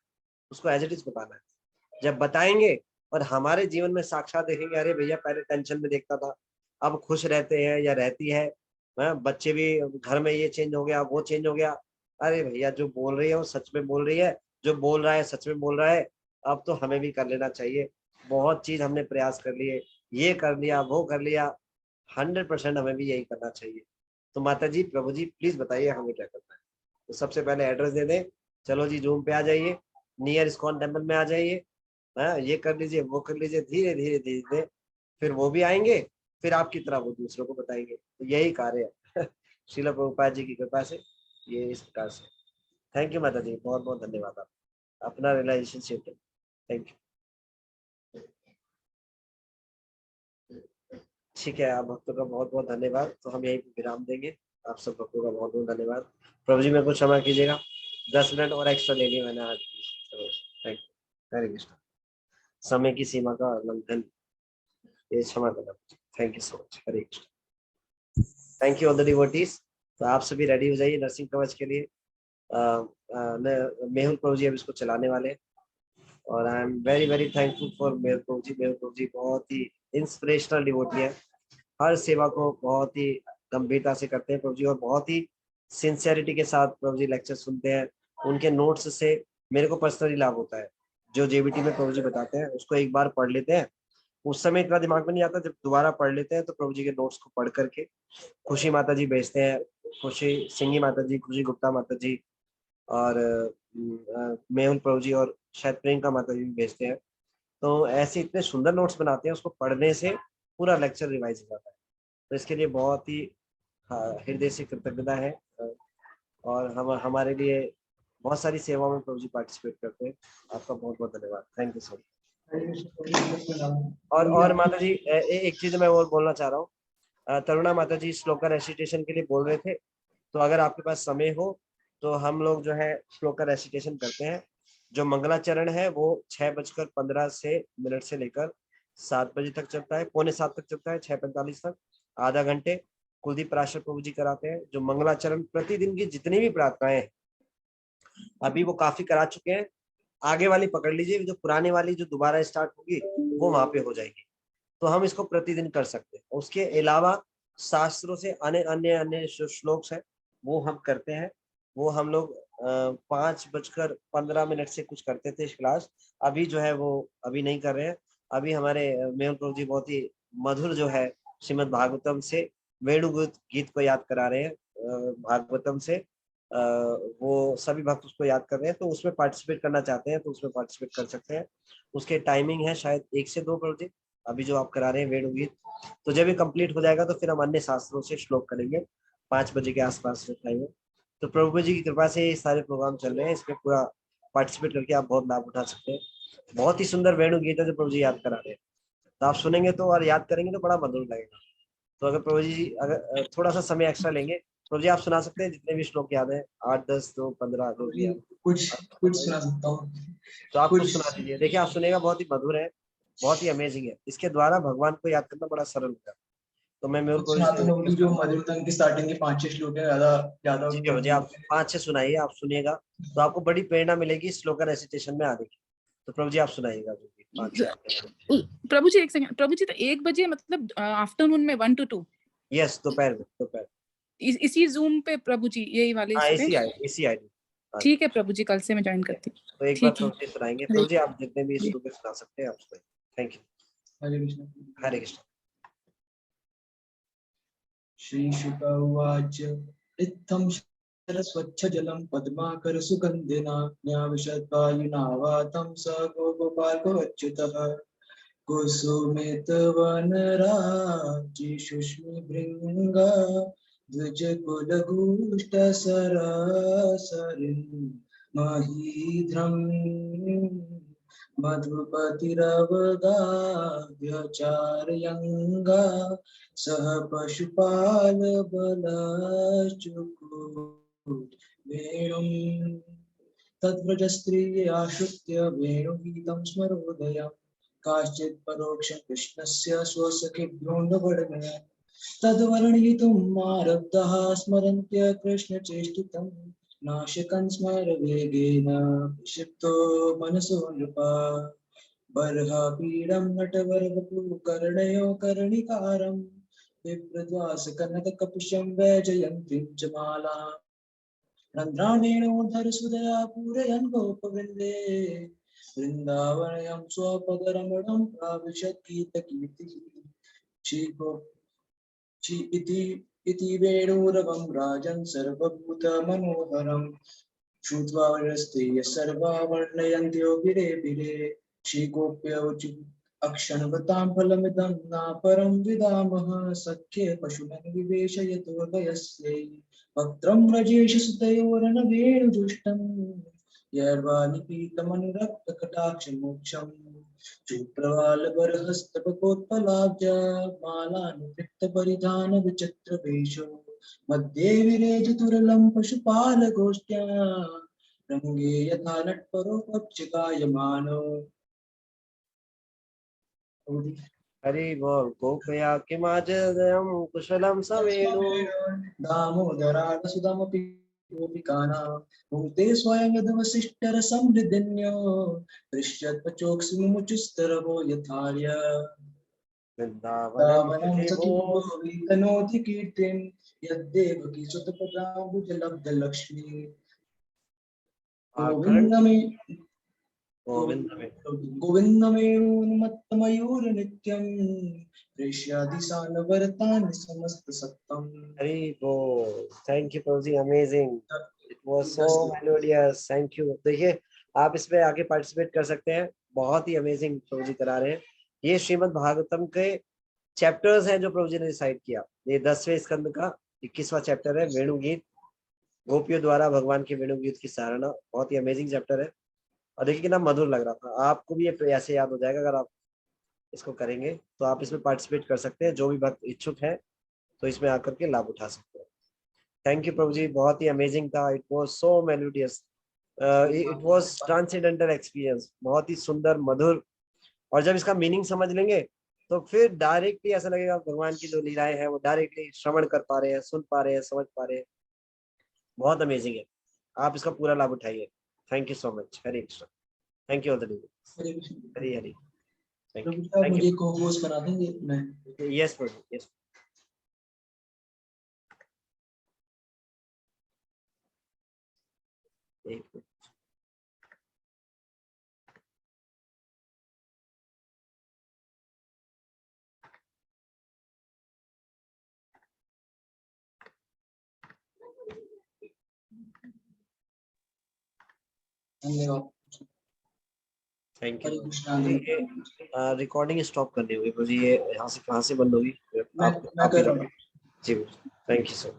Speaker 1: उसको एज इट इज बताना है। जब बताएंगे और हमारे जीवन में साक्षात देखेंगे, अरे भैया पहले टेंशन में देखता था अब खुश रहते हैं या रहती है, बच्चे भी घर में ये चेंज हो गया वो चेंज हो गया। अरे भैया जो बोल रही है वो सच में बोल रही है, जो बोल रहा है सच में बोल रहा है, अब तो हमें भी कर लेना चाहिए। बहुत चीज हमने प्रयास कर लिए, ये कर लिया वो कर लिया, 100% हमें भी यही करना चाहिए। तो माता जी प्रभु जी प्लीज बताइए हमें क्या करना है। तो सबसे पहले एड्रेस दे दें, चलो जी जूम पे आ जाइए, नियर इस्कॉन टेम्पल में आ जाइए, ये कर लीजिए वो कर लीजिए, धीरे धीरे धीरे धीरे फिर वो भी आएंगे, फिर आपकी तरह वो दूसरों को बताएंगे। तो यही कार्य है श्रील प्रभुपाद जी की कृपा से ये इस प्रकार से। थैंक यू माता जी, बहुत बहुत धन्यवाद। आप अपना रियलाइजेशन शेयर करें। Thank you. ठीक है, आप भक्तों का बहुत बहुत धन्यवाद। तो हम यहीं पे विराम देंगे। आप सब भक्तों का बहुत बहुत धन्यवाद। प्रभु जी मेरे को क्षमा कीजिएगा, 10 मिनट और एक्स्ट्रा ले लिया मैंने आज। Thank you, Hare Krishna. समय की सीमा का उल्लंघन, ये क्षमा करना। Thank you so much, Hare Krishna. Thank you all the devotees. तो आप सभी रेडी हो जाइए नरसिंह कवच के लिए। मेहुल प्रभु जी अब इसको चलाने वाले हैं, और I am very very thankful for Mehul Prabhu ji. Mehul Prabhu ji बहुत ही इंस्पिरेशनल डिवोटी है, हर सेवा को बहुत ही गंभीरता से करते हैं प्रभु जी, और बहुत ही सिंसियरिटी के साथ प्रभु जी लेक्चर सुनते हैं। उनके नोट्स से मेरे को पर्सनली लाभ होता है। जो जेबीटी में प्रभु जी बताते हैं उसको एक बार पढ़ लेते हैं, उस समय इतना दिमाग में नहीं आता, जब दोबारा पढ़ लेते हैं तो प्रभु जी के नोट्स को पढ़ करके खुशी माता जी भेजते हैं, खुशी सिंगी माता जी, खुशी गुप्ता माता जी, और मेहुल प्रभु जी, और शायद प्रियंका माता जी भी भेजते हैं। तो ऐसे इतने सुंदर नोट्स बनाते हैं, उसको पढ़ने से पूरा लेक्चर रिवाइज हो जाता है। तो इसके लिए बहुत ही हृदय से कृतज्ञता है, और हम हमारे लिए बहुत सारी सेवाओं में प्रभु जी पार्टिसिपेट करते हैं। आपका बहुत बहुत धन्यवाद। Thank you so much. और माता जी एक चीज मैं और बोलना चाह रहा हूँ। तरुणा माता जी श्लोका रेसिटेशन के लिए बोल रहे थे, तो अगर आपके पास समय हो तो हम लोग जो है श्लोका रेसिटेशन करते हैं। जो मंगलाचरण है वो 6:15 से लेकर 7 बजे तक चलता है, 6:45 तक चलता है, 6:45 तक, आधा घंटे कुलदीप पराशर प्रभु जी कराते हैं। जो मंगलाचरण प्रतिदिन की जितनी भी प्रार्थनाएं हैं अभी वो काफी करा चुके हैं, आगे वाली पकड़ लीजिए, जो पुराने वाली जो दोबारा स्टार्ट होगी वो वहां पे हो जाएगी। तो हम इसको प्रतिदिन कर सकते हैं। उसके अलावा शास्त्रों से अन्य अन्य अन्य जो श्लोक है वो हम करते हैं। वो हम लोग 5:15 से कुछ करते थे क्लास, अभी जो है वो अभी नहीं कर रहे हैं। अभी हमारे मेहुल प्रभु जी बहुत ही मधुर जो है श्रीमद् भागवतम से वेणुगीत गीत को याद करा रहे हैं, भागवतम से वो सभी भक्त उसको याद कर रहे हैं। तो उसमें पार्टिसिपेट करना चाहते हैं तो उसमें पार्टिसिपेट कर सकते हैं। उसके टाइमिंग है शायद 1 से 2 बजे अभी जो आप करा रहे हैं वेणुगीत। तो जब ये कंप्लीट हो जाएगा तो फिर हम अन्य शास्त्रों से श्लोक करेंगे 5 बजे के आसपास टाइम है। तो प्रभु जी की कृपा से ये सारे प्रोग्राम चल रहे हैं, इसमें पूरा पार्टिसिपेट करके आप बहुत लाभ उठा सकते हैं। बहुत ही सुंदर वेणुगीत है जो प्रभु जी याद करा रहे हैं, तो आप सुनेंगे तो और याद करेंगे तो बड़ा मधुर लगेगा। तो अगर प्रभु जी अगर थोड़ा सा समय एक्स्ट्रा लेंगे, प्रभु जी आप सुना सकते हैं जितने भी श्लोक याद है, 8, 10, 2, 15 जो भी है।
Speaker 4: कुछ सुना सकता हूँ।
Speaker 1: तो आप कुछ सुना दीजिए। देखिए आप सुनेगा, बहुत ही मधुर है, बहुत ही अमेजिंग है। इसके द्वारा भगवान को याद करना बड़ा सरल होता है। तो मैं मेरे को
Speaker 4: जो मधुरतम की स्टार्टिंग के 5-6 श्लोक है, ज्यादा
Speaker 1: ठीक है मुझे आप 5-6 सुनाइए। आप सुनिएगा तो आपको बड़ी प्रेरणा मिलेगी श्लोका रेसिटेशन में आने की। तो प्रभु जी आप सुनाइएगा।
Speaker 9: प्रभु जी एक सेकंड, प्रभु जी तो 1 बजे मतलब आफ्टरनून में 1 to 2?
Speaker 1: यस, दोपहर में, दोपहर
Speaker 9: इसी जूम पे प्रभु जी, यही वाले
Speaker 1: इसी आईडी।
Speaker 9: ठीक है प्रभु जी, कल से मैं ज्वाइन करती हूँ।
Speaker 1: तो एक बार प्रभु जी सुनाएंगे। प्रभु जी आप जितने भी श्लोक सुना सकते हैं आप सुनाइए। Thank you.
Speaker 4: हरे कृष्ण।
Speaker 1: हरे कृष्ण।
Speaker 4: श्री शुक उवाच इत्थं स्वच्छ जलम पद्माकर सुगंधिना न्याविशद्वायुना वातं स गोपालकोच्युतः कुसुमित वनराजी सुष्मि भृंगा द्विज कुलगुष्ट सरसरिन् महीध्रम् मधुपतिरवदाभ्यचारयंगा सह पशुपाल बलश्चुकुट वेणुम् तद्व्रज स्त्री आश्रित्य वेणुगीतं स्मरोदया काश्चित् परोक्ष कृष्णस्य स्वसखिभ्योऽन्ववर्णय तद्वर्णयितुम् आरब्धः स्मरन्त्य कृष्णचेष्टितम् नाशकन् स्मरवेगेन क्षिप्तो मनसो नृपा बर्हापीडं नटवरवपु कर्णयो कर्णिकारम् विप्रद्वासकनककपुषं वैजयन्तीं च माला रंध्रावेणोधर सुदया पूरयन् गोपवृन्दे वृन्दावनयं स्वपदरमणं प्राविशत् गीतकीर्तिः इति वेणुरवं राजन् सर्वभूतमनोहरम् श्रुत्वा वरस्ते सर्वा वर्णयन्त्यो बिरे बिरे श्रीगोप्यौचि अक्षणवतां फलमिदं नापरं विदामः सख्ये पशुनन् विवेशयतोदयस्यै वक्त्रं व्रजेशसुतयोरनवेणुजुष्टं यर्वानिपीतमनुरक्तकटाक्षमोक्षम् चूप्रवालबरहस्तपकोत्पलाब्ज मालानुपृक्तपरिधानविचित्रवेषो मध्ये विरेजतुरलं पशुपालगोष्ठ्या रङ्गे यथा नटपरो पक्षगायमानो।
Speaker 1: हरि बोल। गोपया किमाजयं कुशलं सवेणु
Speaker 4: दामोदरासुदमपि गोपिकानां भुङ्क्ते स्वयं यदवसिष्ठरसमृद्धिन्यो दृश्यत्पचोक्सिमुचुस्तरवो यथार्य
Speaker 1: वृंदावनं
Speaker 4: तनोति कीर्तिं यद्देवकी सुतपदाम्बुजलब्धलक्ष्मी गोविन्दमेणुन्मत्तमयूरनित्यं प्रेष्यादिशानवरतानि समस्तसत्तम्।
Speaker 1: हरि बोल। थैंक यू प्रभु जी, amazing, it was so melodious, thank you. देखिए आप इसमें आगे पार्टिसिपेट कर सकते हैं, बहुत ही अमेजिंग प्रभु जी करा रहे हैं। ये श्रीमद् भागवतम के चैप्टर्स हैं जो प्रभु जी ने डिसाइड किया। ये 10वें स्कंद का 21वां चैप्टर है, वेणुगीत, गोपियों द्वारा भगवान के वेणुगीत की सराहना। बहुत ही अमेजिंग चैप्टर है और देखिए कितना मधुर लग रहा था। आपको भी ये ऐसे याद हो जाएगा अगर आप इसको करेंगे, तो आप इसमें पार्टिसिपेट कर सकते हैं। जो भी भक्त इच्छुक है तो इसमें आकर के लाभ उठा सकते हैं। थैंक यू प्रभु जी, बहुत ही अमेजिंग था। It was so melodious, it was transcendental experience, बहुत ही सुंदर, मधुर। और जब इसका मीनिंग समझ लेंगे तो फिर डायरेक्टली ऐसा लगेगा भगवान की जो लीलाएं हैं वो डायरेक्टली श्रवण कर पा रहे हैं, सुन पा रहे हैं, समझ पा रहे हैं। बहुत अमेजिंग है, आप इसका पूरा लाभ उठाइए। Thank you so much. Hare Krishna. Thank you all the devotees. Hari Hari. Thank you.
Speaker 4: मुझे को होस्ट बना देंगे मैं?
Speaker 1: यस प्रभु, यस। एक मिनट।
Speaker 4: धन्यवाद।
Speaker 1: Thank you.
Speaker 4: Hare Krishna.
Speaker 1: Recording stop करनी होगी प्रभु जी, ये यहाँ से कहाँ से बंद होगी?
Speaker 4: मैं कर रहा हूँ।
Speaker 1: जी, थैंक यू सर।